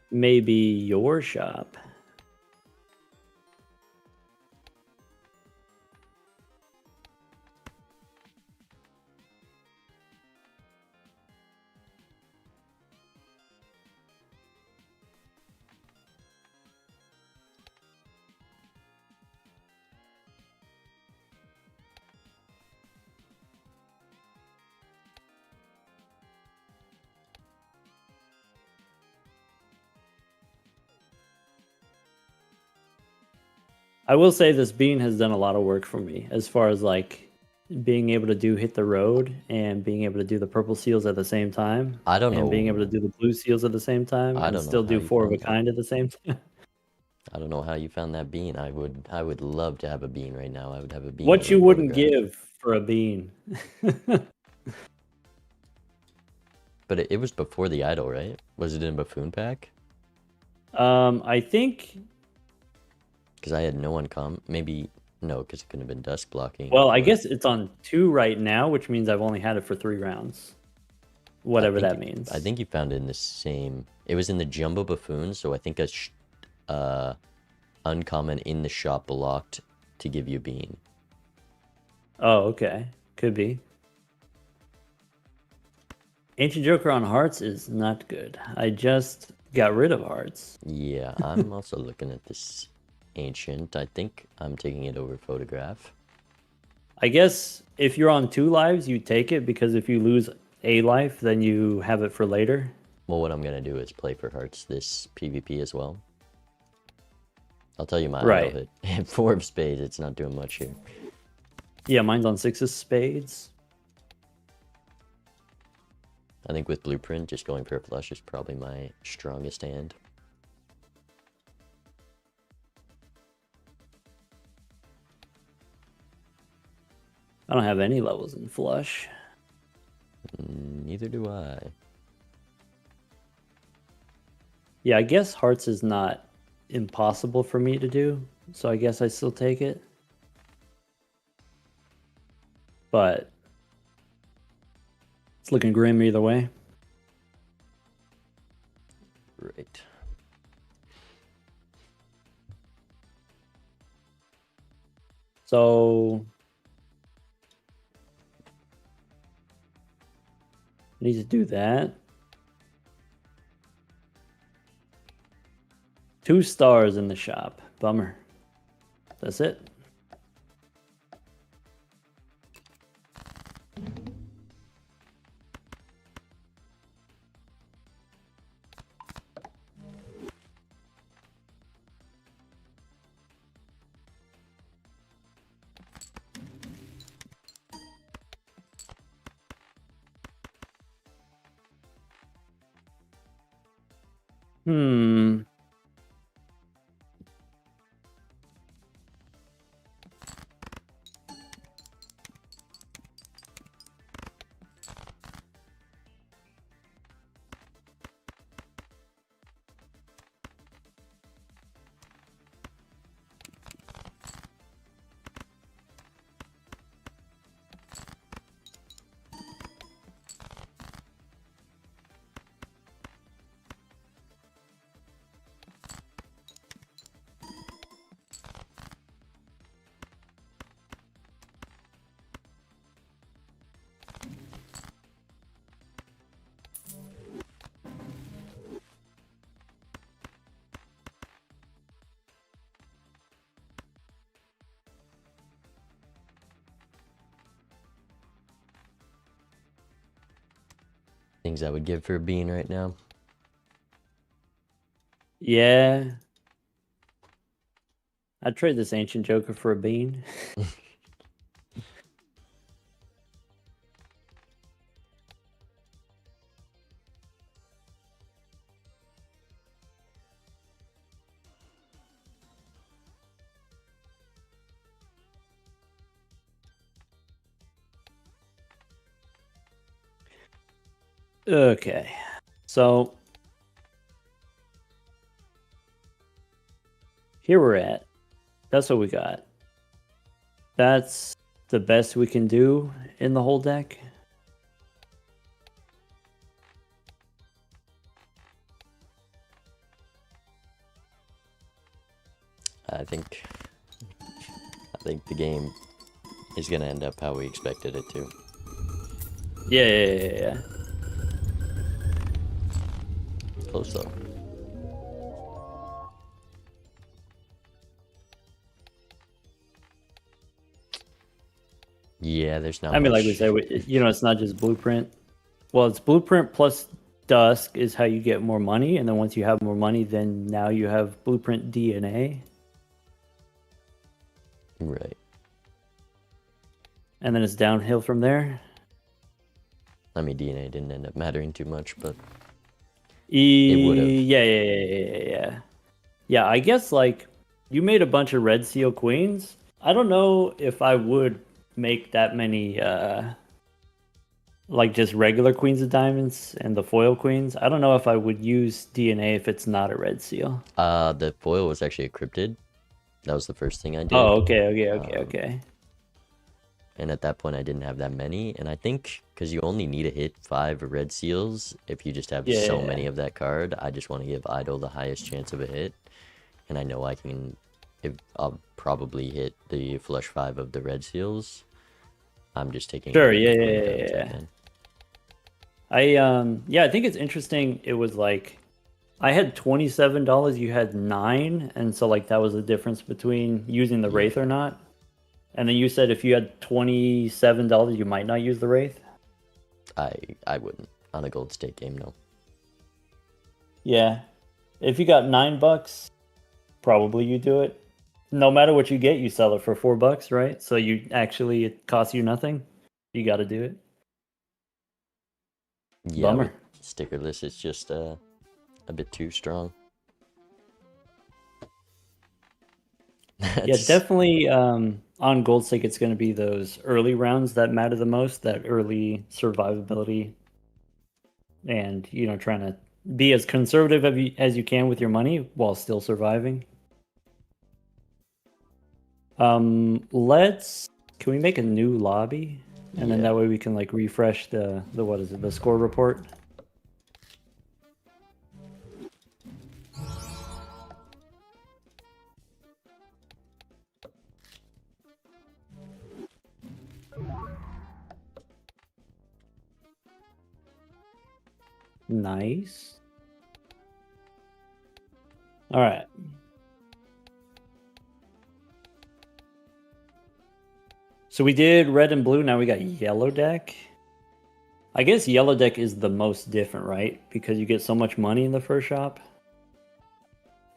Maybe your shop. I will say this bean has done a lot of work for me as far as like being able to do hit the road and being able to do the purple seals at the same time. I don't and being able to know. do the blue seals at the same time I and don't know still how do you 4 of a found that. kind at the same time. I don't know how you found that bean. I would love to have a bean right now. I would have a bean. What with you my wouldn't photograph. give for a bean. But it was before the idol, right? Was it in a buffoon pack? I think. Because I had no uncommon. Maybe no, because it couldn't have been dusk blocking. Well, I or- guess it's on 2 right now, which means I've only had it for 3 rounds. Whatever that means. I think you found it in the same. It was in the jumbo buffoon, so I think a uncommon in the shop blocked to give you bean. Oh, okay. Could be. Ancient Joker on hearts is not good. I just got rid of hearts. Yeah, I'm also looking at this ancient. I think I'm taking it over photograph. I guess if you're on 2 lives, you take it because if you lose a life, then you have it for later. Well, what I'm gonna do is play for hearts this PvP as well. I'll tell you my idle Right. hit. 4 of spades, it's not doing much here. Yeah, mine's on 6 of spades. I think with blueprint, just going for a flush is probably my strongest hand. I don't have any levels in flush. Neither do I. Yeah, I guess hearts is not impossible for me to do, so I guess I still take it. But it's looking grim either way. Right. So I need to do that. 2 stars in the shop. Bummer. That's it. Hmm. Things I would give for a bean right now. Yeah. I'd trade this Ancient Joker for a bean. Okay. So here we're at. That's what we got. That's the best we can do in the whole deck. I think the game is gonna end up how we expected it to. Yeah. Close though. Yeah, there's not I mean, much. like we said, it's not just blueprint. Well, it's blueprint plus dusk is how you get more money, and then once you have more money, then now you have blueprint DNA, Right. and then it's downhill from there. I mean, DNA didn't end up mattering too much, but it would have. Yeah. Yeah, I guess like you made a bunch of red seal queens. I don't know if I would make that many like just regular queens of diamonds and the foil queens. I don't know if I would use DNA if it's not a red seal. The foil was actually a cryptid. That was the first thing I did. Oh, okay. And at that point, I didn't have that many. And I think because you only need to hit 5 red seals if you just have so many of that card, I just want to give Idol the highest chance of a hit. And I know I can, if I'll probably hit the flush 5 of the red seals. I'm just taking. Sure, yeah. I think it's interesting. It was like I had $27, you had 9, and so like that was the difference between using the Wraith or not. And then you said if you had $27, you might not use the Wraith. I wouldn't on a gold stake game, no. Yeah. If you got $9, probably you do it. No matter what you get, you sell it for $4, right? So you actually it costs you nothing. You got to do it. Yeah, Bummer. with stickerless, it's just a bit too strong. Yeah, That's definitely. On Gold Stake, it's going to be those early rounds that matter the most. That early survivability, and trying to be as conservative as you can with your money while still surviving. Let's. Can we make a new lobby, and then yeah. that way we can like refresh the what is it, the score report? Nice. All right. So we did red and blue. Now we got yellow deck. I guess yellow deck is the most different, right? Because you get so much money in the first shop.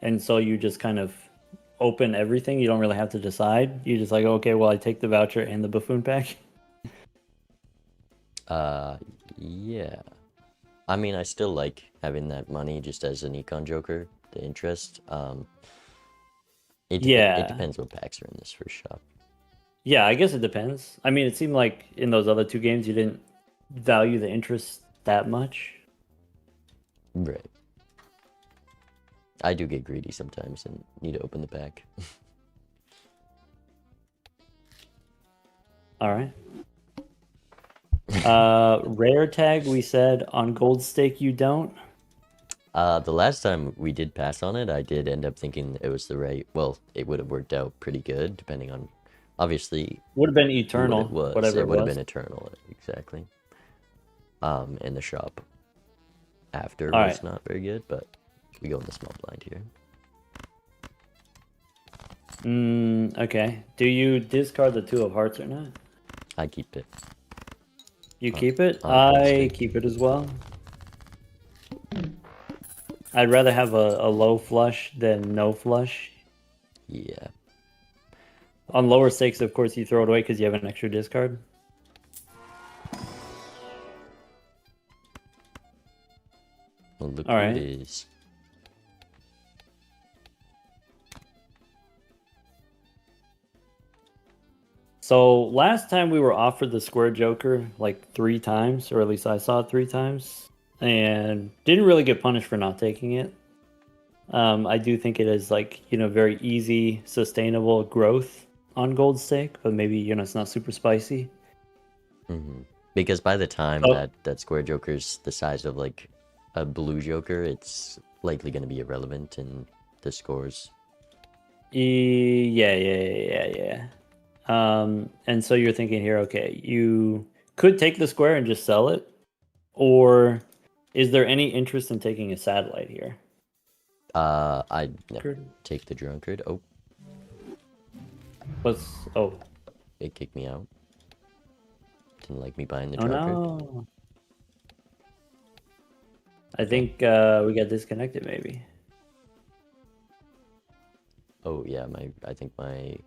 And so you just kind of open everything. You don't really have to decide. You just like, okay, well, I take the voucher and the buffoon pack. Yeah. I mean, I still like having that money just as an econ joker, the interest. It Yeah. depends what packs are in this first shop. Yeah, I guess it depends. I mean, it seemed like in those other two games you didn't value the interest that much. Right. I do get greedy sometimes and need to open the pack. All right. Rare tag, we said on Gold Stake you don't. The last time we did pass on it, I did end up thinking it was the right. Well, it would have worked out pretty good, depending on, obviously, Would have been what Eternal, it was. whatever It it would have was. been eternal, exactly. In the shop after All was right. not very good, but we go in the small blind here. Okay. Do you discard the two of hearts or not? I keep it. You keep it? On Gold I Stake. keep it as well. I'd rather have a low flush than no flush. Yeah. On lower stakes, of course, you throw it away because you have an extra discard. Well, look All who it right. is. So last time we were offered the Square Joker like 3 times, or at least I saw it 3 times, and didn't really get punished for not taking it. I do think it is like very easy, sustainable growth on Gold Stake, but maybe it's not super spicy. Because by the time Oh, that square joker's the size of like a blue joker, it's likely going to be irrelevant in the scores. yeah. And so you're thinking here, okay, you could take the square and just sell it, or is there any interest in taking a satellite here? I'd never take the drunkard. Oh, Oh, it kicked me out. Didn't like me buying the oh drunkard. no. I Okay. think we got disconnected maybe. Oh yeah, I think my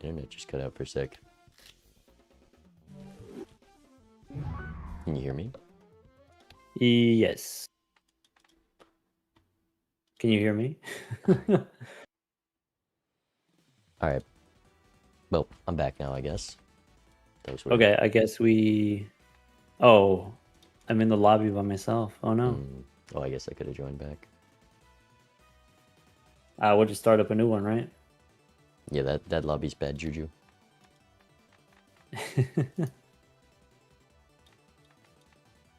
internet just cut out for a sec. Can you hear me? Yes. Can you hear me? All right. Well, I'm back now, I guess. That was weird. Okay, I guess we. Oh, I'm in the lobby by myself. Oh no. Oh, I guess I could have joined back. We'll just start up a new one, right? Yeah, that lobby's bad juju.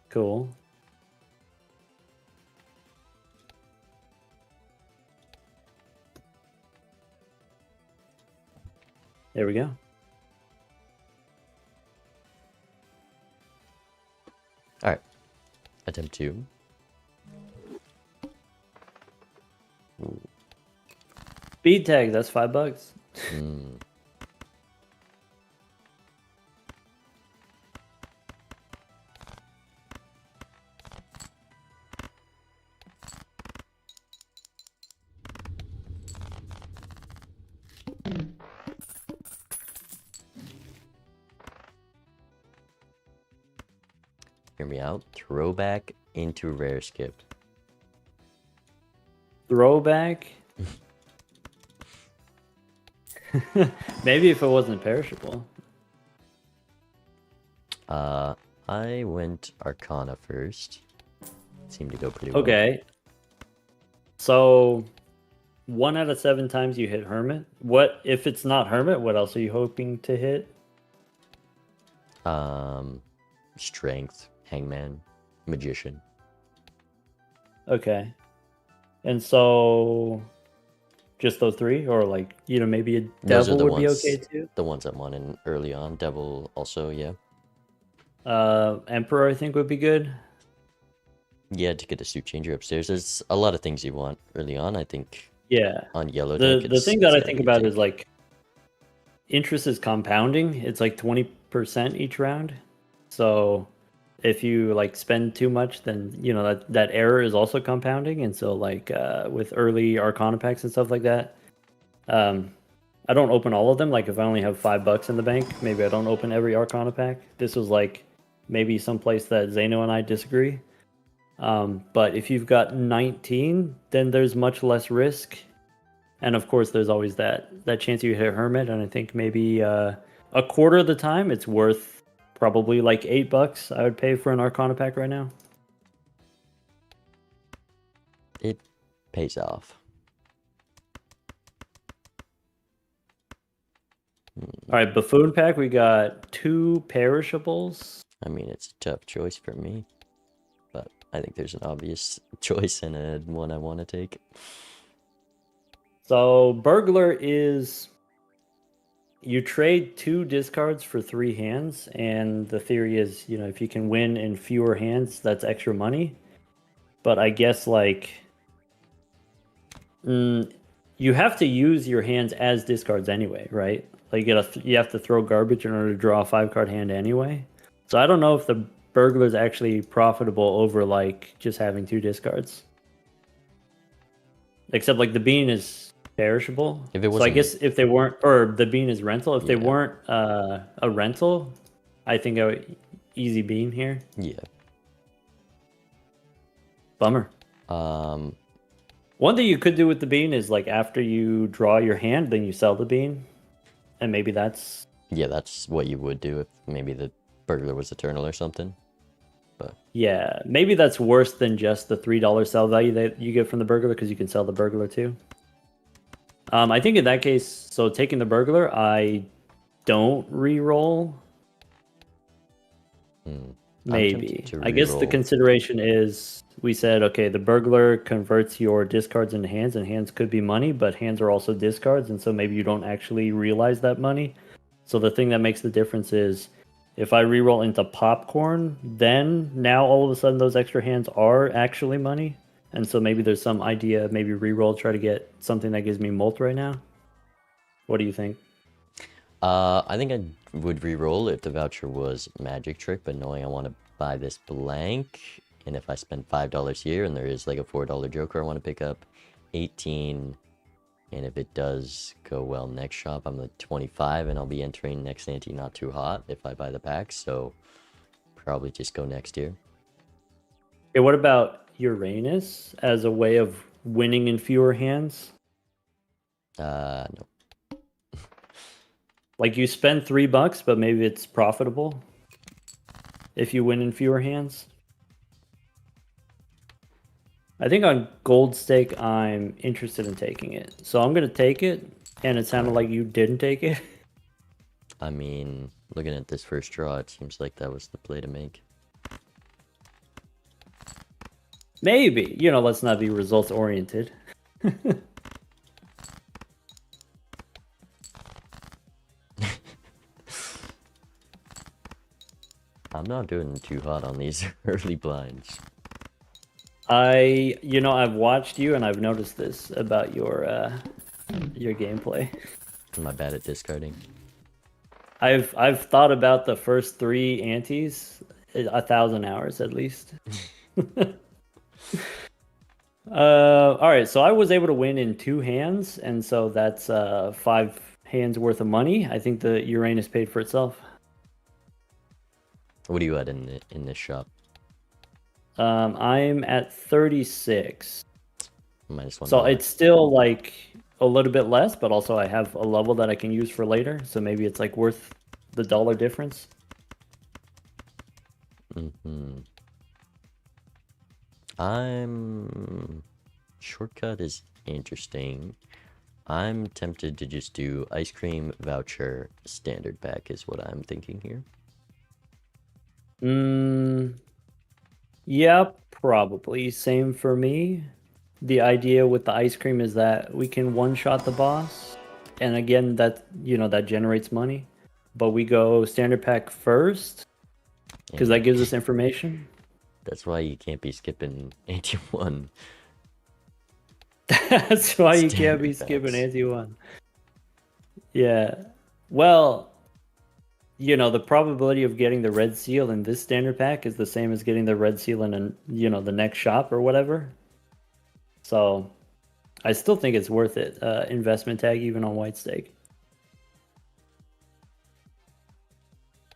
Cool. There we go. All right. Attempt 2. Ooh. Speed tag, that's $5. Hear me out. Throwback into rare skip. Throwback. Maybe if it wasn't perishable. I went Arcana first. Seemed to go pretty well. Okay. So 1 out of 7 times you hit Hermit. What if it's not Hermit? What else are you hoping to hit? Strength, Hangman, Magician. Okay. And so just those 3, or like, you know, maybe a Those are devil the would ones, be okay too. The ones I'm on in early on. Devil also, yeah. Emperor I think would be good. Yeah, to get a suit changer upstairs. There's a lot of things you want early on. I think Yeah. on yellow deck, The thing that I gotta think be a about take. is like interest is compounding. It's like 20% each round. So if you like spend too much, then you know that error is also compounding. And so like with early Arcana packs and stuff like that, I don't open all of them. Like if I only have $5 in the bank, maybe I don't open every Arcana pack. This was like maybe someplace that Zeno and I disagree. But if you've got 19, then there's much less risk. And of course, there's always that chance you hit Hermit. And I think maybe a quarter of the time, it's worth probably like $8 I would pay for an Arcana pack right now. It pays off. All right, Buffoon pack, we got 2 perishables. I mean, it's a tough choice for me, but I think there's an obvious choice and a one I want to take. So Burglar is you trade 2 discards for 3 hands, and the theory is, you know, if you can win in fewer hands, that's extra money. But I guess like you have to use your hands as discards anyway, right? Like you have to throw garbage in order to draw a 5-card hand anyway. So I don't know if the Burglar is actually profitable over like just having 2 discards. Except like the Bean is perishable. If it So I wasn't- guess if they weren't, or the Bean is rental. If they Yeah. weren't a rental, I think I would easy Bean here. Yeah. Bummer. One thing you could do with the Bean is like after you draw your hand, then you sell the Bean, and maybe that's Yeah, that's what you would do if maybe the Burglar was Eternal or something. But yeah, maybe that's worse than just the $3 sell value that you get from the Burglar because you can sell the Burglar too. I think in that case, so taking the Burglar, I don't re-roll. Maybe. I guess the consideration is we said, okay, the Burglar converts your discards into hands, and hands could be money, but hands are also discards, and so maybe you don't actually realize that money. So the thing that makes the difference is if I reroll into popcorn, then now all of a sudden those extra hands are actually money. And so maybe there's some idea, maybe reroll, try to get something that gives me molt right now. What do you think? I think I would re-roll if the voucher was Magic Trick, but knowing I want to buy this blank, and if I spend $5 here and there is like a $4 Joker I want to pick up, 18, and if it does go well next shop, I'm at 25, and I'll be entering next ante not too hot if I buy the pack, so probably just go next year. Okay, what about Uranus as a way of winning in fewer hands? No. Like you spend $3, but maybe it's profitable if you win in fewer hands. I think on Gold Stake, I'm interested in taking it. So I'm going to take it, and it sounded like you didn't take it. I mean, looking at this first draw, it seems like that was the play to make. Maybe. You know, let's not be results oriented. I'm not doing too hot on these early blinds. I've watched you and I've noticed this about your gameplay. Am I bad at discarding? I've thought about the first 3 antes 1,000 hours at least. All right, so I was able to win in 2 hands, and so that's 5 hands worth of money. I think the Uranus paid for itself. What are you at in this shop? I'm at 36. -$1. So it's still like a little bit less, but also I have a level that I can use for later. So maybe it's like worth the dollar difference. Mm-hmm. Shortcut is interesting. I'm tempted to just do ice cream voucher standard pack is what I'm thinking here. Yeah, probably. Same for me. The idea with the ice cream is that we can one-shot the boss. And again, that generates money. But we go standard pack first because that And gives us information. that's why you can't be skipping ante one That's why you can't be standard skipping packs. anti-1. Yeah. Well, the probability of getting the red seal in this standard pack is the same as getting the red seal in, the next shop or whatever. So I still think it's worth it. Investment tag even on white stake.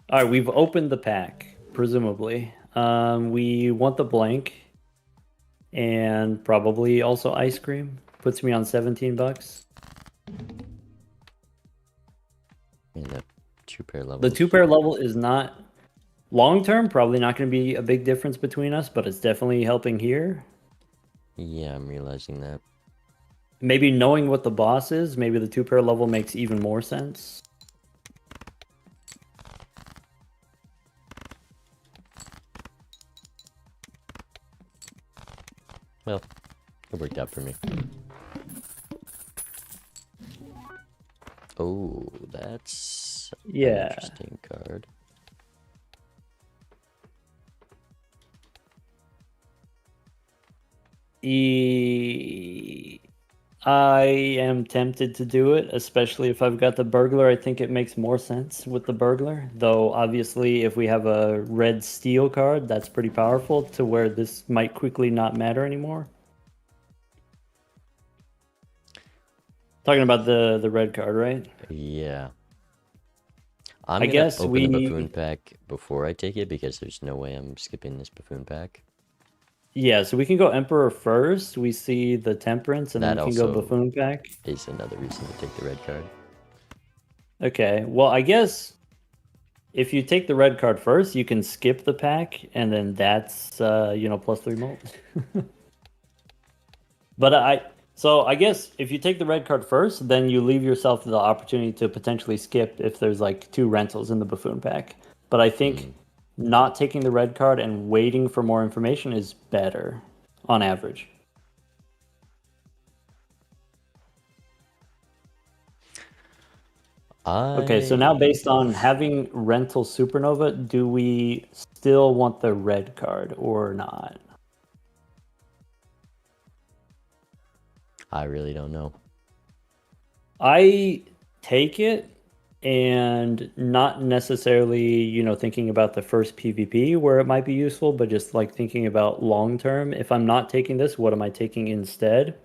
All right, we've opened the pack, presumably. We want the blank and probably also ice cream. Puts me on $17. And the 2-pair level. The 2-pair level is not long term, probably not going to be a big difference between us, but it's definitely helping here. Yeah, I'm realizing that. Maybe knowing what the boss is, maybe the 2-pair level makes even more sense. Well, it worked out for me. Oh, that's an interesting card. I am tempted to do it, especially if I've got the burglar. I think it makes more sense with the burglar. Though, obviously, if we have a red steel card, that's pretty powerful to where this might quickly not matter anymore. Talking about the red card, right? Yeah. I'm I gonna guess open the buffoon pack before I take it because there's no way I'm skipping this buffoon pack. Yeah, so we can go Emperor first. We see the Temperance, and then That we can go also Buffoon pack. is another reason to take the red card. Okay, well, I guess if you take the red card first, you can skip the pack, and then that's +3 mult. So I guess if you take the red card first, then you leave yourself the opportunity to potentially skip if there's like 2 rentals in the Buffoon pack. But I think not taking the red card and waiting for more information is better on average. Okay, so now based on having rental supernova, do we still want the red card or not? I really don't know. I take it and not necessarily, thinking about the first PvP where it might be useful, but just like thinking about long term. If I'm not taking this, what am I taking instead?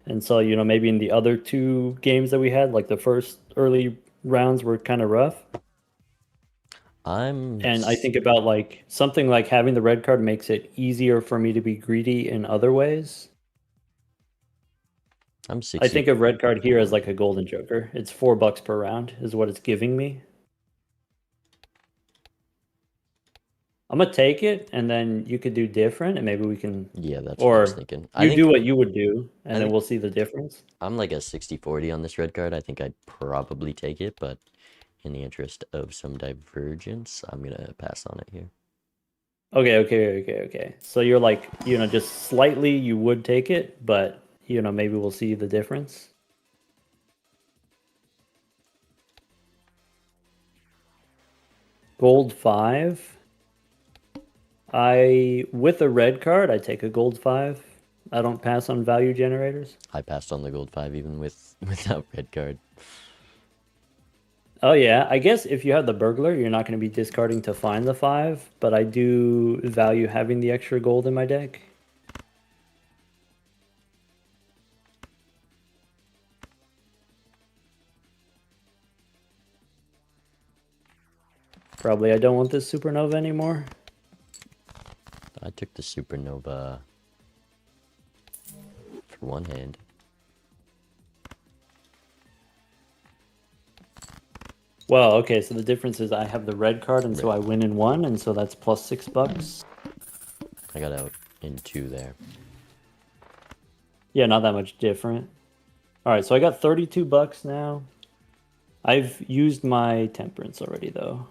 And so, maybe in the other 2 games that we had, like the first early rounds were kind of rough. And I think about like something like having the red card makes it easier for me to be greedy in other ways. I'm 60. I think of red card here as like a golden joker. It's $4 per round is what it's giving me. I'm gonna take it, and then you could do different, and maybe we can. Yeah, that's what I was thinking. You do what you would do, and then think we'll see the difference. I'm like a 60-40 on this red card. I think I'd probably take it, but in the interest of some divergence, I'm gonna pass on it here. Okay. So you're like, just slightly you would take it, but maybe we'll see the difference. Gold 5. With a red card, I take a gold 5. I don't pass on value generators. I passed on the gold 5 even without red card. Oh yeah, I guess if you have the burglar, you're not going to be discarding to find the 5, but I do value having the extra gold in my deck. Probably I don't want this supernova anymore. I took the supernova for one hand. Well, okay, so the difference is I have the red card, and so Right. I win in one, and so that's plus $6. I got out in 2 there. Yeah, not that much different. All right, so I got $32 now. I've used my temperance already, though.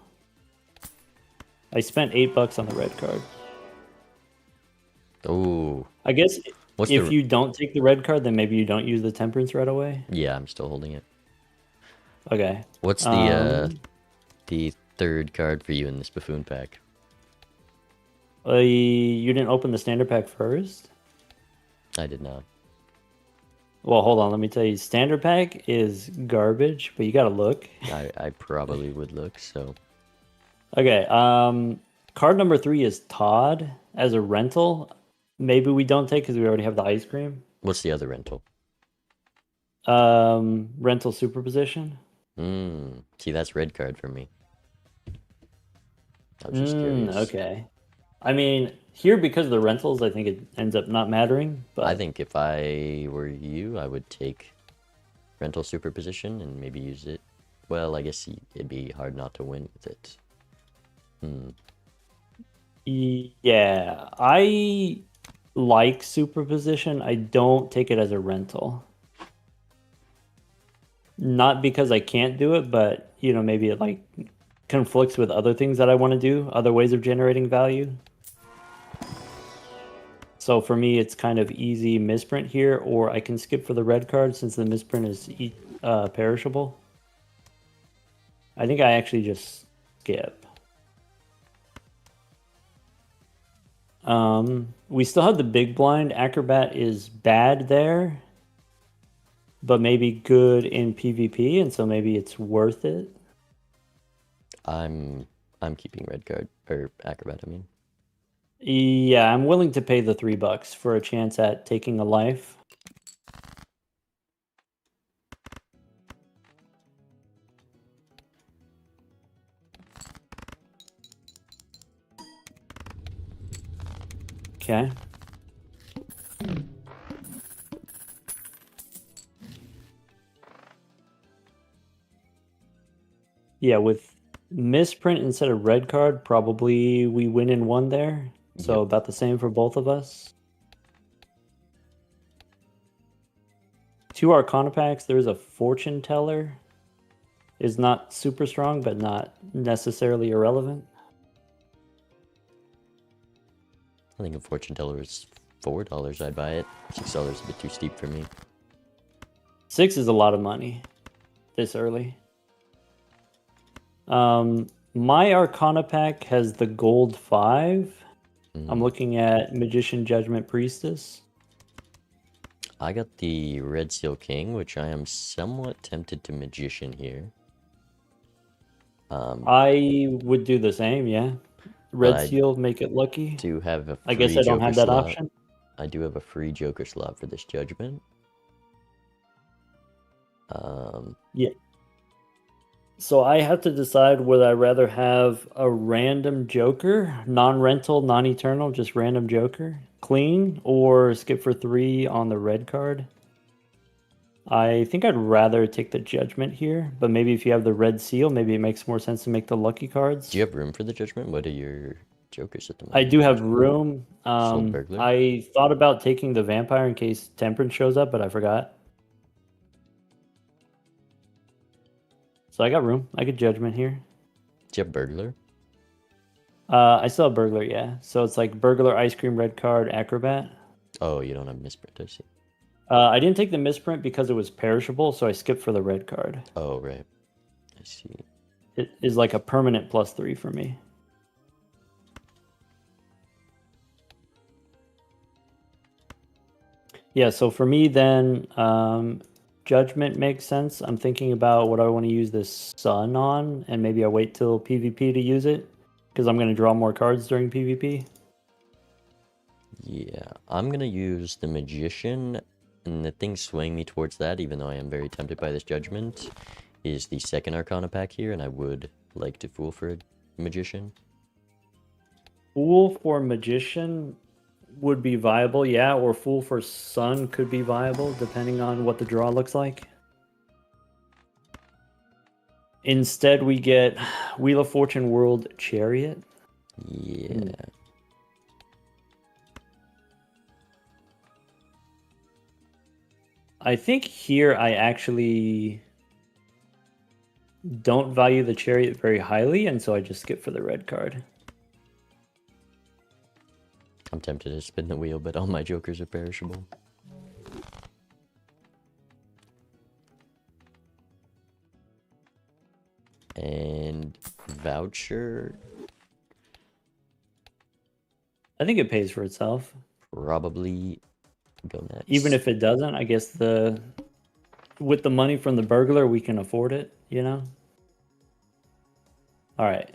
I spent $8 on the red card. Oh, I guess what's if the? you don't take the red card, then maybe you don't use the temperance right away. Yeah, I'm still holding it. Okay. What's the third card for you in this buffoon pack? You didn't open the standard pack first? I did not. Well, hold on. Let me tell you. Standard pack is garbage, but you gotta look. I probably would look, so Okay. Card number 3 is Todd as a rental. Maybe we don't take because we already have the ice cream. what's the other rental? Rental superposition. See, that's red card for me. I was just curious. Okay. I mean, here because of the rentals, I think it ends up not mattering. But I think if I were you, I would take rental superposition and maybe use it. Well, I guess it'd be hard not to win with it. yeah, I like superposition. I don't take it as a rental. Not because I can't do it, but maybe it like conflicts with other things that I want to do, other ways of generating value. So for me, it's kind of easy misprint here, or I can skip for the red card since the misprint is perishable. I think I actually just skip. We still have the big blind. Acrobat is bad there, but maybe good in PvP, and so maybe it's worth it. I'm keeping red card or acrobat. I mean, Yeah, I'm willing to pay the $3 for a chance at taking a life. Okay. Yeah, with misprint instead of red card, probably we win in one there. So about the same for both of us. 2 Arcana packs. There's a Fortune Teller. Is not super strong, but not necessarily irrelevant. I think a fortune teller is $4. I'd buy it. $6 is a bit too steep for me. 6 is a lot of money this early. My Arcana pack has the gold 5. I'm looking at Magician, Judgment, Priestess. I got the Red Seal King, which I am somewhat tempted to Magician here. I would do the same, yeah. Red I Seal, make it lucky. Do have a free I guess I don't have Joker that slot. option. I do have a free Joker slot for this judgment. Yeah. So I have to decide whether I'd rather have a random Joker, non-rental, non-eternal, just random Joker, clean, or skip for 3 on the red card. I think I'd rather take the Judgment here, but maybe if you have the Red Seal, maybe it makes more sense to make the lucky cards. Do you have room for the judgment? What are your Jokers at the moment? I do have room. Burglar? I thought about taking the Vampire in case Temperance shows up, but I forgot. So I got room. I could Judgment here. Do you have Burglar? I still have Burglar, yeah. So it's like Burglar, Ice Cream, Red Card, Acrobat. Oh, you don't have Misprint, I see. I didn't take the misprint because it was perishable, so I skipped for the red card. Oh, right. I see. It is like a permanent +3 for me. Yeah, so for me then, Judgment makes sense. I'm thinking about what I want to use this Sun on, and maybe I wait till PvP to use it, because I'm going to draw more cards during PvP. Yeah, I'm going to use the Magician, and the thing swaying me towards that, even though I am very tempted by this Judgment, is the second Arcana pack here, and I would like to Fool for a Magician. Fool for Magician would be viable, yeah, or Fool for Sun could be viable, depending on what the draw looks like. Instead, we get Wheel of Fortune World Chariot. Yeah. I think here I actually don't value the Chariot very highly, and so I just skip for the red card. I'm tempted to spin the wheel, but all my jokers are perishable. And voucher. I think it pays for itself. Probably go next. Even if it doesn't, I guess with the money from the burglar, we can afford it, you know? All right.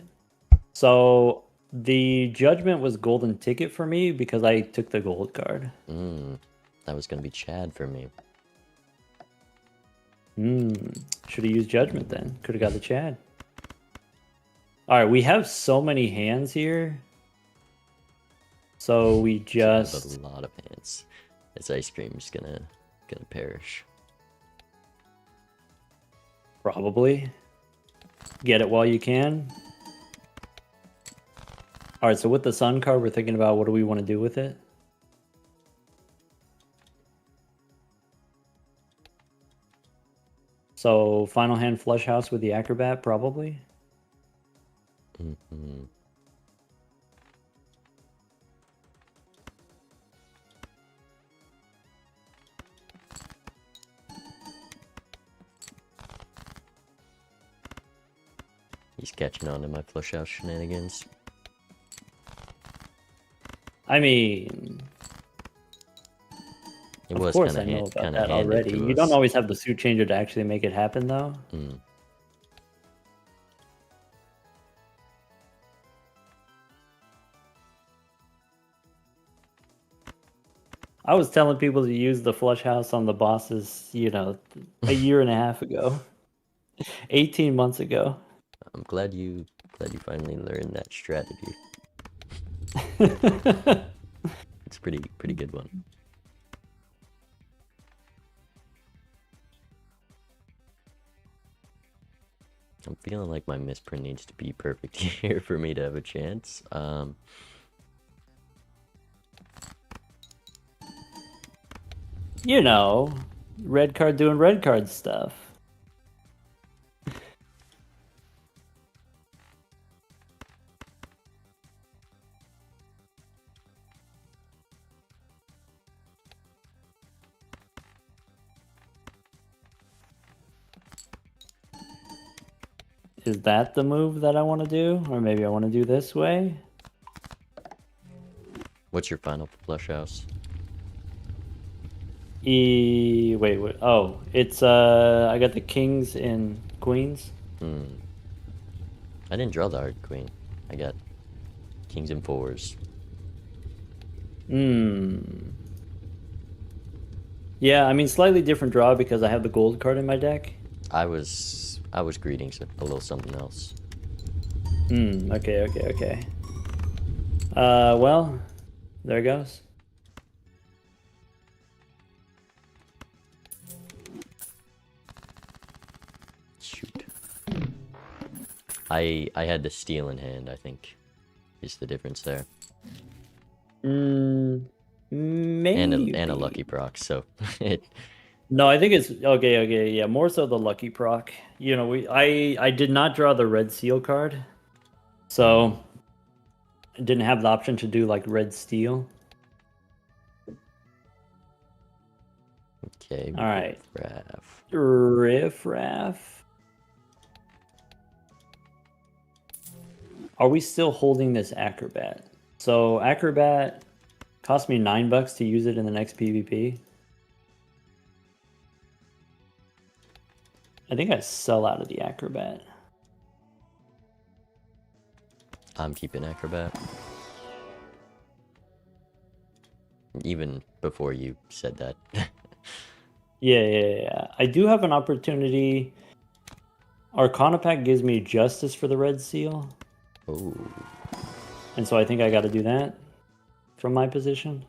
So the judgment was golden ticket for me because I took the gold card. That was going to be Chad for me. Should have used judgment then. Could have got the Chad. All right, we have so many hands here. So we just a lot of hands. This ice cream's gonna perish. Probably. Get it while you can. All right, so with the sun card, we're thinking about what do we want to do with it. So final hand flush house with the acrobat, probably. He's catching on to my flush house shenanigans. I mean, it was of course I know about that already. You don't always have the suit changer to actually make it happen, though. I was telling people to use the flush house on the bosses, you know, a year and a half ago, 18 months ago. I'm glad you finally learned that strategy. It's pretty good one. I'm feeling like my misprint needs to be perfect here for me to have a chance. You know, red card doing red card stuff. Is that the move that I want to do? Or maybe I want to do this way? What's your final flush house? Wait. Oh, it's I got the kings and queens. I didn't draw the hard queen. I got kings and fours. Yeah, I mean slightly different draw because I have the gold card in my deck. I was greeting a little something else. Okay. Well, there it goes. Shoot. I had the steal in hand, I think, is the difference there. Maybe. And a lucky proc, so No, I think it's okay, yeah, more so the lucky proc. You know, I did not draw the red seal card, so I didn't have the option to do like red steel. Okay. All right. Riff-raff. Are we still holding this acrobat? So acrobat cost me $9 to use it in the next PvP. I think I sell out of the acrobat. I'm keeping acrobat. Even before you said that. Yeah. I do have an opportunity. Arcana Pack gives me justice for the red seal. Oh. And so I think I got to do that from my position.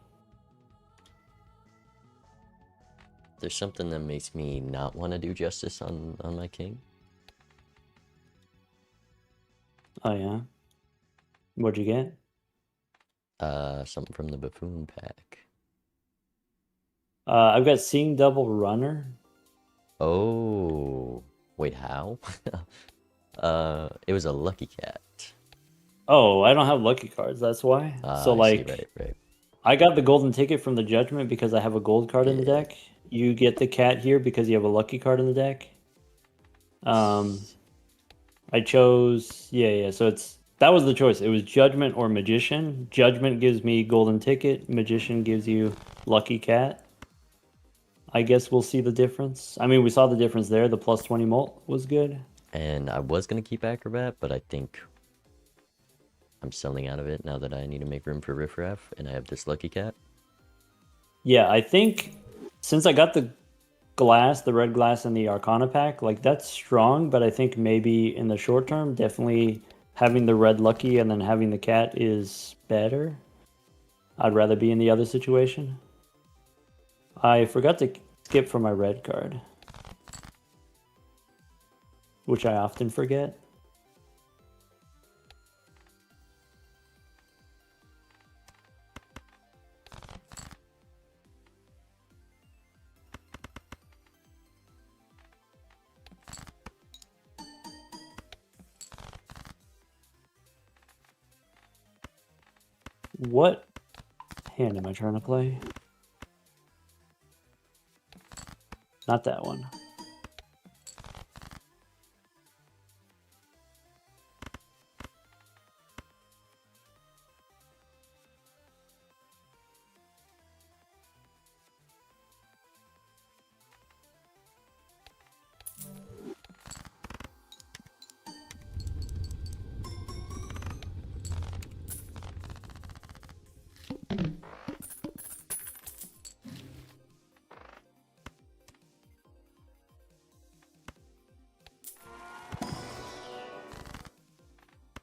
There's something that makes me not want to do justice on my king. Oh, yeah. What'd you get? Something from the buffoon pack. I've got Seeing Double Runner. Oh, wait, how? It was a lucky cat. Oh, I don't have lucky cards. That's why. So, I see, like, right. I got the golden ticket from the Judgment because I have a gold card in the Yeah. deck. You get the cat here because you have a lucky card in the deck. I chose yeah. So that was the choice. It was Judgment or Magician. Judgment gives me golden ticket. Magician gives you lucky cat. I guess we'll see the difference. I mean, we saw the difference there. The plus 20 mult was good. And I was gonna keep Acrobat, but I think I'm selling out of it now that I need to make room for Riffraff, and I have this lucky cat. Yeah, I think since I got the glass, the red glass, and the Arcana pack, like that's strong. But I think maybe in the short term, definitely having the red lucky and then having the cat is better. I'd rather be in the other situation. I forgot to skip for my red card, which I often forget. What hand am I trying to play? Not that one.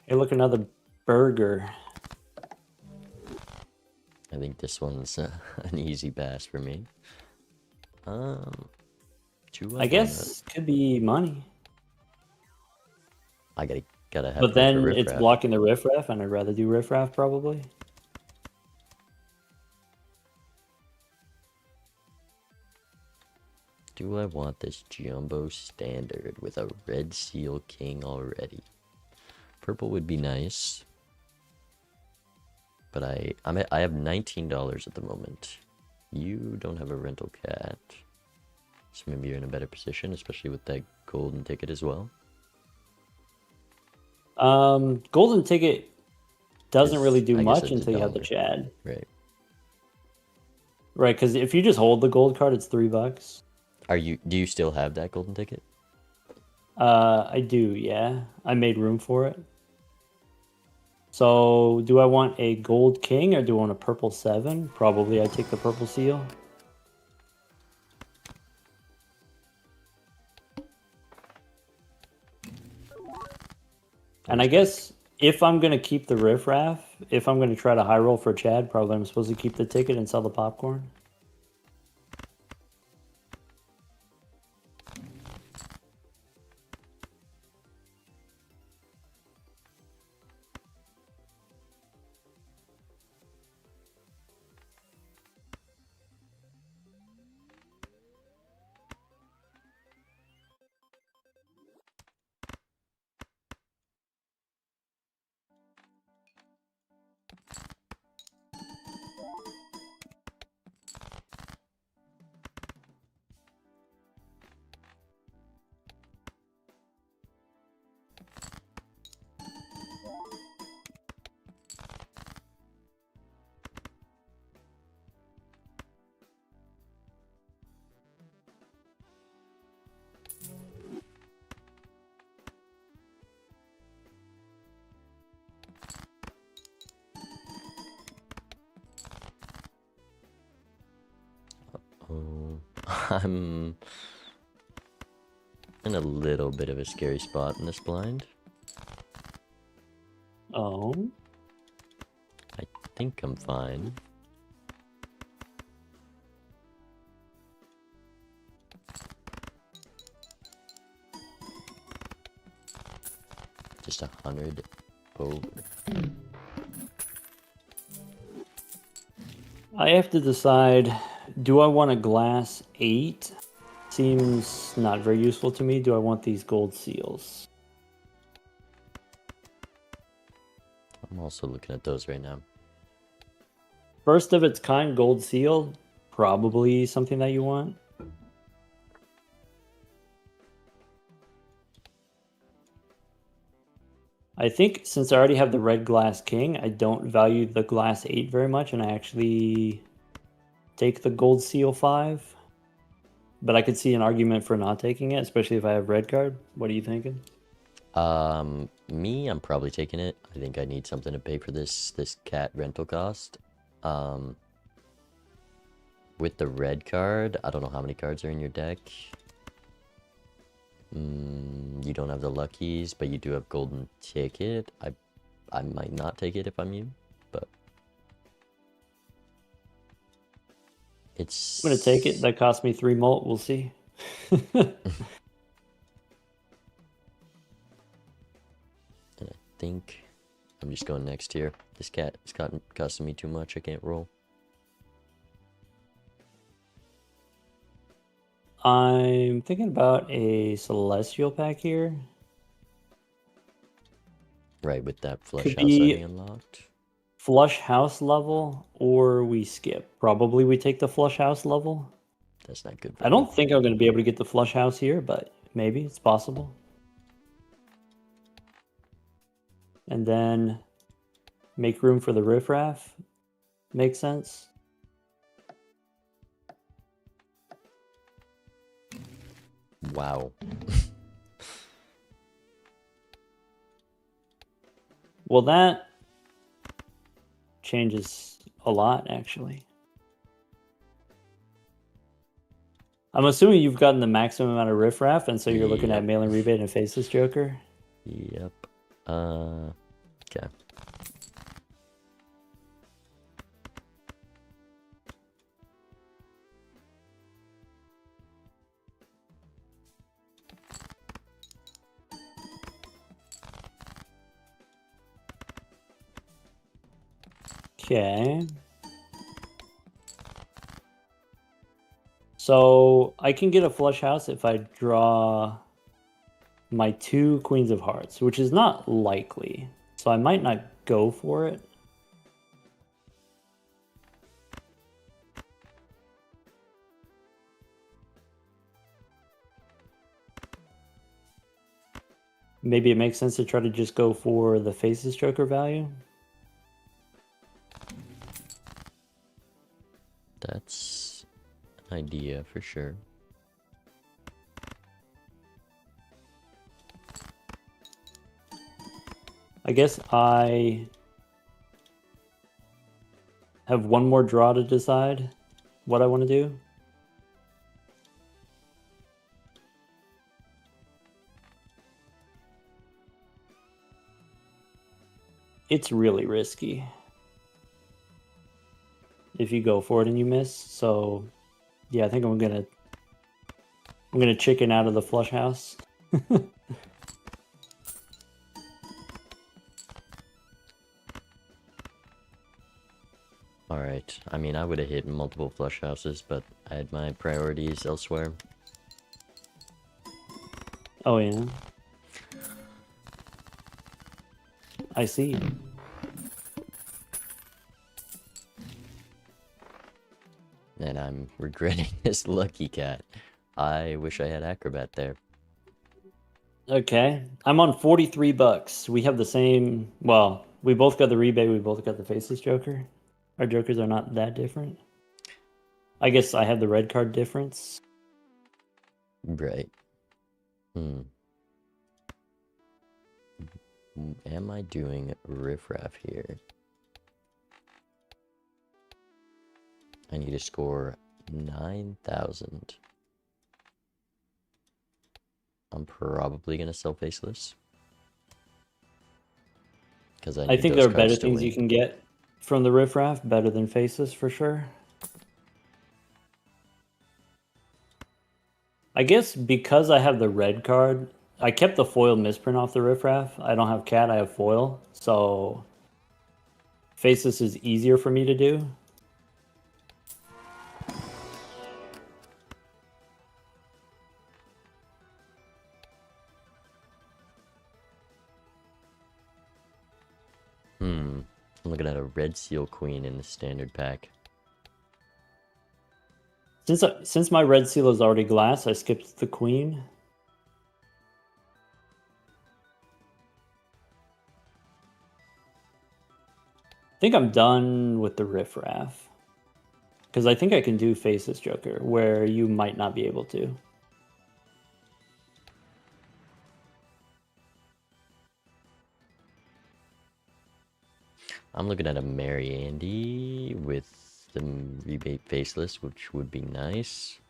Hey, look, another burger. I think this one's an easy pass for me. I guess could be money. I gotta have But room for then it's Riffraff. blocking the riffraff, and I'd rather do riffraff probably. Do I want this jumbo standard with a red seal king already? Purple would be nice. But I have $19 at the moment. You don't have a rental cat. So maybe you're in a better position, especially with that golden ticket as well. Golden ticket doesn't really do I guess much it's until you have the $1. Chad. Right. Right, because if you just hold the gold card, it's $3. Do you still have that golden ticket? I do, yeah. I made room for it. So, do I want a gold king or do I want a purple 7? Probably I take the purple seal. And I guess if I'm going to keep the riffraff, if I'm going to try to high roll for Chad, probably I'm supposed to keep the ticket and sell the popcorn. Oh, I'm in a little bit of a scary spot in this blind. Oh. think I'm fine. Just 100 over. I have to decide, do I want a glass 8? Seems not very useful to me. Do I want these gold seals? I'm also looking at those right now. First of its kind gold seal, probably something that you want. I think since I already have the red glass king, I don't value the glass 8 very much, and I actually take the gold seal 5. But I could see an argument for not taking it, especially if I have red card. What are you thinking? Me, I'm probably taking it. I think I need something to pay for this cat rental cost. With the red card, I don't know how many cards are in your deck. You don't have the luckies, but you do have golden ticket. I might not take it if I'm you, but it's... I'm going to take it. That cost me 3 mult. We'll see. And I think I'm just going next here. This cat is costing me too much. I can't roll. I'm thinking about a celestial pack here. Right, with that flush Could house be already unlocked. flush house level, or we skip. Probably we take the flush house level. That's not good. I don't think I'm going to be able to get the flush house here, but maybe it's possible. And then make room for the riffraff. Makes sense. Wow. Well, that changes a lot, actually. I'm assuming you've gotten the maximum amount of riffraff, and so you're looking at mailing rebate and faceless joker. Yep. Okay. Okay. So I can get a flush house if I draw my 2 queens of hearts, which is not likely. So I might not go for it. Maybe it makes sense to try to just go for the faceless joker value. That's an idea for sure. I guess I have one more draw to decide what I want to do. It's really risky if you go for it and you miss. So yeah, I think I'm gonna chicken out of the flush house. Alright, I mean, I would have hit multiple flush houses, but I had my priorities elsewhere. Oh yeah. I see. And I'm regretting this lucky cat. I wish I had acrobat there. Okay. I'm on 43 bucks. We have the same, well, we both got the rebate, we both got the faceless joker. Our jokers are not that different. I guess I have the red card difference. Right. Am I doing riffraff here? I need to score 9,000. I'm probably gonna sell faceless. Because I think there are better things you can get from the riffraff, better than faces for sure. I guess because I have the red card, I kept the foil misprint off the riffraff. I don't have cat, I have foil, so faces is easier for me to do. I'm looking at a red seal queen in the standard pack. Since my red seal is already glass, I skipped the queen. I think I'm done with the riffraff. Because I think I can do faces Joker, where you might not be able to. I'm looking at a Mary Andy with the rebate faceless, which would be nice.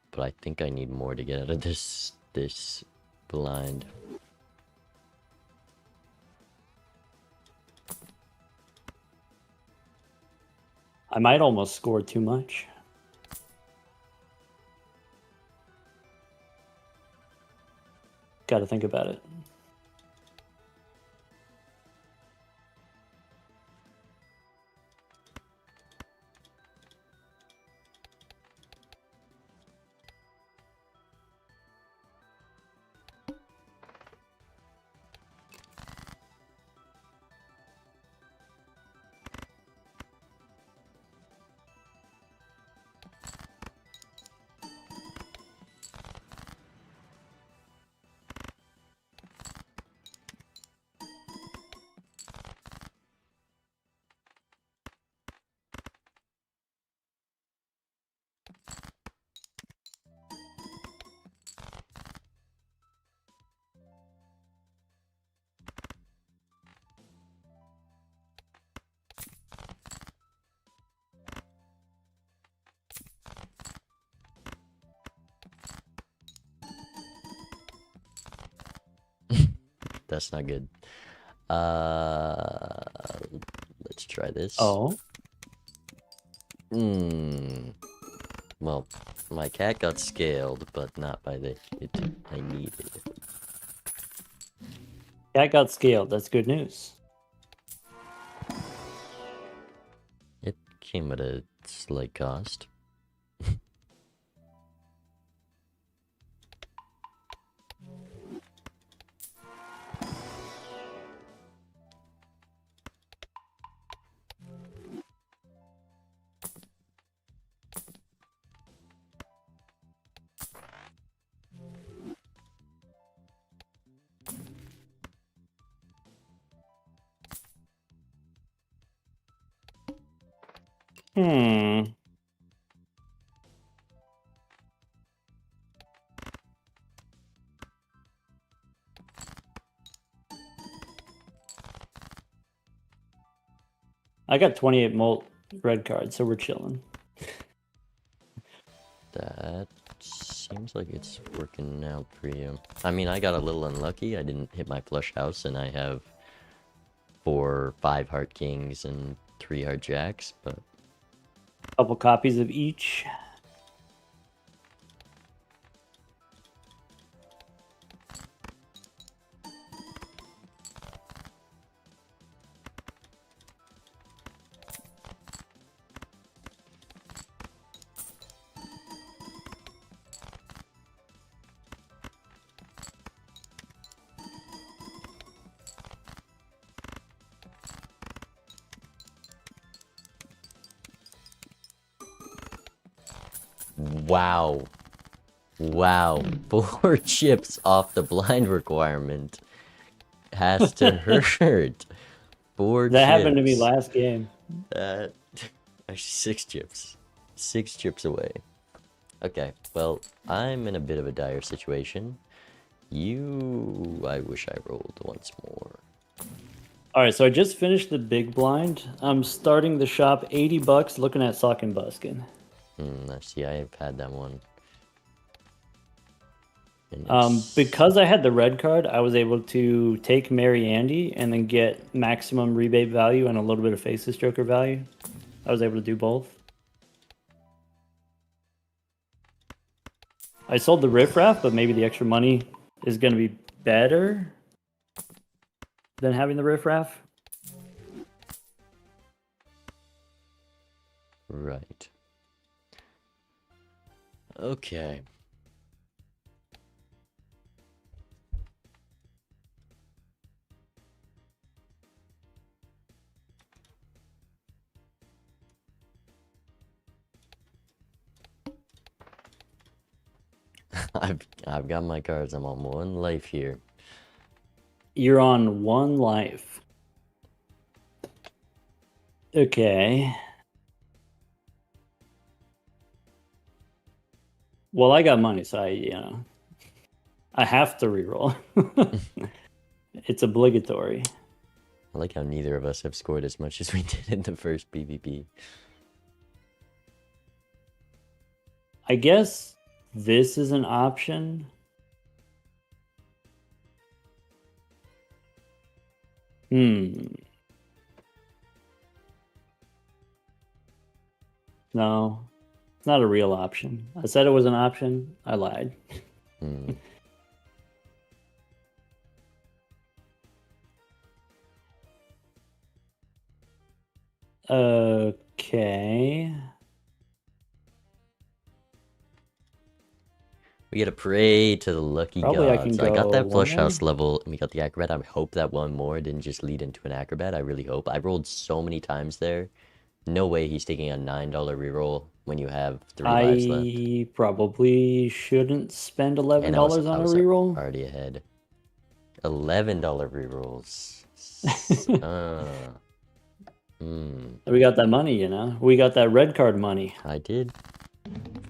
But I think I need more to get out of this blind. I might almost score too much. Got to think about it. That's not good. Let's try this. Oh. Well, my cat got scaled, but not by the hit I needed. Cat got scaled. That's good news. It came at a slight cost. I got 28 molt red cards, so we're chilling. That seems like it's working out for you. I mean, I got a little unlucky. I didn't hit my flush house, and I have 5 heart kings and 3 heart jacks, but Couple copies of each. wow. Wow. 4 chips off the blind requirement has to hurt. 4 That chips. happened to me last game. Actually, 6 chips. 6 chips away. Okay, well, I'm in a bit of a dire situation. I wish I rolled once more. All right, so I just finished the big blind. I'm starting the shop, $80, looking at Sock and Buskin. I see, I've had that one. And it's... Because I had the red card, I was able to take Mary Andy and then get maximum rebate value and a little bit of Faceless Joker value. I was able to do both. I sold the riffraff, but maybe the extra money is going to be better than having the riffraff. Right. Okay. I've got my cards. I'm on 1 life here. You're on 1 life. Okay. Well, I got money, so I have to reroll. It's obligatory. I like how neither of us have scored as much as we did in the first PvP. I guess this is an option. No, it's not a real option. I said it was an option. I lied. Okay. We gotta pray to the lucky Probably I gods. can I got go that one flush more. house level and we got the acrobat. I hope that one more didn't just lead into an acrobat. I really hope. I rolled so many times there. No way he's taking a $9 reroll when you have 3 lives left. I probably shouldn't spend $11 And on a reroll. already ahead. $11 rerolls. We got that money, We got that red card money. I did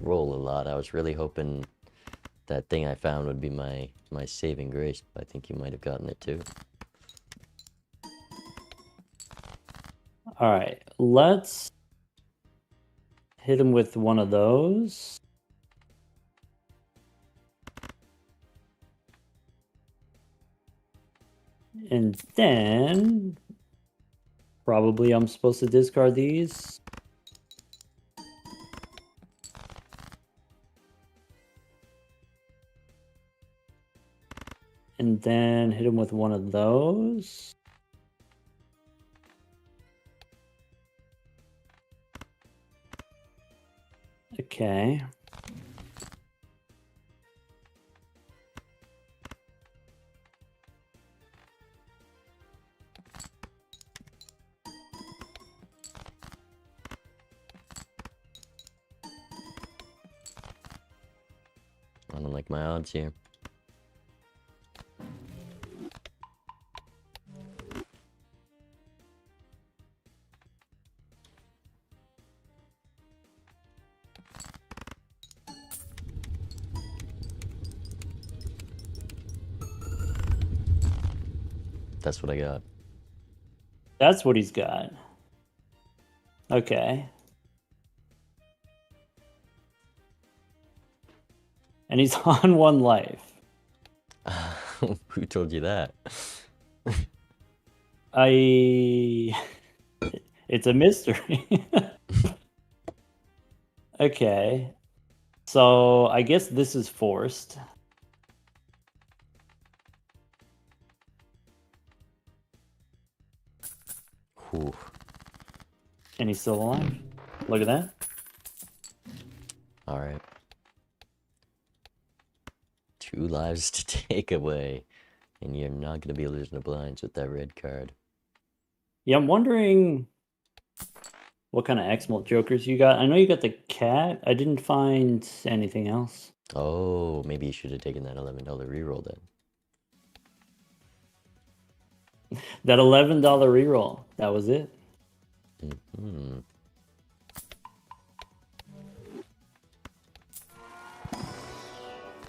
roll a lot. I was really hoping that thing I found would be my saving grace, but I think you might have gotten it too. All right, let's hit him with one of those. And then probably I'm supposed to discard these. And then hit him with one of those. Okay. I don't like my odds here. That's what I got. That's what he's got. Okay. And he's on 1 life. Who told you that? It's a mystery. Okay. So I guess this is forced. Whew. And he's still alive. Look at that. All right. 2 lives to take away. And you're not going to be losing the blinds with that red card. Yeah, I'm wondering what kind of X-Mult Jokers you got. I know you got the cat. I didn't find anything else. Oh, maybe you should have taken that $11 reroll then. That $11 reroll. That was it. Mm-hmm.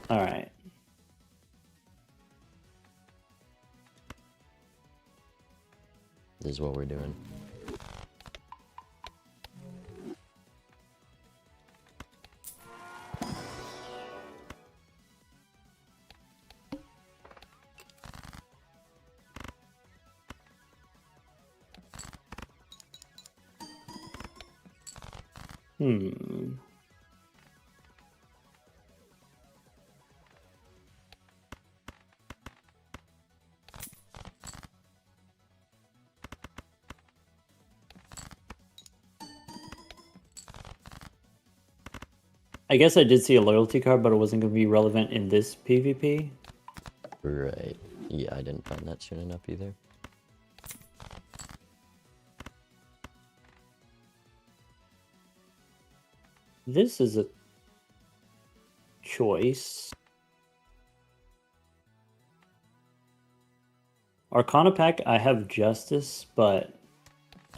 All right. This is what we're doing. Hmm. I guess I did see a loyalty card, but it wasn't going to be relevant in this PvP. Right. Yeah, I didn't find that soon enough either. This is a choice. Arcana pack, I have Justice, but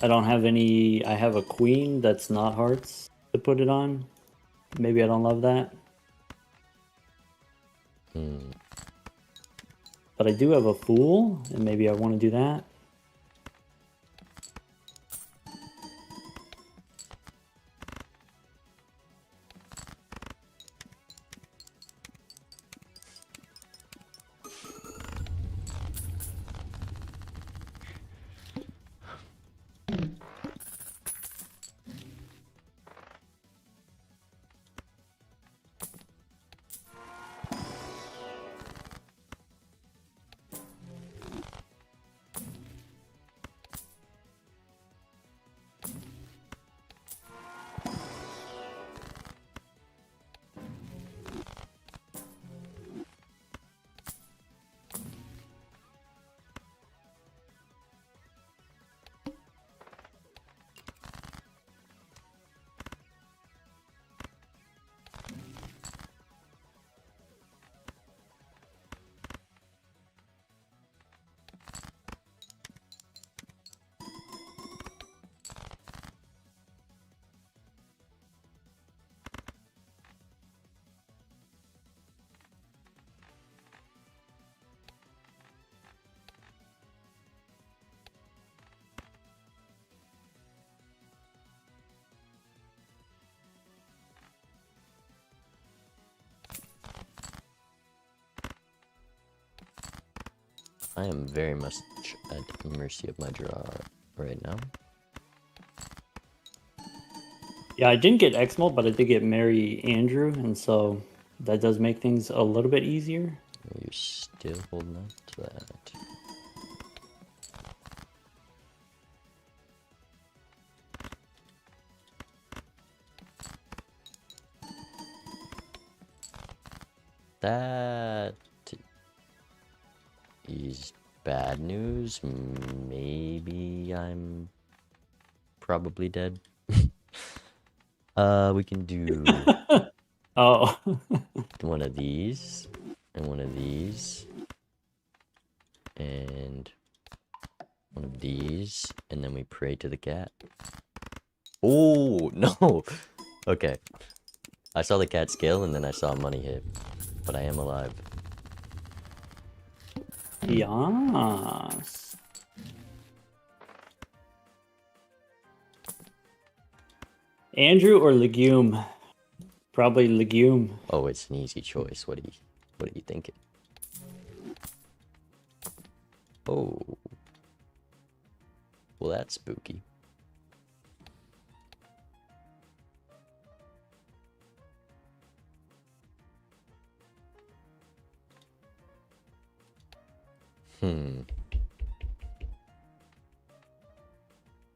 I don't have any. I have a Queen that's not Hearts to put it on. Maybe I don't love that. But I do have a Fool, and maybe I want to do that. I am very much at the mercy of my draw right now. Yeah, I didn't get Exmal, but I did get Mary Andrew, and so that does make things a little bit easier. You're still holding on to that. That is bad news. Maybe I'm probably dead. We can do Oh. one of these and one of these and one of these, and then we pray to the cat. Oh no. Okay, I saw the cat scale and then I saw money hit, but I am alive. Yes. Andrew or Legume? Probably Legume. Oh, it's an easy choice. What are you thinking? Oh. Well, that's spooky.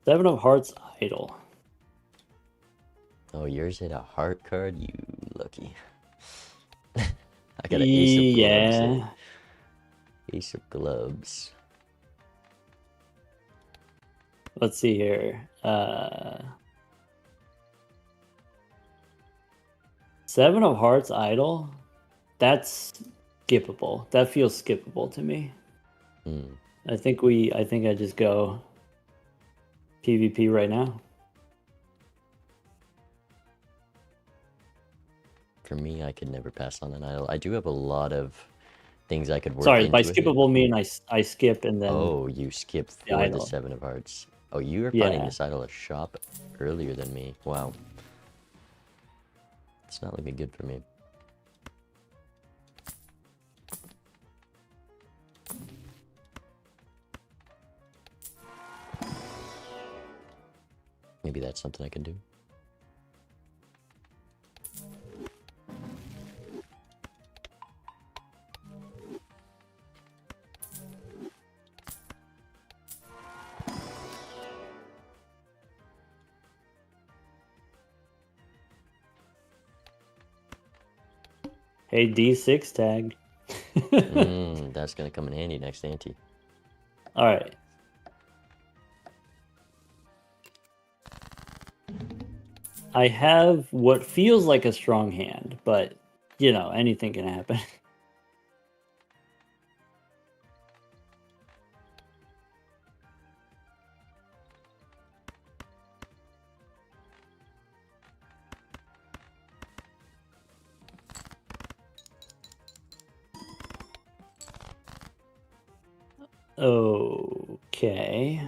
Seven of Hearts Idol. Oh, yours hit a heart card? You lucky. I got an ace of gloves. Yeah. Ace of gloves. Let's see here. Seven of Hearts Idol. That's skippable. That feels skippable to me. I think I just go PvP right now. For me, I could never pass on an idol. I do have a lot of things I could work Sorry, into by it. skippable mean I skip and then. Oh, you skip for the Seven of Hearts. Oh, you are finding this idol a shop earlier than me. Wow. It's not looking good for me. Maybe that's something I can do. Hey, D6 tag. That's gonna come in handy next ante. All right. I have what feels like a strong hand, but you know, anything can happen. Okay.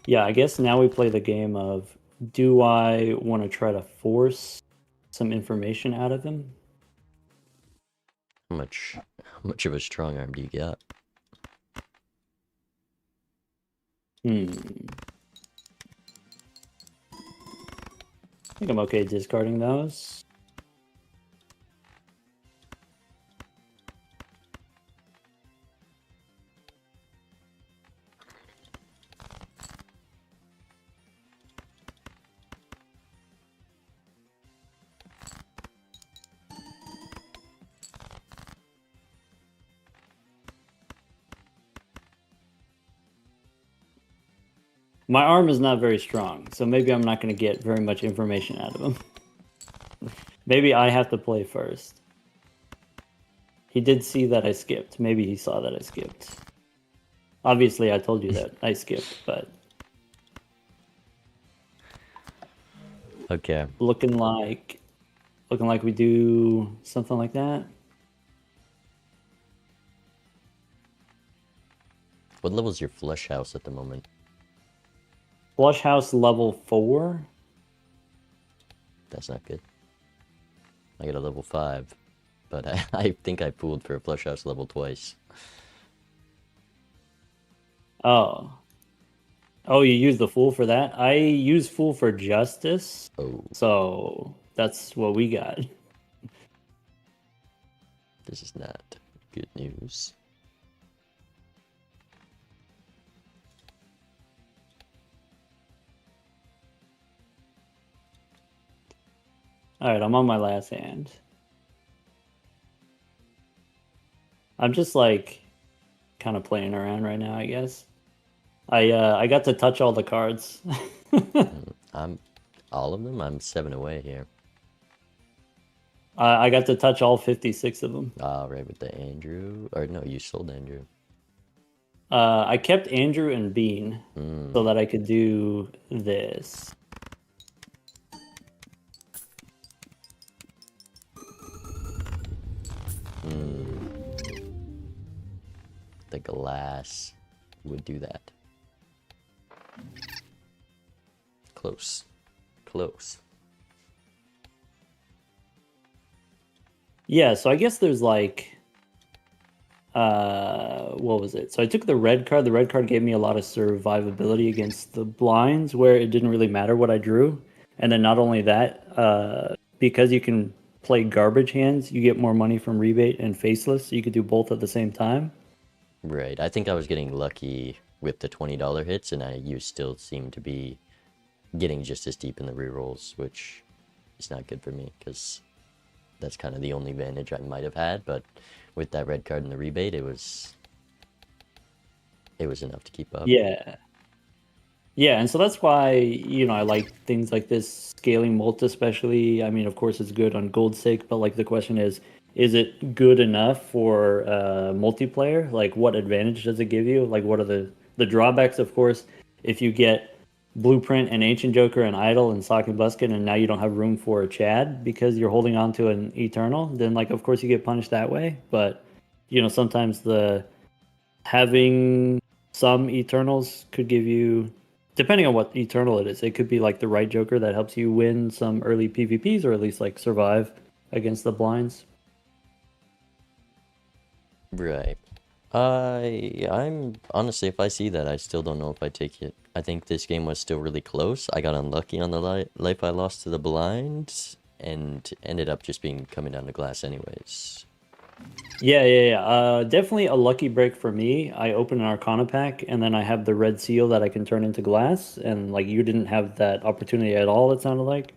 Yeah, I guess now we play the game of, do I want to try to force some information out of him? How much of a strong arm do you got? I think I'm okay discarding those. My arm is not very strong, so maybe I'm not going to get very much information out of him. Maybe I have to play first. He did see that I skipped. Maybe he saw that I skipped. Obviously, I told you that I skipped, but Okay. looking like we do something like that. What level's your flush house at the moment? Flush house level 4. That's not good. I got a level 5, but I think I pooled for a flush house level twice. Oh. Oh, you use the fool for that? I use fool for justice. Oh, So that's what we got. this is not good news. All right, I'm on my last hand. I'm just like kind of playing around right now, I guess. I got to touch all the cards. I'm all of them. I'm 7 away here. I got to touch all 56 of them. Right with the Andrew, or no, you sold Andrew. I kept Andrew and Bean so that I could do this. The glass would do that. Close. Close. Yeah, so I guess there's like what was it? So I took the red card. The red card gave me a lot of survivability against the blinds where it didn't really matter what I drew. And then not only that, because you can play garbage hands, you get more money from rebate and faceless, so you could do both at the same time. Right. I think I was getting lucky with the $20 hits, and you still seem to be getting just as deep in the rerolls, which is not good for me because that's kind of the only advantage I might have had. But with that red card and the rebate, it was enough to keep up. Yeah. Yeah, and so that's why, I like things like this scaling molt especially. I mean, of course it's good on gold's sake, but like the question is it good enough for multiplayer? Like what advantage does it give you? Like what are the drawbacks, of course, if you get Blueprint and Ancient Joker and Idol and Sock and Buskin and now you don't have room for a Chad because you're holding on to an Eternal, then like of course you get punished that way. But sometimes the having some Eternals could give you, depending on what Eternal it is, it could be like the right Joker that helps you win some early PvPs or at least like survive against the blinds. Right. I'm honestly, if I see that, I still don't know if I take it. I think this game was still really close. I got unlucky on the life I lost to the blinds and ended up just coming down to glass anyways. Yeah. Definitely a lucky break for me. I open an Arcana pack, and then I have the red seal that I can turn into glass, and like you didn't have that opportunity at all. It sounded like.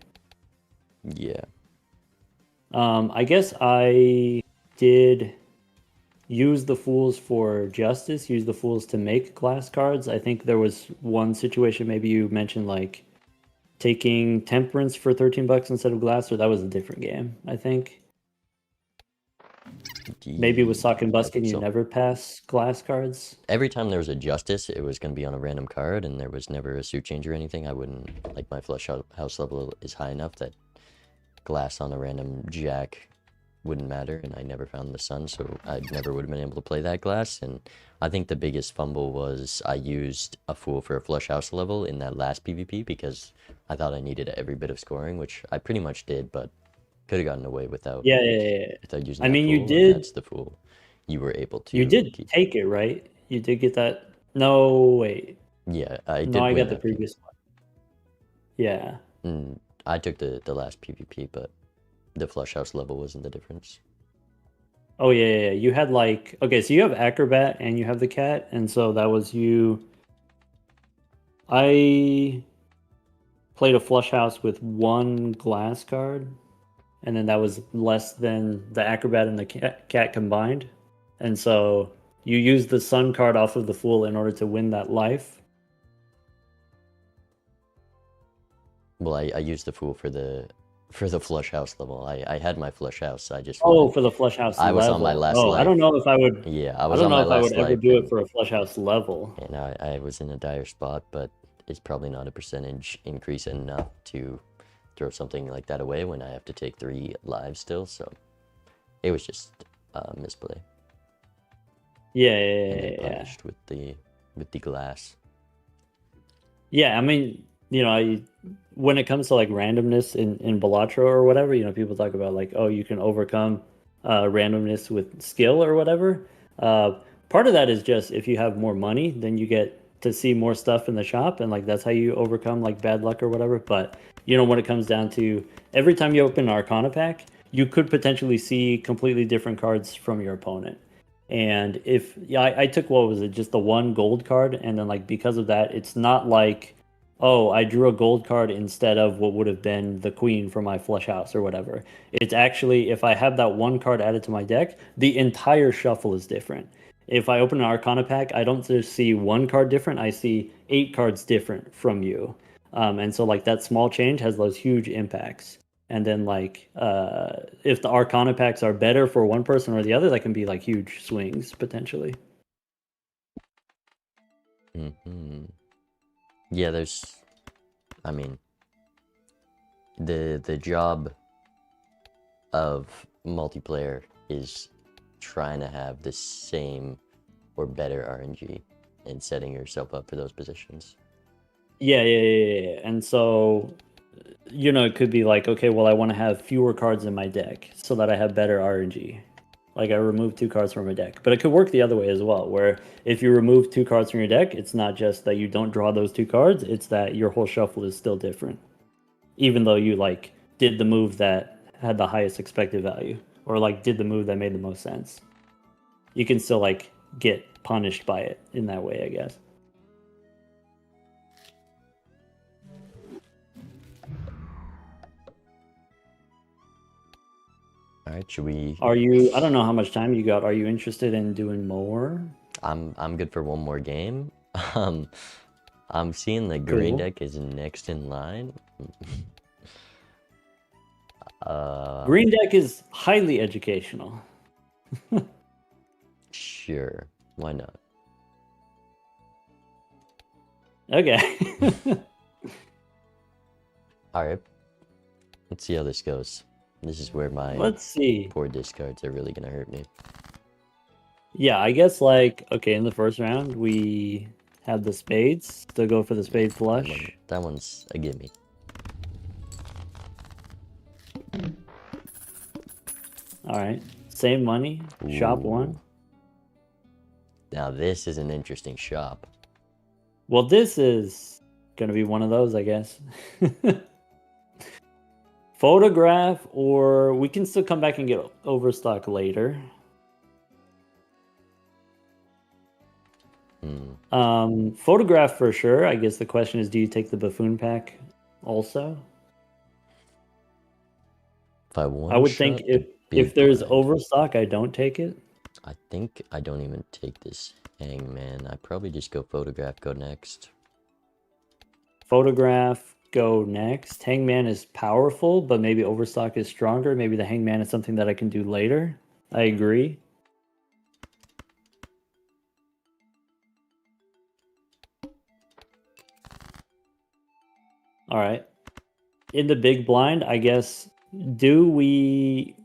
Yeah. I guess I did use the Fools for Justice, use the Fools to make glass cards. I think there was one situation, maybe you mentioned like taking Temperance for 13 bucks instead of glass, or that was a different game, I think. Maybe with Sock and I think Buskin, you so. never pass glass cards. Every time there was a justice, it was going to be on a random card, and there was never a suit change or anything. I wouldn't, like, my flush house level is high enough that glass on a random jack wouldn't matter, and I never found the sun, so I never would have been able to play that glass. And I think the biggest fumble was I used a fool for a flush house level in that last PvP because I thought I needed every bit of scoring, which I pretty much did, but could have gotten away Yeah. without using I that mean, you fool, and did that's the fool you were able you to did keep. take it, right? You did get that. No, wait. Yeah, I No, did I win got the that PvP. previous one. Yeah. I took the last PvP, but the flush house level wasn't the difference. Oh yeah. You had like okay, so you have Acrobat and you have the cat, and so that was you. I played a flush house with one glass card, and then that was less than the Acrobat and the cat combined. And so you use the Sun card off of the Fool in order to win that life. Well, I used the fool for the flush house level. I had my flush house. I just Oh, wanted. for the flush house I was on my level. last Oh, I don't life. know if I would. Yeah, I I was don't on know my if I would last ever life, do it for a flush house level. and I was in a dire spot, but it's probably not a percentage increase enough to throw something like that away when I have to take 3 lives still. So it was just misplay, and then Yeah. punished with the glass. Yeah, I mean, when it comes to like randomness in Balatro or whatever, people talk about like, oh, you can overcome randomness with skill or whatever. Uh, Part of that is just if you have more money, then you get to see more stuff in the shop, and like that's how you overcome like bad luck or whatever. But when it comes down to every time you open an Arcana pack, you could potentially see completely different cards from your opponent. And if yeah, I took what was it, just the one gold card, and then like because of that, it's not like, oh, I drew a gold card instead of what would have been the queen for my flush house or whatever. It's actually if I have that one card added to my deck, the entire shuffle is different. If I open an Arcana pack, I don't just see one card different, I see 8 cards different from you. And so like that small change has those huge impacts. And then like if the Arcana packs are better for one person or the other, that can be like huge swings potentially. Yeah, I mean, the job of multiplayer is trying to have the same or better RNG and setting yourself up for those positions. Yeah. And so it could be like, okay, well, I want to have fewer cards in my deck so that I have better RNG. Like I remove 2 cards from my deck. But it could work the other way as well, where if you remove 2 cards from your deck, it's not just that you don't draw those 2 cards, it's that your whole shuffle is still different. Even though you like did the move that had the highest expected value, or like did the move that made the most sense. You can still like get punished by it in that way, I guess. All right, should we? Are you? I don't know how much time you got. Are you interested in doing more? I'm good for one more game. Um, I'm seeing the green Cool. deck is next in line. Green deck is highly educational. Sure, why not? Okay. All right, let's see how this goes. This is where my Let's see. poor discards are really gonna hurt me. Yeah, I guess like okay, in the first round we had the spades to go for the spade flush. That one's a gimme. All right. Same money. Shop Ooh. one. Now this is an interesting shop. Well, this is gonna be one of those, I guess. Photograph, or we can still come back and get overstock later. Photograph for sure. I guess the question is, do you take the buffoon pack also? If I I would think one-shot the if big there's blind, overstock, I don't take it. I think I don't even take this hangman. I probably just go photograph, go next. Photograph, go next. Hangman is powerful, but maybe overstock is stronger. Maybe the hangman is something that I can do later. I agree. All right. In the big blind, I guess, do we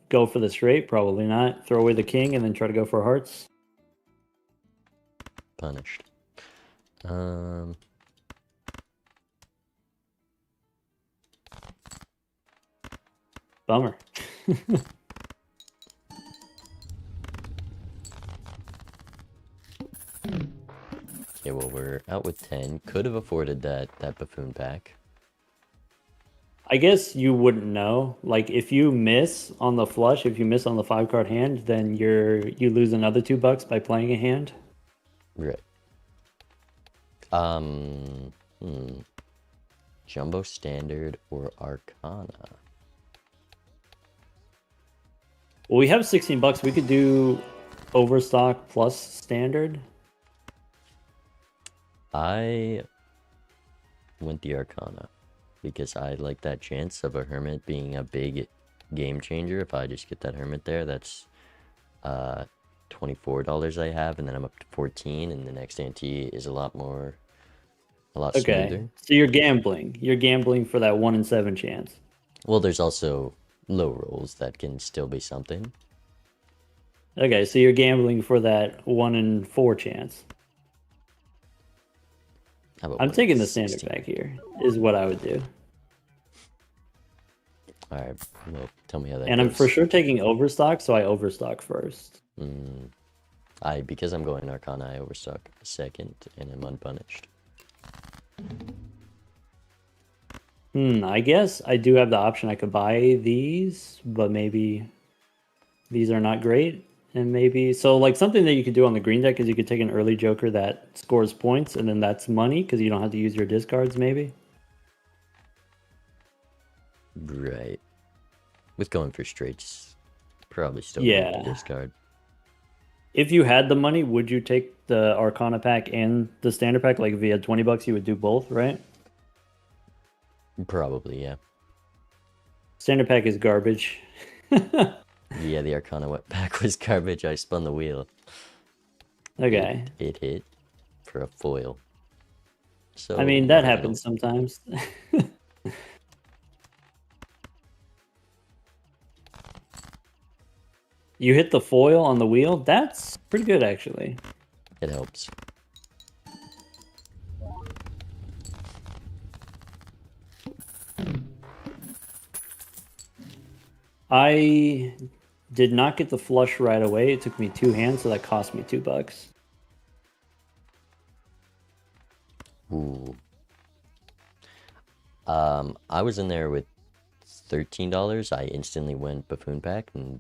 go for the straight? Probably not. Throw away the king and then try to go for hearts. Punished. Bummer. Okay, well, we're out with 10. Could have afforded that buffoon pack. I guess you wouldn't know. Like if you miss on the flush, if you miss on the 5-card hand, then you lose another $2 by playing a hand. Right. Jumbo standard or Arcana? Well, we have $16. We could do overstock plus standard. I went the Arcana because I like that chance of a hermit being a big game changer. If I just get that hermit there, that's $24 I have, and then I'm up to 14, and the next ante is a lot smoother. So you're gambling. You're gambling for that 1 in 7 chance. Well, there's also low rolls that can still be something. Okay, so you're gambling for that 1 in 4 chance. I'm taking the standard pack here, is what I would do. All right, well, tell me how that and goes. I'm for sure taking overstock, so I overstock first. Because I'm going Arcana, I overstock second, and I'm unpunished. I guess I do have the option. I could buy these, but maybe these are not great. And maybe so like something that you could do on the green deck is you could take an early joker that scores points, and then that's money because you don't have to use your discards. Maybe. Right. With going for straights, probably still going to discard. If you had the money, would you take the Arcana pack and the standard pack? Like if you had $20, you would do both, right? Probably, yeah. Standard pack is garbage. Yeah, the Arcana wet pack was garbage. I spun the wheel. Okay. It hit for a foil. So I mean, that happens sometimes. You hit the foil on the wheel? That's pretty good, actually. It helps. I did not get the flush right away. It took me 2 hands, so that cost me $2. Ooh. I was in there with $13. I instantly went buffoon pack, and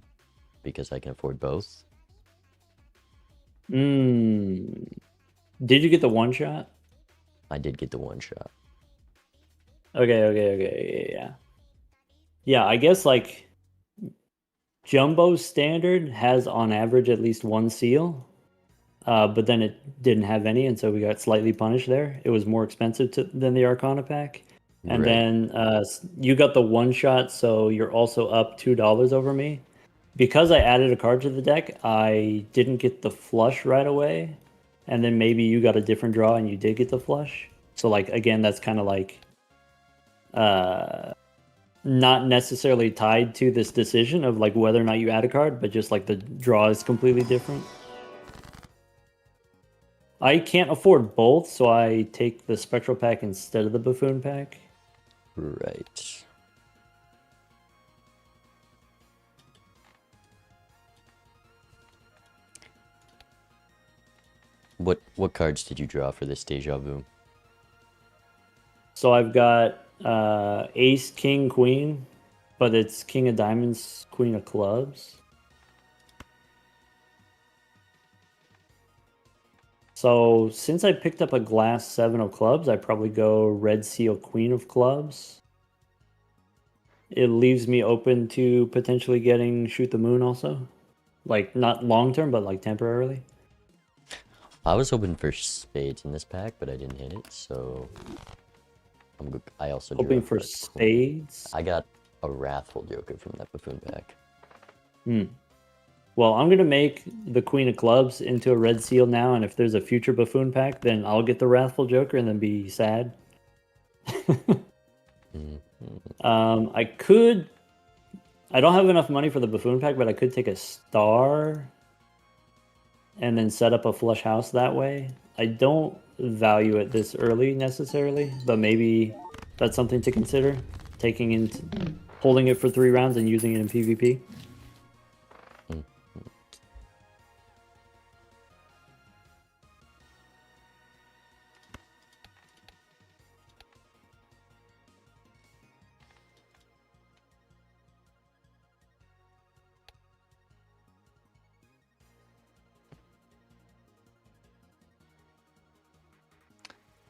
because I can afford both. Did you get the one shot? I did get the one shot. Okay, yeah. Yeah, I guess like Jumbo standard has on average at least one seal, but then it didn't have any, and so we got slightly punished there. It was more expensive than the Arcana pack. And then you got the one shot, so you're also up $2 over me. Because I added a card to the deck, I didn't get the flush right away. And then maybe you got a different draw and you did get the flush. So like again, that's kind of like not necessarily tied to this decision of like whether or not you add a card, but just like the draw is completely different. I can't afford both, so I take the Spectral pack instead of the Buffoon pack. Right. What cards did you draw for this Deja Vu? So I've got Ace, King, Queen, but it's King of Diamonds, Queen of Clubs. So since I picked up a glass 7 of clubs, I probably go red seal queen of clubs. It leaves me open to potentially getting shoot the moon also. Like not long term, but like temporarily. I was hoping for spades in this pack, but I didn't hit it, so I also drew Hoping up for a queen. spades. I got a Wrathful Joker from that buffoon pack. Well, I'm gonna make the queen of clubs into a red seal now, and if there's a future buffoon pack, then I'll get the wrathful joker and then be sad. I could. I don't have enough money for the buffoon pack, but I could take a star and then set up a flush house that way. I don't value it this early necessarily, but maybe that's something to consider. Holding it for 3 rounds and using it in PvP.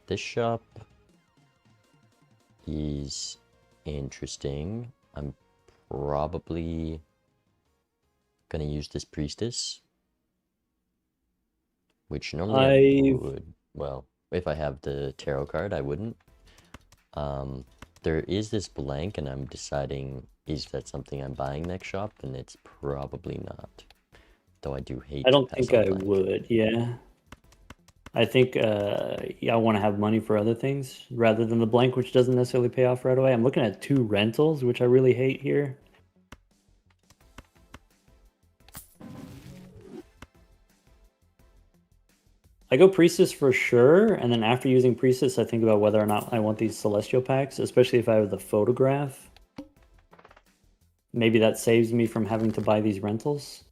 This shop is interesting. I'm probably gonna use this priestess, which normally I would. Well, if I have the tarot card, I wouldn't. There is this blank, and I'm deciding is that something I'm buying next shop, and it's probably not. Though I do hate. I don't to pass think on I blank. would. Yeah. I think yeah, I want to have money for other things rather than the blank, which doesn't necessarily pay off right away. I'm looking at 2 rentals, which I really hate here. I go Priestess for sure, and then after using Priestess, I think about whether or not I want these Celestial packs, especially if I have the photograph. Maybe that saves me from having to buy these rentals.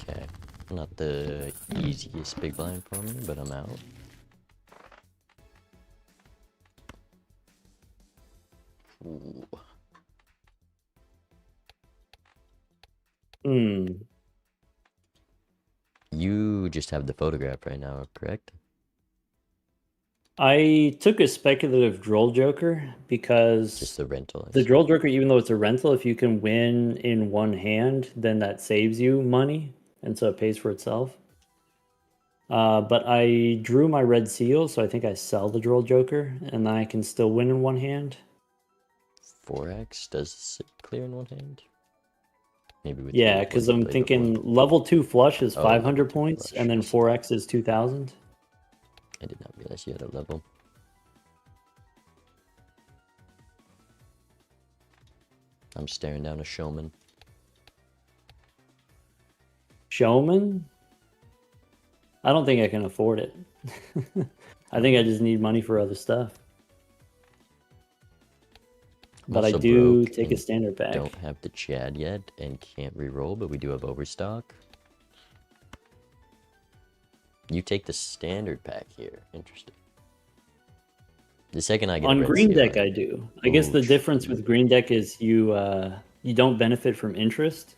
Okay, not the easiest big blind for me, but I'm out. Ooh. You just have the photograph right now, correct? I took a speculative Droll Joker because Just the rental. the Droll Joker, even though it's a rental, if you can win in one hand, then that saves you money, and so it pays for itself. But I drew my red seal, so I think I sell the Droll Joker, and then I can still win in one hand. 4x does it clear in one hand? Maybe with Yeah, because I'm thinking level 2 flush is 500 points, and then 4x is 2,000. I did not realize you had a level. I'm staring down a showman. Showman? I don't think I can afford it. I think I just need money for other stuff. But I do take a standard pack. Don't have the Chad yet and can't reroll, but we do have overstock. You take the standard pack here. Interesting. The second I get on green deck, I do. I guess the difference with green deck is you don't benefit from interest,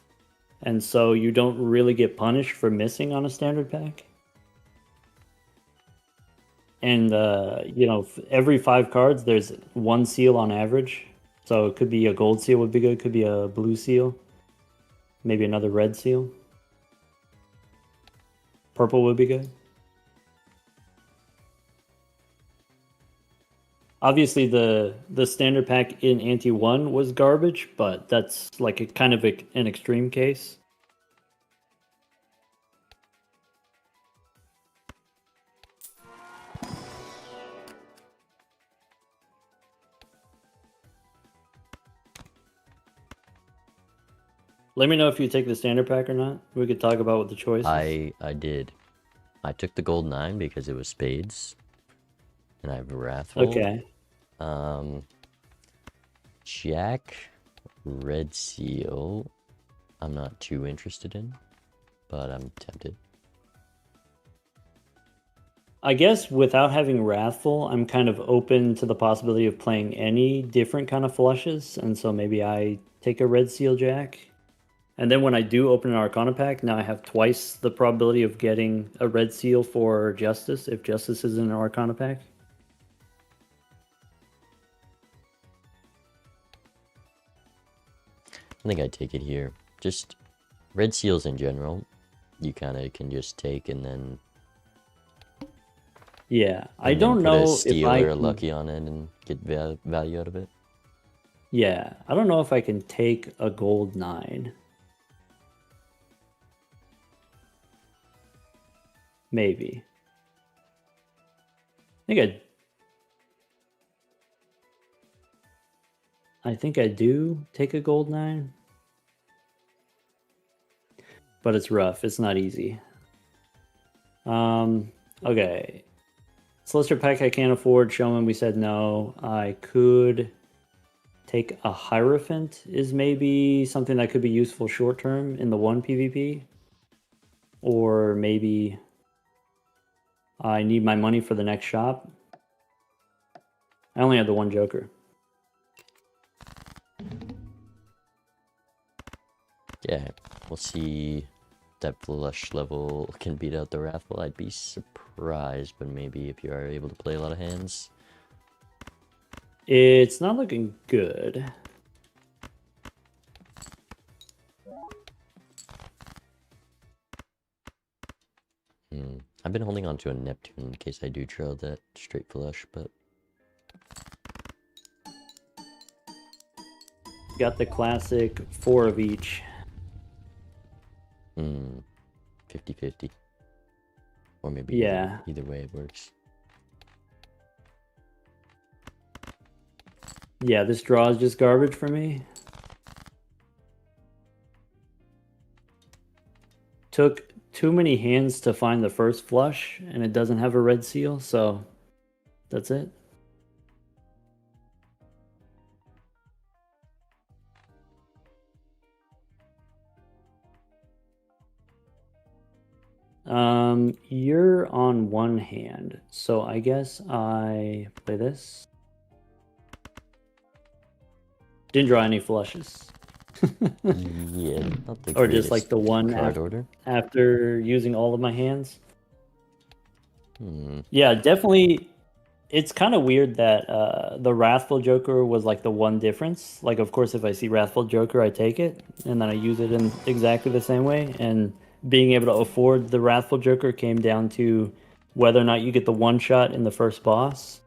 and so you don't really get punished for missing on a standard pack. And you know, every 5 cards, there's 1 seal on average. So it could be a gold seal would be good. Could be a blue seal. Maybe another red seal. Purple would be good. Obviously, the standard pack in Ante 1 was garbage, but that's like a kind of an extreme case. Let me know if you take the standard pack or not. We could talk about what the choice is. I did. I took the gold 9 because it was spades. And I have wrathful. Okay. Jack, red seal. I'm not too interested in, but I'm tempted. I guess without having Wrathful, I'm kind of open to the possibility of playing any different kind of flushes, and so maybe I take a red seal jack. And then when I do open an Arcana pack, now I have twice the probability of getting a red seal for Justice if Justice is in an Arcana pack. I think I'd take it here. Just red seals in general, you kind of can just take and then. Yeah, I and then don't put know a if steal I or a can- lucky on it and get value out of it. Yeah, I don't know if I can take a gold 9. Maybe. I think I do take a gold 9. But it's rough. It's not easy. Okay. Solicitor pack I can't afford. Showman, we said no. I could take a Hierophant is maybe something that could be useful short term in the 1 PvP. Or maybe I need my money for the next shop. I only have the 1 Joker. Yeah, we'll see. That flush level can beat out the Wrathful. I'd be surprised, but maybe if you are able to play a lot of hands. It's not looking good. I've been holding on to a Neptune in case I do draw that straight flush, but. Got the classic 4 of each. 50-50. Or maybe Yeah. either way it works. Yeah, this draw is just garbage for me. Took too many hands to find the first flush, and it doesn't have a red seal, so that's it. You're on 1 hand, so I guess I play this. Didn't draw any flushes. Yeah, not the Or just like the one card order. after using all of my hands. Yeah, definitely. It's kind of weird that the Wrathful Joker was like the one difference. Like, of course, if I see Wrathful Joker, I take it, and then I use it in exactly the same way. And being able to afford the Wrathful Joker came down to whether or not you get the one shot in the first boss.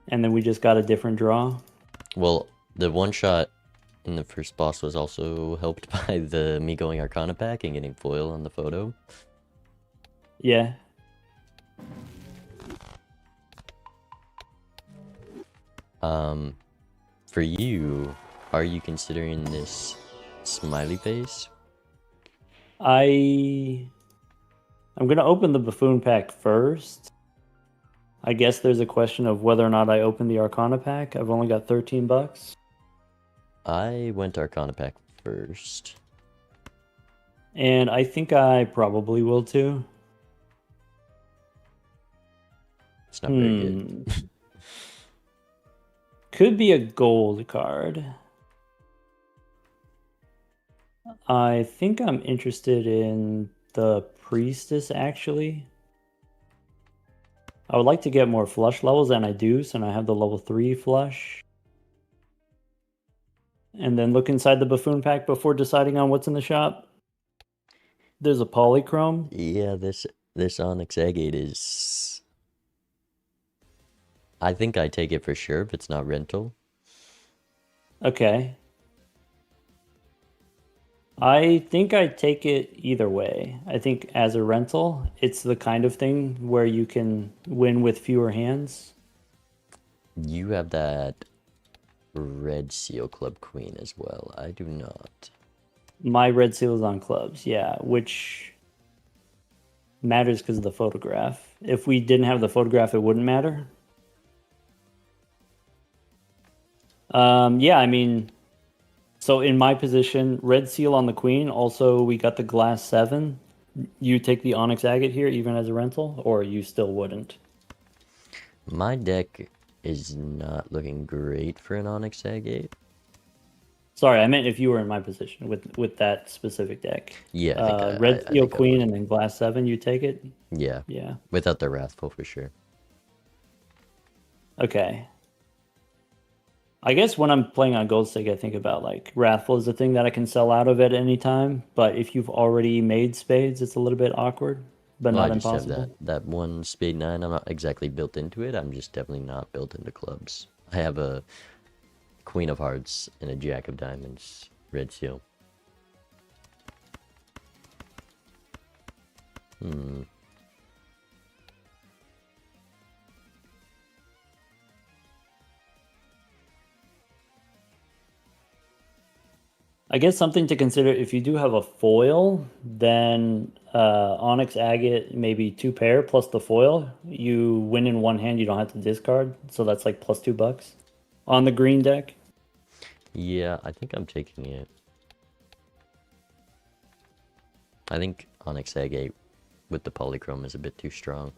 And then we just got a different draw. Well, the one shot in the first boss was also helped by the me going Arcana pack and getting foil on the photo. Yeah. For you, are you considering this smiley face? I'm gonna open the Buffoon pack first. I guess there's a question of whether or not I open the Arcana pack. I've only got $13. I went Arcana pack first. And I think I probably will too. It's not very good. Could be a gold card. I think I'm interested in the Priestess, actually. I would like to get more flush levels, and I do, so now I have the level 3 flush. And then look inside the Buffoon pack before deciding on what's in the shop. There's a Polychrome. Yeah, this Onyx Agate is... I think I take it for sure if it's not rental. Okay. I think I take it either way. I think as a rental, it's the kind of thing where you can win with fewer hands. You have that Red Seal Club Queen as well. I do not. My red seal is on clubs, yeah, which matters because of the photograph. If we didn't have the photograph, it wouldn't matter. Yeah, I mean, so in my position, red seal on the queen. Also, we got the glass 7. You take the onyx agate here, even as a rental, or you still wouldn't? My deck is not looking great for an Onyx Agate. Sorry, I meant if you were in my position with that specific deck. Yeah, I think Red I seal think I queen would. and then glass 7. You take it. Yeah, Yeah. without the Wrathful for sure. Okay. I guess when I'm playing on Gold Stake, I think about like Wrathful is a thing that I can sell out of at any time. But if you've already made spades, it's a little bit awkward, but Well, I not just have impossible. that one Spade 9. I'm not exactly built into it. I'm just definitely not built into clubs. I have a Queen of Hearts and a Jack of Diamonds red seal. Hmm. I guess something to consider if you do have a foil, then Onyx Agate, maybe 2 pair plus the foil. You win in one hand, you don't have to discard. So that's like plus $2 on the green deck. Yeah, I think I'm taking it. I think Onyx Agate with the polychrome is a bit too strong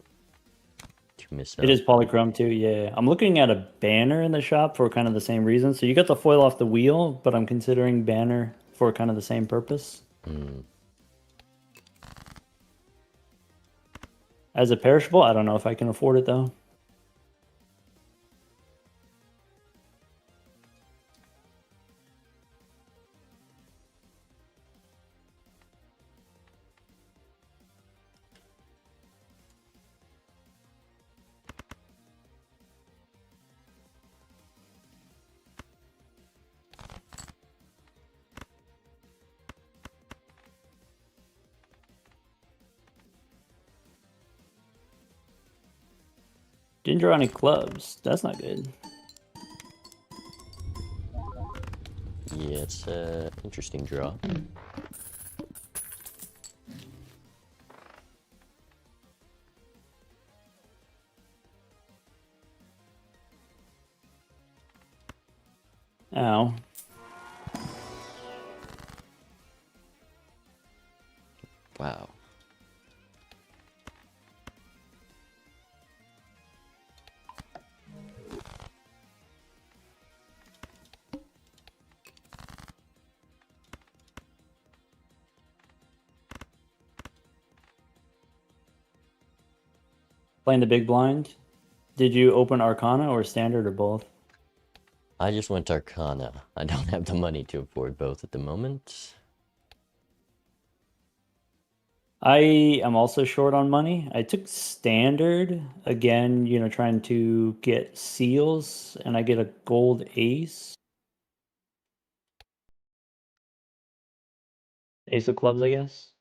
to miss It out. is polychrome too, yeah. I'm looking at a banner in the shop for kind of the same reason. So you got the foil off the wheel, but I'm considering banner for kind of the same purpose. Hmm. As a perishable, I don't know if I can afford it though. Didn't draw any clubs. That's not good. Yeah, it's a interesting draw. Ow. Wow. Playing the big blind. Did you open Arcana or Standard or both? I just went Arcana. I don't have the money to afford both at the moment. I am also short on money. I took Standard again, trying to get seals, and I get a gold ace. Ace of clubs, I guess.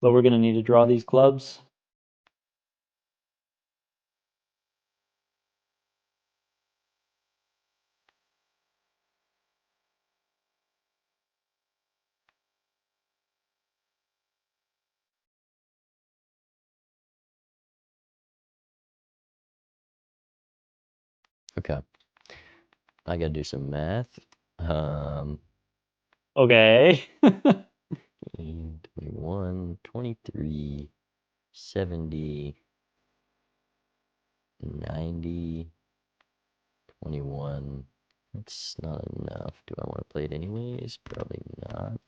But we're gonna need to draw these clubs. Okay. I gotta do some math. Um, Okay. 21, 23, 70, 90, 21. That's not enough. Do I want to play it anyways? Probably not.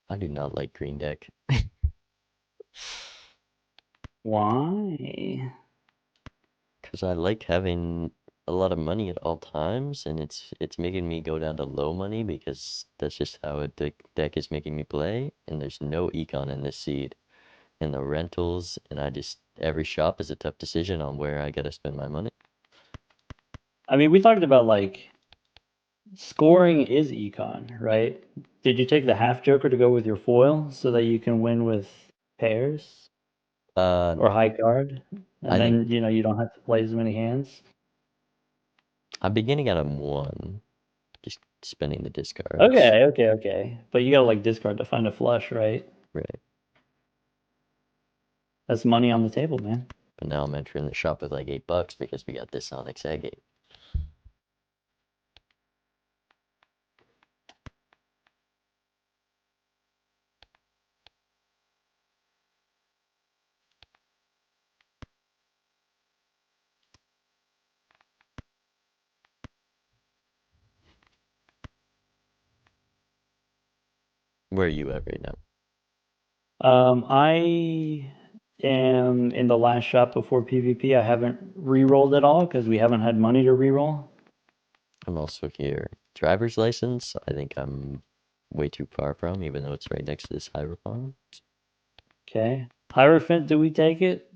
I do not like green deck. Why? Because I like having a lot of money at all times, and it's making me go down to low money because that's just how the deck is making me play. And there's no econ in this seed, and the rentals, and every shop is a tough decision on where I gotta spend my money. I mean, we talked about like scoring is econ, right? Did you take the half joker to go with your foil so that you can win with pairs or No, high card, and I think then you don't have to play as many hands? I'm beginning at a one, just spending the discards. Okay. But you gotta like discard to find a flush, right? Right. That's money on the table, man. But now I'm entering the shop with like $8 because we got this Onyx Agate. Where are you at right now? I am in the last shop before PvP. I haven't re-rolled at all because we haven't had money to re-roll. I'm also here. Driver's license, I think I'm way too far from, even though it's right next to this Hierophant. Okay. Hierophant, do we take it?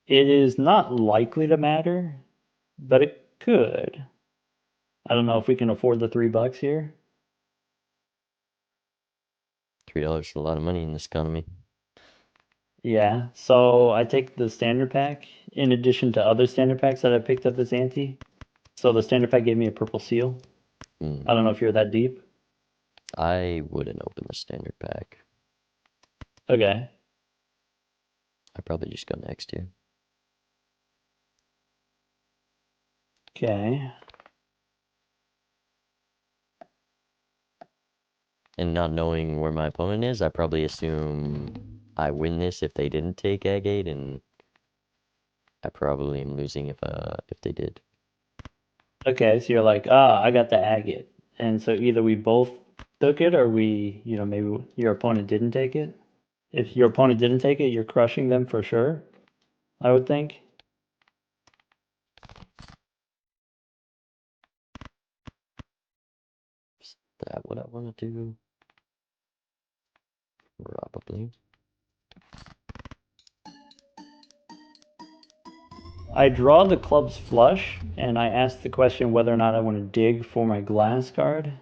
It is not likely to matter, but it could. I don't know if we can afford the $3 here. $3 is a lot of money in this economy. Yeah, so I take the standard pack in addition to other standard packs that I picked up as ante. So the standard pack gave me a purple seal. I don't know if you're that deep. I wouldn't open the standard pack. Okay. I'd probably just go next year. Okay. And not knowing where my opponent is, I probably assume I win this if they didn't take Agate, and I probably am losing if they did. Okay, so you're like, I got the agate. And so either we both took it or maybe your opponent didn't take it. If your opponent didn't take it, you're crushing them for sure, I would think. Is that what I want to do? Probably. I draw the club's flush and I ask the question whether or not I want to dig for my glass card.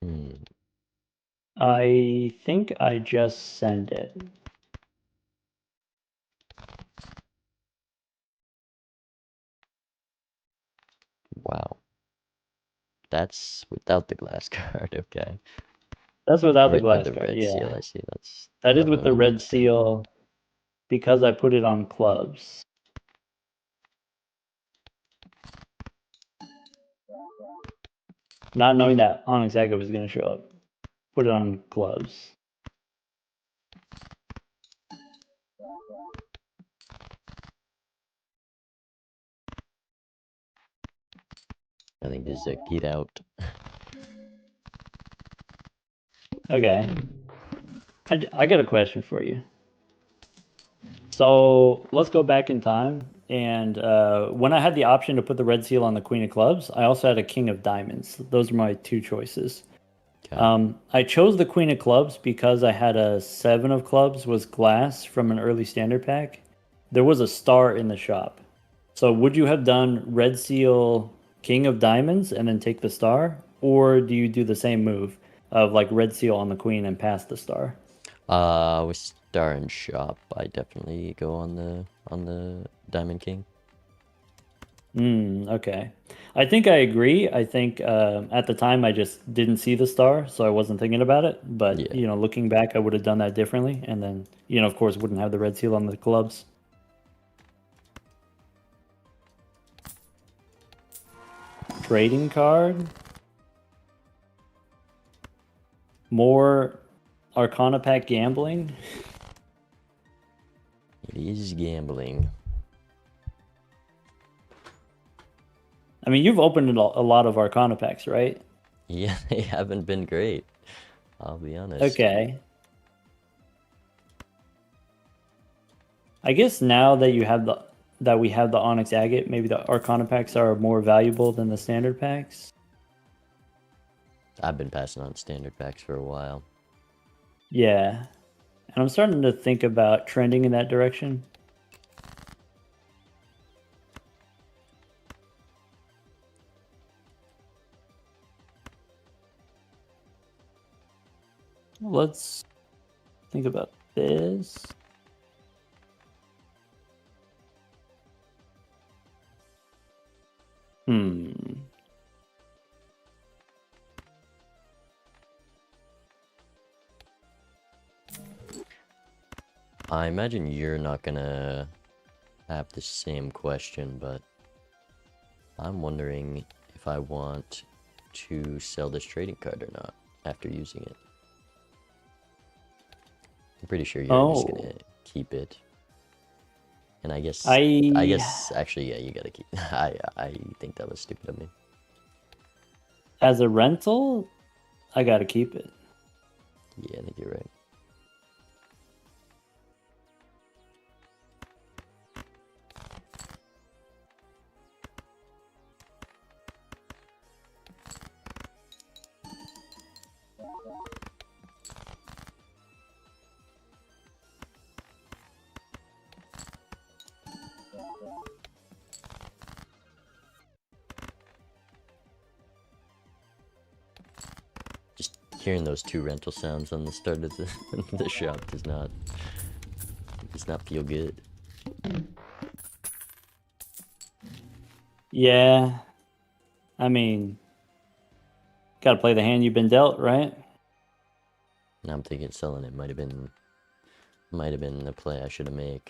Hmm. I think I just send it. Wow. That's without the glass card, okay. That's without the glass The card, red seal, yeah. I see. That's That is with the definitely red makes sense. seal because I put it on clubs. Not knowing that Onyx Agate was going to show up. Put it on clubs. I think this is a get out. Okay. I got a question for you. So let's go back in time. And when I had the option to put the red seal on the Queen of Clubs, I also had a King of Diamonds. Those are my two choices. Okay. I chose the Queen of Clubs because I had a Seven of Clubs was glass from an early standard pack. There was a star in the shop. So would you have done red seal King of Diamonds and then take the star? Or do you do the same move of like red seal on the Queen and pass the star? With Star and Shop, I definitely go on the Diamond King. Okay. I think I agree. I think at the time I just didn't see the star, so I wasn't thinking about it. But, Yeah. looking back, I would have done that differently. And then, of course, wouldn't have the red seal on the clubs. Trading card. More Arcana Pack gambling. It is gambling. I mean, you've opened a lot of Arcana Packs, right? Yeah, they haven't been great. I'll be honest. Okay. I guess now that you have that we have the Onyx Agate, maybe the Arcana packs are more valuable than the standard packs. I've been passing on standard packs for a while. Yeah. And I'm starting to think about trending in that direction. Let's think about this. I imagine you're not gonna have the same question, but I'm wondering if I want to sell this trading card or not after using it. I'm pretty sure you're just gonna keep it. And I guess actually, yeah, you gotta keep. I think that was stupid of me. As a rental, I gotta keep it. Yeah, I think you're right. Just hearing those two rental sounds on the start of the shop does not feel good. Yeah. I mean, gotta play the hand you've been dealt, right? And I'm thinking selling it might have been the play I should have made.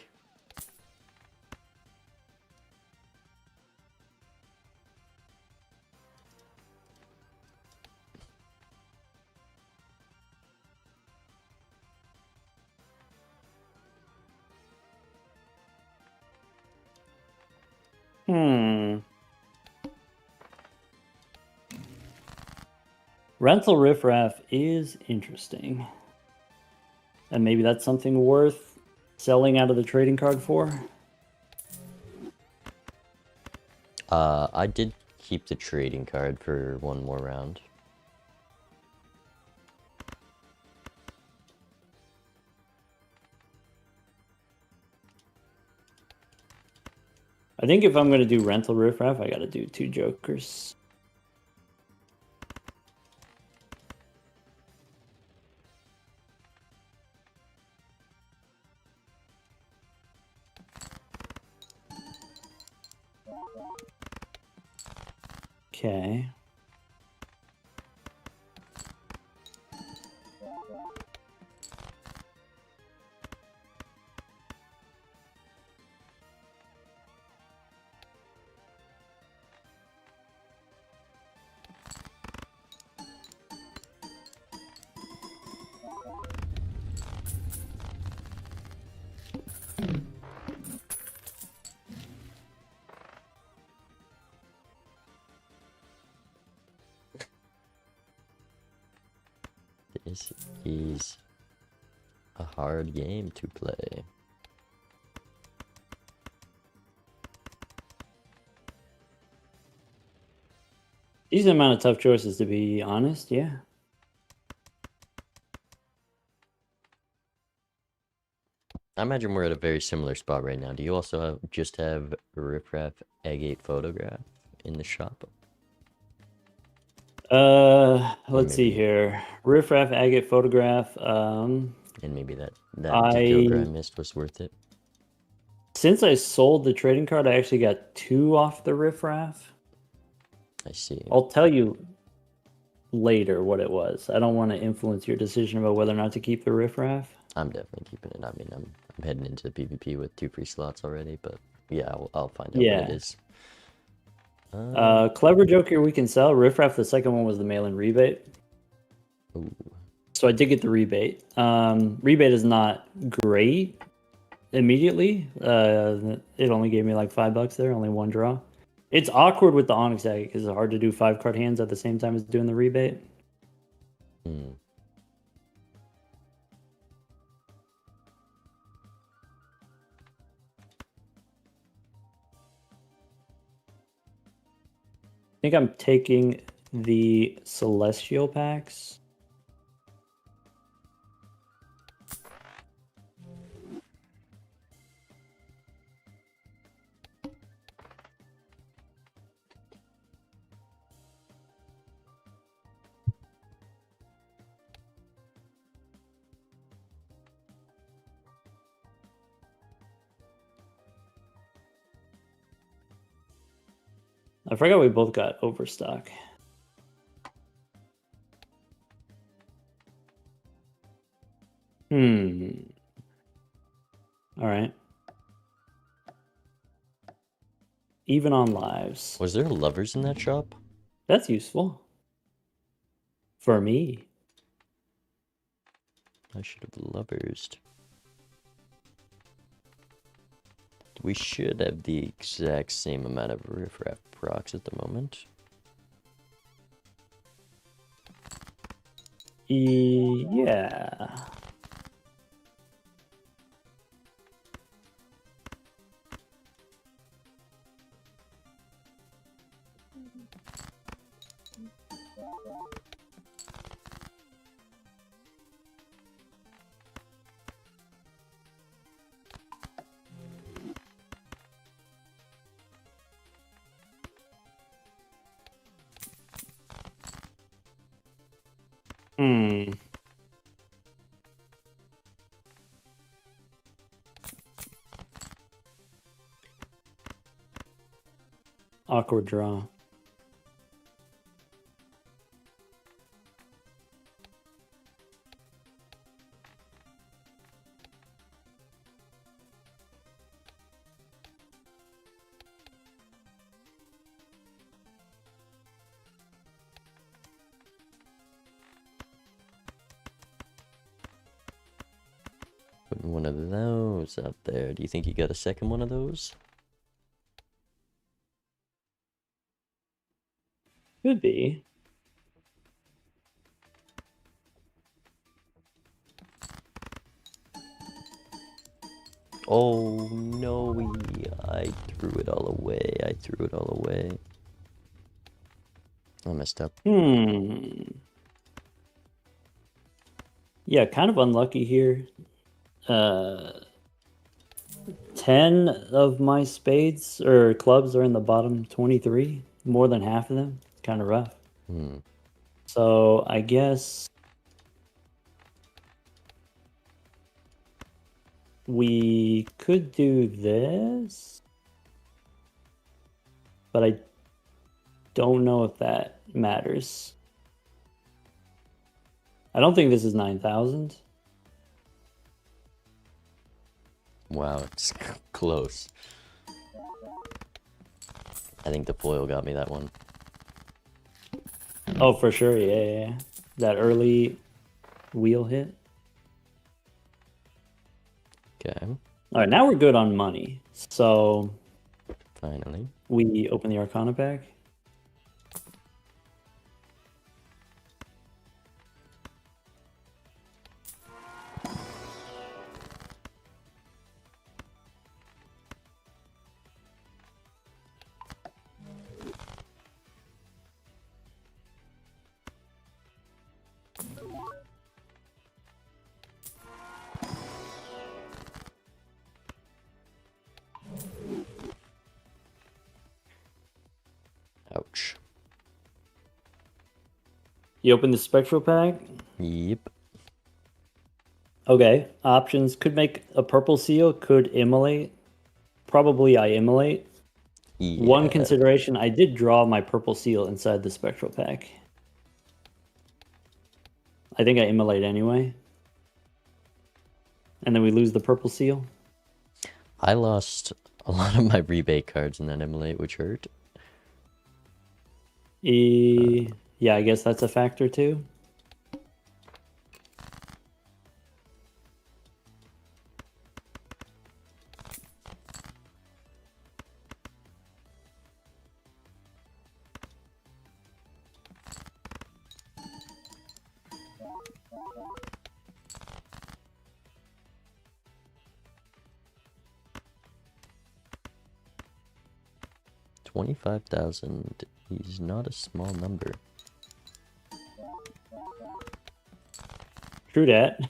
Rental riffraff is interesting. And maybe that's something worth selling out of the trading card for. I did keep the trading card for one more round. I think if I'm going to do rental riffraff, I got to do 2 jokers. Okay. This is a hard game to play. Decent amount of tough choices, to be honest, yeah. I imagine we're at a very similar spot right now. Do you also just have Riffraff Agate Photograph in the shop? Let's see here. Riffraff Agate Photograph. And maybe that joker I missed was worth it. Since I sold the trading card, I actually got 2 off the Riffraff. I see. I'll tell you later what it was. I don't want to influence your decision about whether or not to keep the Riffraff. I'm definitely keeping it. I mean, I'm heading into the PvP with 2 free slots already, but yeah, I'll find out what it is. Clever Joker we can sell. Riffraff, the second one was the mail-in rebate. Ooh. So I did get the rebate. Rebate is not great immediately. It only gave me like $5 there, only 1 draw. It's awkward with the Onyx Agate because it's hard to do 5-card hands at the same time as doing the rebate. think I'm taking the Celestial packs. I forgot we both got Overstock. All right. Even on lives. Was there lovers in that shop? That's useful. For me. I should have lovers. We should have the exact same amount of riffraff procs at the moment. Yeah. Awkward draw. Putting one of those up there. Do you think you got a second one of those? Could be. Oh no, I threw it all away. I threw it all away. I messed up. Yeah, kind of unlucky here. 10 of my spades or clubs are in the bottom 23. More than half of them. It's kind of rough. So I guess we could do this, but I don't know if that matters. I don't think this is 9,000. Wow, it's close. I think the foil got me that one. Oh, for sure. Yeah. That early wheel hit. Okay. All right, now we're good on money. So Finally. we open the Arcana pack. Ouch. You open the Spectral pack. Yep. Okay, options. Could make a purple seal, could immolate. Probably I immolate. Yeah. One consideration, I did draw my purple seal inside the Spectral pack. I think I immolate anyway. And then we lose the purple seal. I lost a lot of my rebate cards in that immolate, which hurt. Yeah, I guess that's a factor too. $25,000 He's not a small number. True that.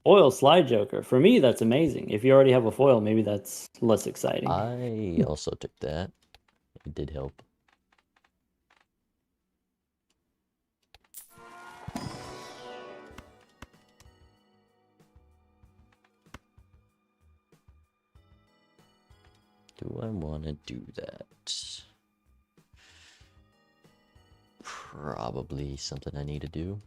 Foil slide joker. For me, that's amazing. If you already have a foil, maybe that's less exciting. I also took that. It did help. Do I want to do that? Probably something I need to do.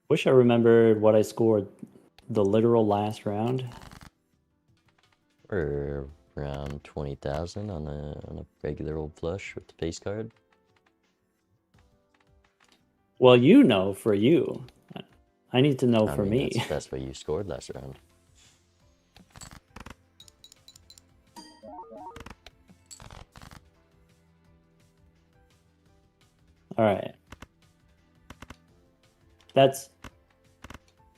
Wish I remembered what I scored the literal last round. Or around 20,000 on a regular old flush with the base card. Well, you know for you. I need to know I for mean, me. that's what you scored last round. All right. That's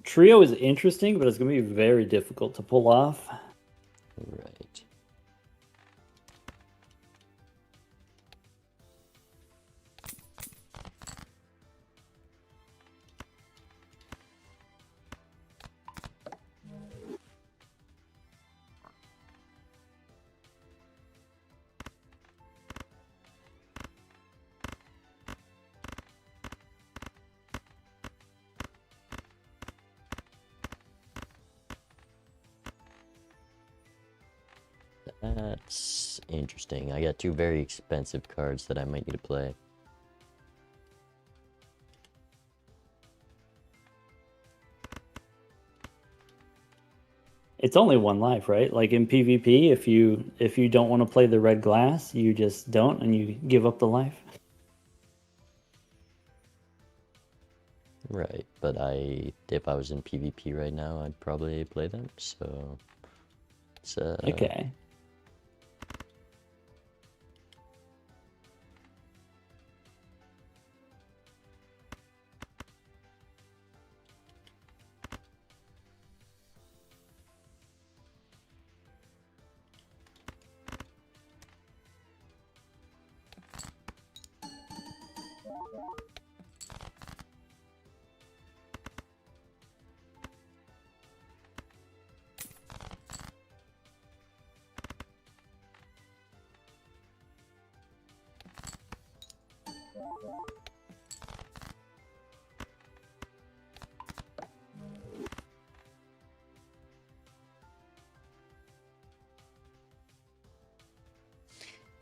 trio is interesting, but it's going to be very difficult to pull off. Right. That's interesting. I got two very expensive cards that I might need to play. It's only one life, right? Like in PvP, if you don't want to play the red glass, you just don't and you give up the life. Right, but if I was in PvP right now, I'd probably play them, so it's Okay.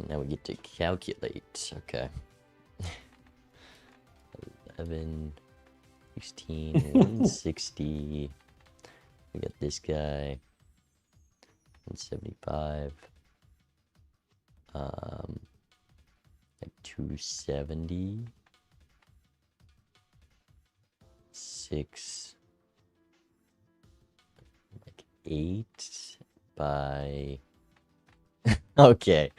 now we get to calculate. Okay. 11, 16, 160. We got this guy. 175. Like 270. 6. Like 8 by. Okay.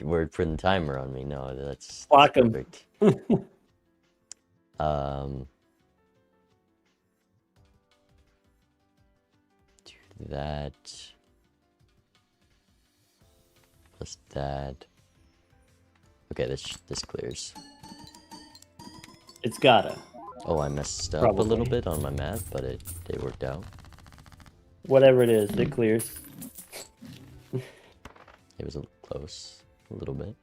Word putting timer on me. No, that's Block 'em. perfect. Do that plus that. Okay, this clears. It's gotta. Oh, I messed up Probably. a little bit on my math, but it worked out. Whatever it is, it clears. It was close, a little bit.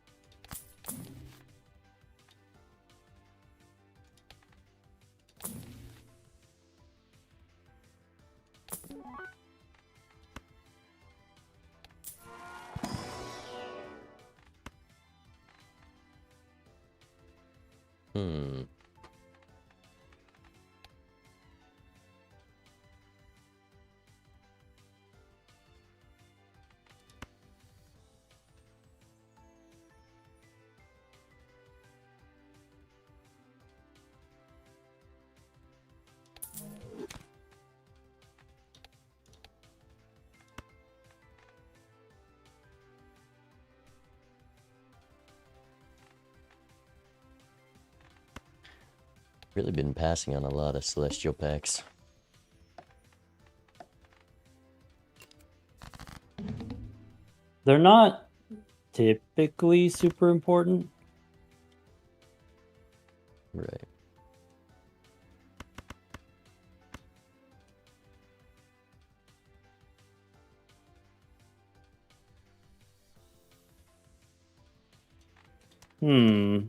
Hmm. Really been passing on a lot of celestial packs. They're not typically super important. Right. Hmm.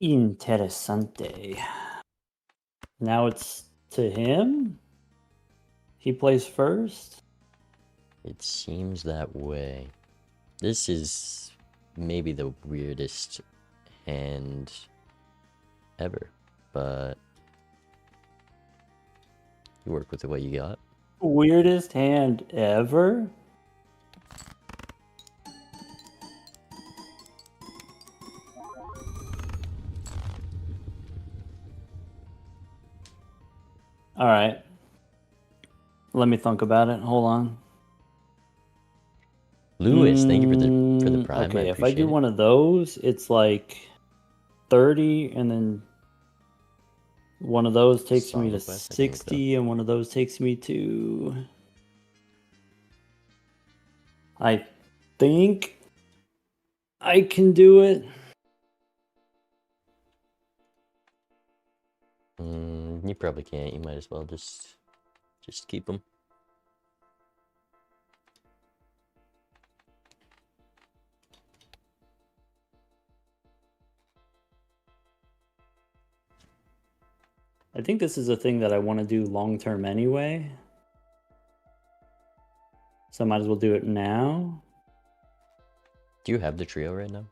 Interessante. Now it's to him? He plays first? It seems that way. This is maybe the weirdest hand ever, but you work with what you got. Weirdest hand ever? All right. Let me think about it. Hold on. Lewis, thank you for the prime. Okay, I if I do appreciate it. one of those, it's like 30, and then one of those takes me to Song request, I think so. 60, and one of those takes me to... I think I can do it. You probably can't. You might as well just keep them. I think this is a thing that I want to do long term anyway. So I might as well do it now. Do you have the trio right now?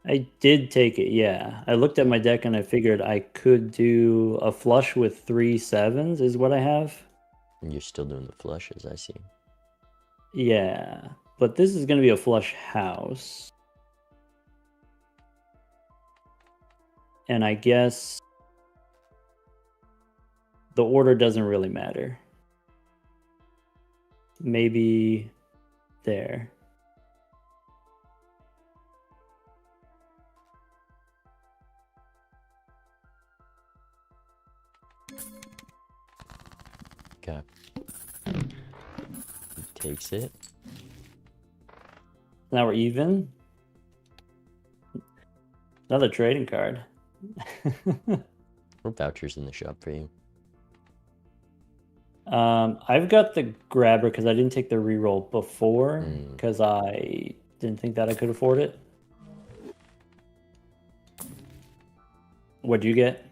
I did take it, yeah. I looked at my deck and I figured I could do a flush with 3 sevens is what I have. And you're still doing the flushes, I see. Yeah, but this is going to be a flush house. And I guess the order doesn't really matter. Maybe there. Okay. He takes it. Now we're even. Another trading card. What vouchers in the shop for you? I've got the grabber because I didn't take the reroll before Mm. because I didn't think that I could afford it. What'd you get?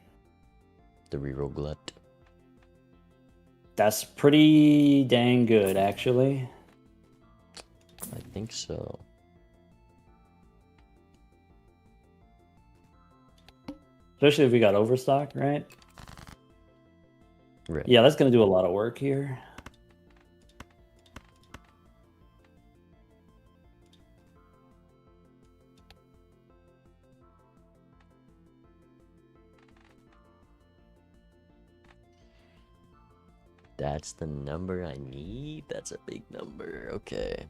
The reroll glut. That's pretty dang good, actually. I think so. Especially if we got overstock, right? Right. Yeah, that's going to do a lot of work here. That's the number I need? That's a big number. Okay.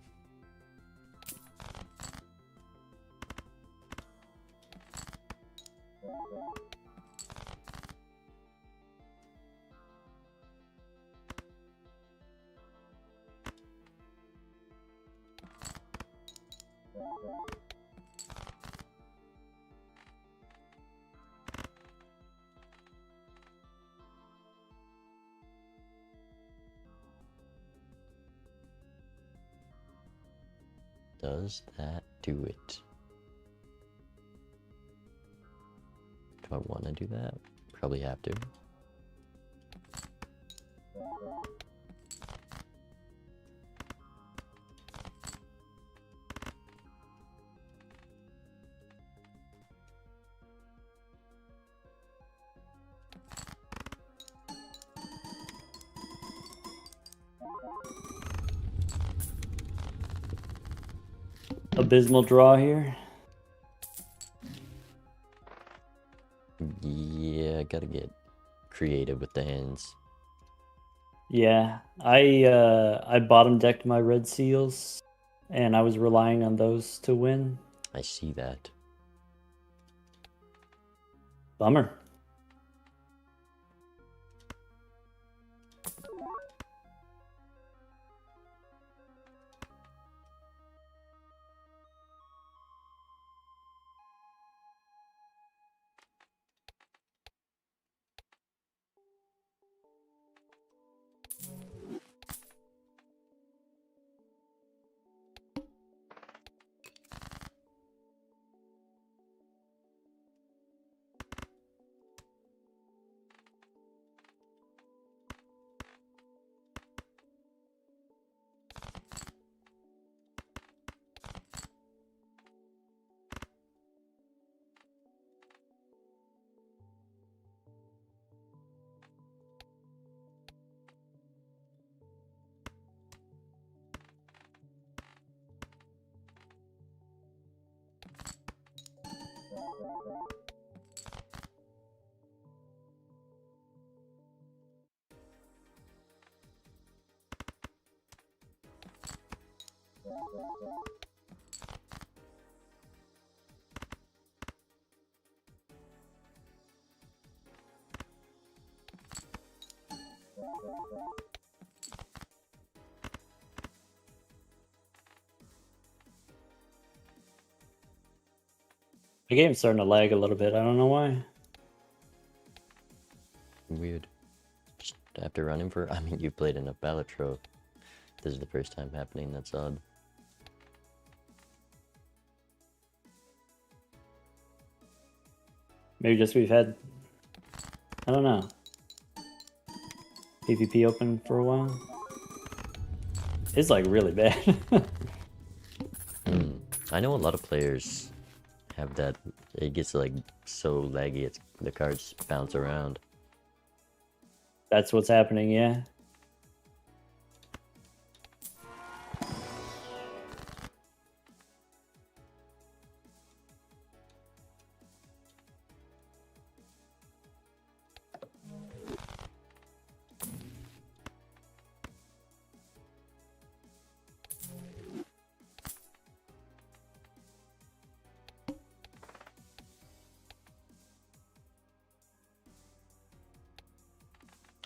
Does that do it? Do I want to do that? Probably have to. Abysmal draw here. Yeah, gotta get creative with the hands. Yeah, I bottom decked my red seals, and I was relying on those to win. I see that. Bummer. The game's starting to lag a little bit. I don't know why. Weird. Just after running for... I mean, you played enough Balatro. This is the first time happening. That's odd. Maybe just we've had, I don't know, PvP open for a while. It's like really bad. I know a lot of players have that. It gets like so laggy, the cards bounce around. That's what's happening, yeah.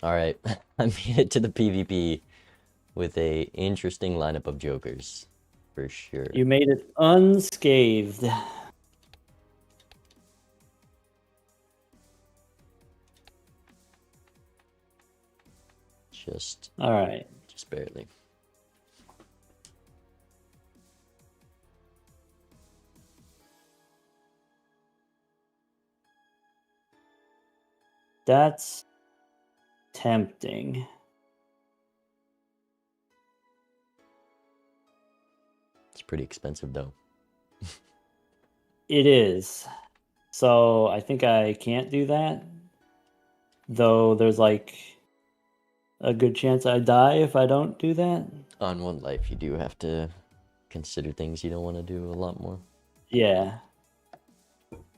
Alright, I made it to the PvP with a interesting lineup of jokers. For sure. You made it unscathed. Just All right. Just barely. That's tempting. It's pretty expensive though. It is. So I think I can't do that. Though there's like a good chance I die if I don't do that. On one life, you do have to consider things you don't want to do a lot more. Yeah.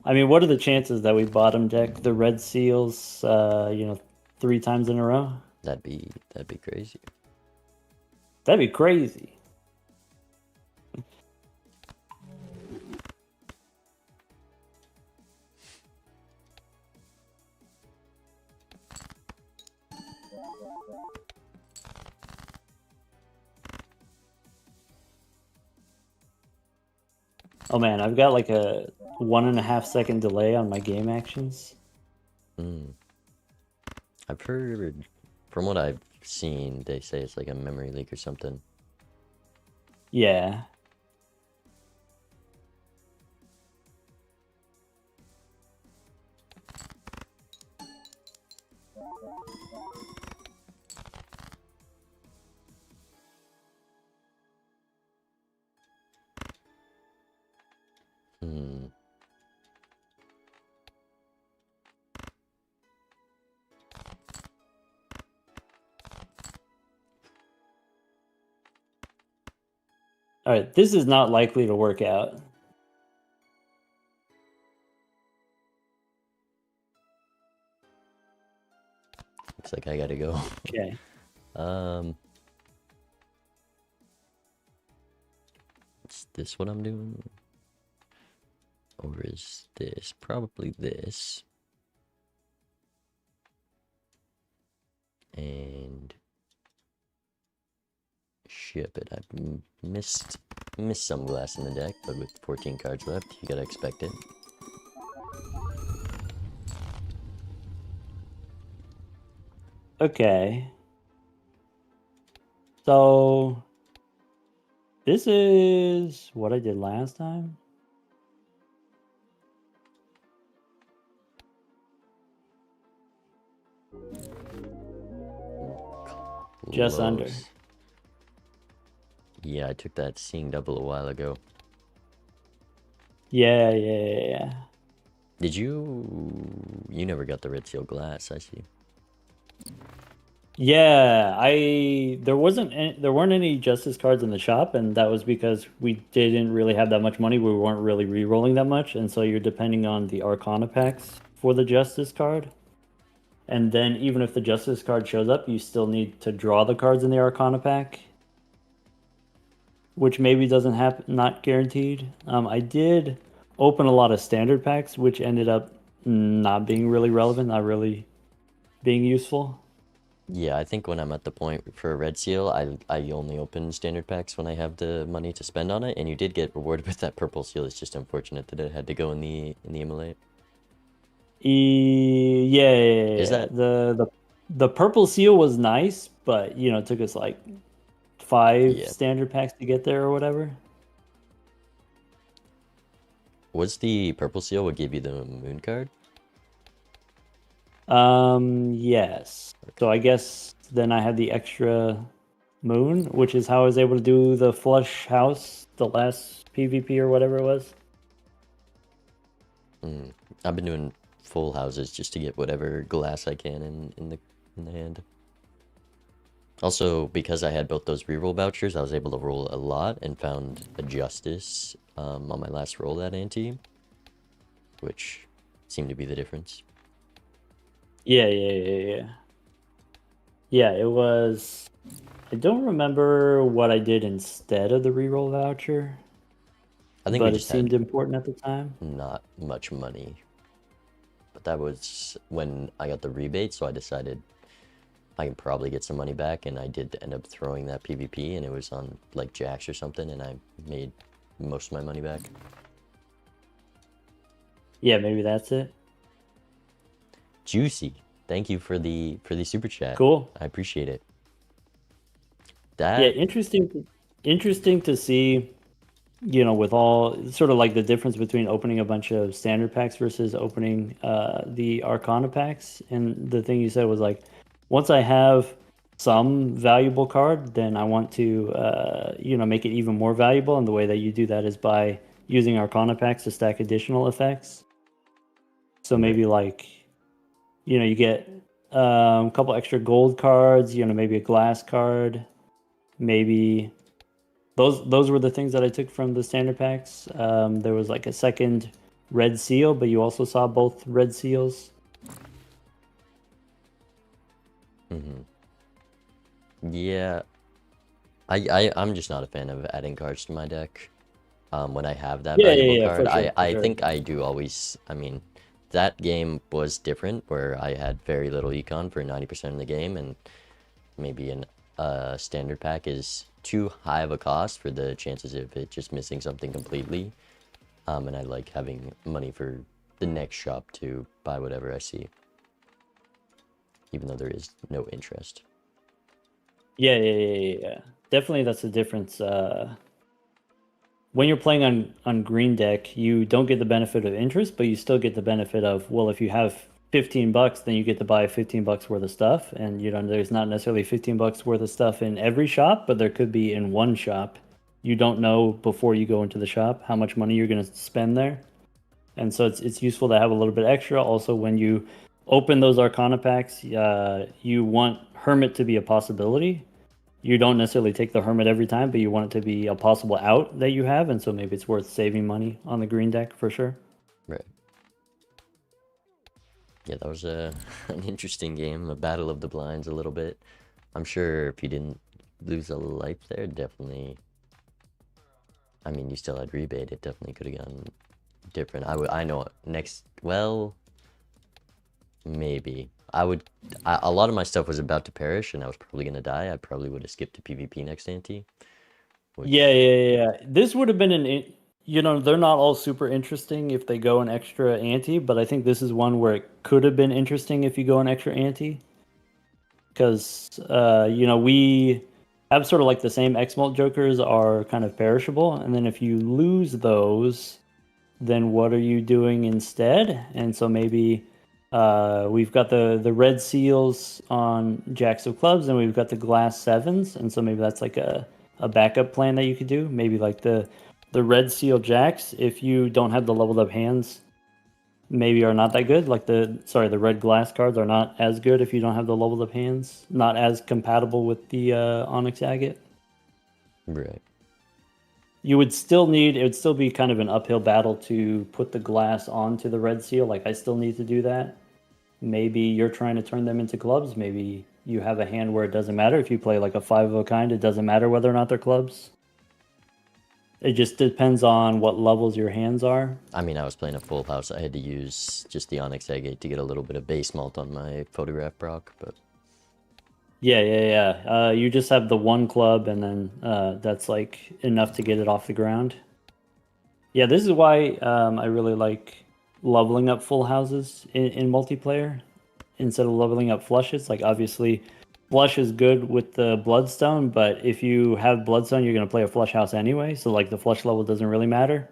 I mean, what are the chances that we bottom deck the red seals, 3 times in a row? That'd be crazy. That'd be crazy. Oh man, I've got like a 1.5 second delay on my game actions. I've heard, from what I've seen, they say it's like a memory leak or something. Yeah. All right, this is not likely to work out. Looks like I gotta go. Okay. Is this what I'm doing? Or is this? Probably this. And ship it. I've missed some glass in the deck, but with 14 cards left, you gotta expect it. Okay. So this is what I did last time. Just under. Close. Yeah, I took that seeing double a while ago. Yeah. Did you never got the red seal glass, I see. Yeah, there weren't any justice cards in the shop, and that was because we didn't really have that much money. We weren't really re-rolling that much, and so you're depending on the Arcana packs for the justice card. And then even if the justice card shows up, you still need to draw the cards in the Arcana pack, which maybe doesn't happen, not guaranteed. I did open a lot of standard packs, which ended up not being really relevant, not really being useful. Yeah, I think when I'm at the point for a red seal, I only open standard packs when I have the money to spend on it, and you did get rewarded with that purple seal. It's just unfortunate that it had to go in the immolate. Yeah. Is that The purple seal was nice, but it took us like 5 yeah? standard packs to get there or whatever. Was the purple seal what gave you the moon card? Yes. So I guess then I had the extra moon, which is how I was able to do the flush house, the last PvP or whatever it was. I've been doing full houses just to get whatever glass I can in the hand. Also, because I had both those reroll vouchers, I was able to roll a lot and found a justice on my last roll at ante, which seemed to be the difference. Yeah. Yeah, it was. I don't remember what I did instead of the reroll voucher, I think we but it just seemed had important at the time. not much money. But that was when I got the rebate, so I decided I can probably get some money back, and I did end up throwing that PvP, and it was on like Jax or something, and I made most of my money back. Yeah, maybe that's it. Juicy. Thank you for the super chat. Cool. I appreciate it. Yeah, interesting to see, with all sort of like the difference between opening a bunch of standard packs versus opening the Arcana packs. And the thing you said was like, once I have some valuable card, then I want to make it even more valuable. And the way that you do that is by using Arcana packs to stack additional effects. So maybe like, you get a couple extra gold cards, maybe a glass card, maybe those were the things that I took from the standard packs. There was like a second red seal, but you also saw both red seals. Yeah, I'm just not a fan of adding cards to my deck. When I have that Yeah, valuable yeah, yeah, card, for sure, for I sure. think I do always. I mean, that game was different where I had very little econ for 90% of the game, and maybe an standard pack is too high of a cost for the chances of it just missing something completely. And I like having money for the next shop to buy whatever I see, even though there is no interest. Yeah, yeah, yeah, yeah, yeah. Definitely, that's the difference. When you're playing on green deck, you don't get the benefit of interest, but you still get the benefit of, well, if you have $15, then you get to buy $15 worth of stuff, and there's not necessarily $15 worth of stuff in every shop, but there could be in one shop. You don't know before you go into the shop how much money you're going to spend there, and so it's useful to have a little bit extra. Also, when you open those Arcana packs, you want Hermit to be a possibility. You don't necessarily take the Hermit every time, but you want it to be a possible out that you have, and so maybe it's worth saving money on the green deck for sure. Right. Yeah, that was an interesting game, a battle of the blinds a little bit. I'm sure if you didn't lose a life there, definitely. I mean, you still had rebate. It definitely could have gone different. I know next. Well, maybe a lot of my stuff was about to perish, and I was probably gonna die. I probably would have skipped to PvP next ante, Yeah, which yeah, yeah, yeah. This would have been they're not all super interesting if they go an extra ante, but I think this is one where it could have been interesting if you go an extra ante. Because, we have sort of like the same X-Mult Jokers are kind of perishable, and then if you lose those, then what are you doing instead? And so maybe we've got the red seals on jacks of clubs, and we've got the glass sevens, and so maybe that's like a backup plan that you could do. Maybe like the red seal jacks, if you don't have the leveled up hands, maybe are not that good. Like the red glass cards are not as good if you don't have the leveled up hands. Not as compatible with the Onyx Agate. right. It would still be kind of an uphill battle to put the glass onto the red seal. Like I still need to do that. Maybe you're trying to turn them into clubs. Maybe you have a hand where it doesn't matter. If you play like a five of a kind, it doesn't matter whether or not they're clubs. It just depends on what levels your hands are. I mean, I was playing a full house. I had to use just the Onyx Agate to get a little bit of base malt on my photograph Brock, but Yeah, yeah, yeah. You just have the one club, and then that's like enough to get it off the ground. Yeah, this is why I really like leveling up full houses in multiplayer instead of leveling up flushes. Like obviously, flush is good with the bloodstone, but if you have bloodstone, you're gonna play a flush house anyway. So like the flush level doesn't really matter.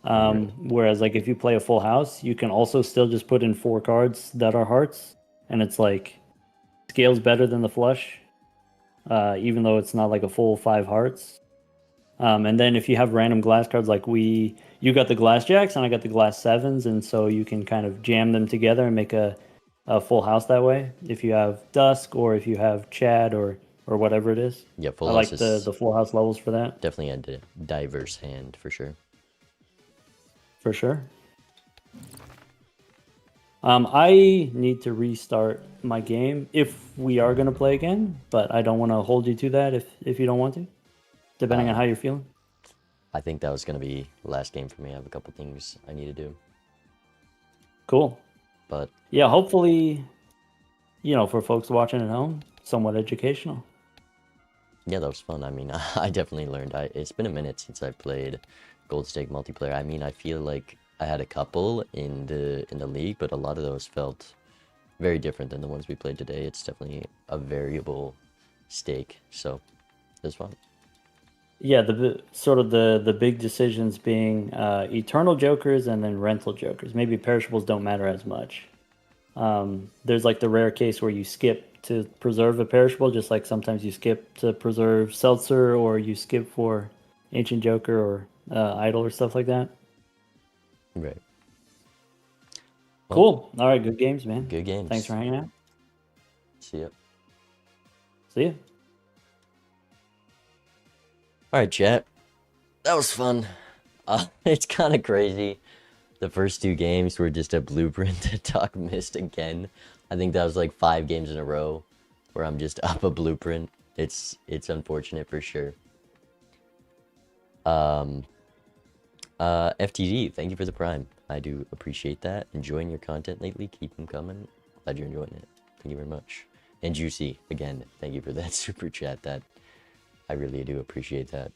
right. Whereas like if you play a full house, you can also still just put in four cards that are hearts, and it's like scales better than the flush, even though it's not like a full five hearts. And then if you have random glass cards, like you got the glass jacks and I got the glass sevens, and so you can kind of jam them together and make a full house that way. If you have Dusk or if you have Chad or whatever it is, Yeah, I full house like is the full house levels for that definitely a diverse hand for sure. for sure. I need to restart my game if we are going to play again, but I don't want to hold you to that if you don't want to, depending on Uh, how you're feeling. I think that was gonna be the last game for me. I have a couple things I need to do, Cool. but Yeah, hopefully, for folks watching at home, somewhat educational. yeah, that was fun. I mean, I definitely learned. It's been a minute since I played Gold Stake multiplayer. I mean, I feel like I had a couple in the league, but a lot of those felt very different than the ones we played today. It's definitely a variable stake, so it was fun. Yeah, sort of the big decisions being eternal jokers and then rental jokers. Maybe perishables don't matter as much. There's like the rare case where you skip to preserve a perishable, just like sometimes you skip to preserve seltzer or you skip for ancient joker or idol or stuff like that. Right. Well, Cool. All right, good games, man. good Thanks for games. hanging out. See ya. See ya. All right, chat. That was fun. It's kind of crazy. The first two games were just a blueprint to talk mist again. I think that was like 5 games in a row where I'm just up a blueprint. It's unfortunate for sure. Um, FTD, thank you for the Prime. I do appreciate that. Enjoying your content lately. Keep them coming. Glad you're enjoying it. Thank you very much. And Juicy, again, thank you for that super chat. That I really do appreciate that.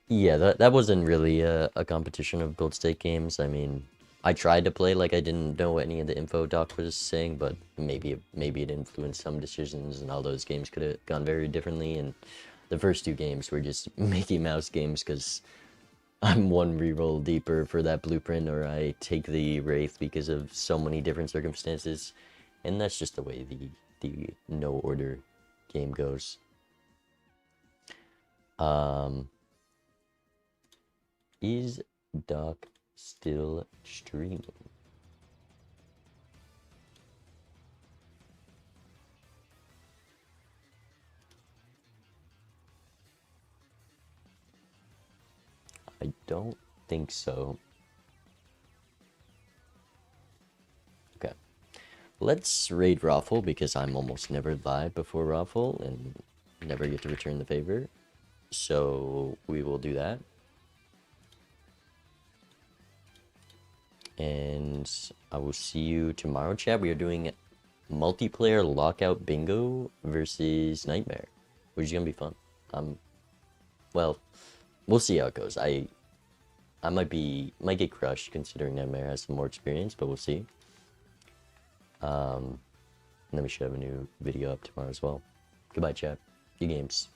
Yeah, that wasn't really a competition of Gold Stake games. I mean, I tried to play like I didn't know what any of the info doc was saying, but maybe it influenced some decisions, and all those games could have gone very differently. And the first two games were just Mickey Mouse games because I'm one reroll deeper for that blueprint, or I take the Wraith because of so many different circumstances, and that's just the way the no order game goes. Is Doc still streaming? I don't think so. Okay. Let's raid Raffle because I'm almost never live before Raffle and never get to return the favor. So we will do that. And I will see you tomorrow, chat. We are doing multiplayer lockout bingo versus Nightmare, which is gonna be fun. Well, we'll see how it goes. I might get crushed considering Nightmare has some more experience, but we'll see. And then we should have a new video up tomorrow as well. Goodbye, chat. Good games.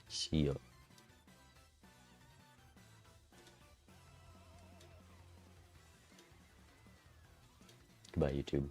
See ya. Goodbye, YouTube.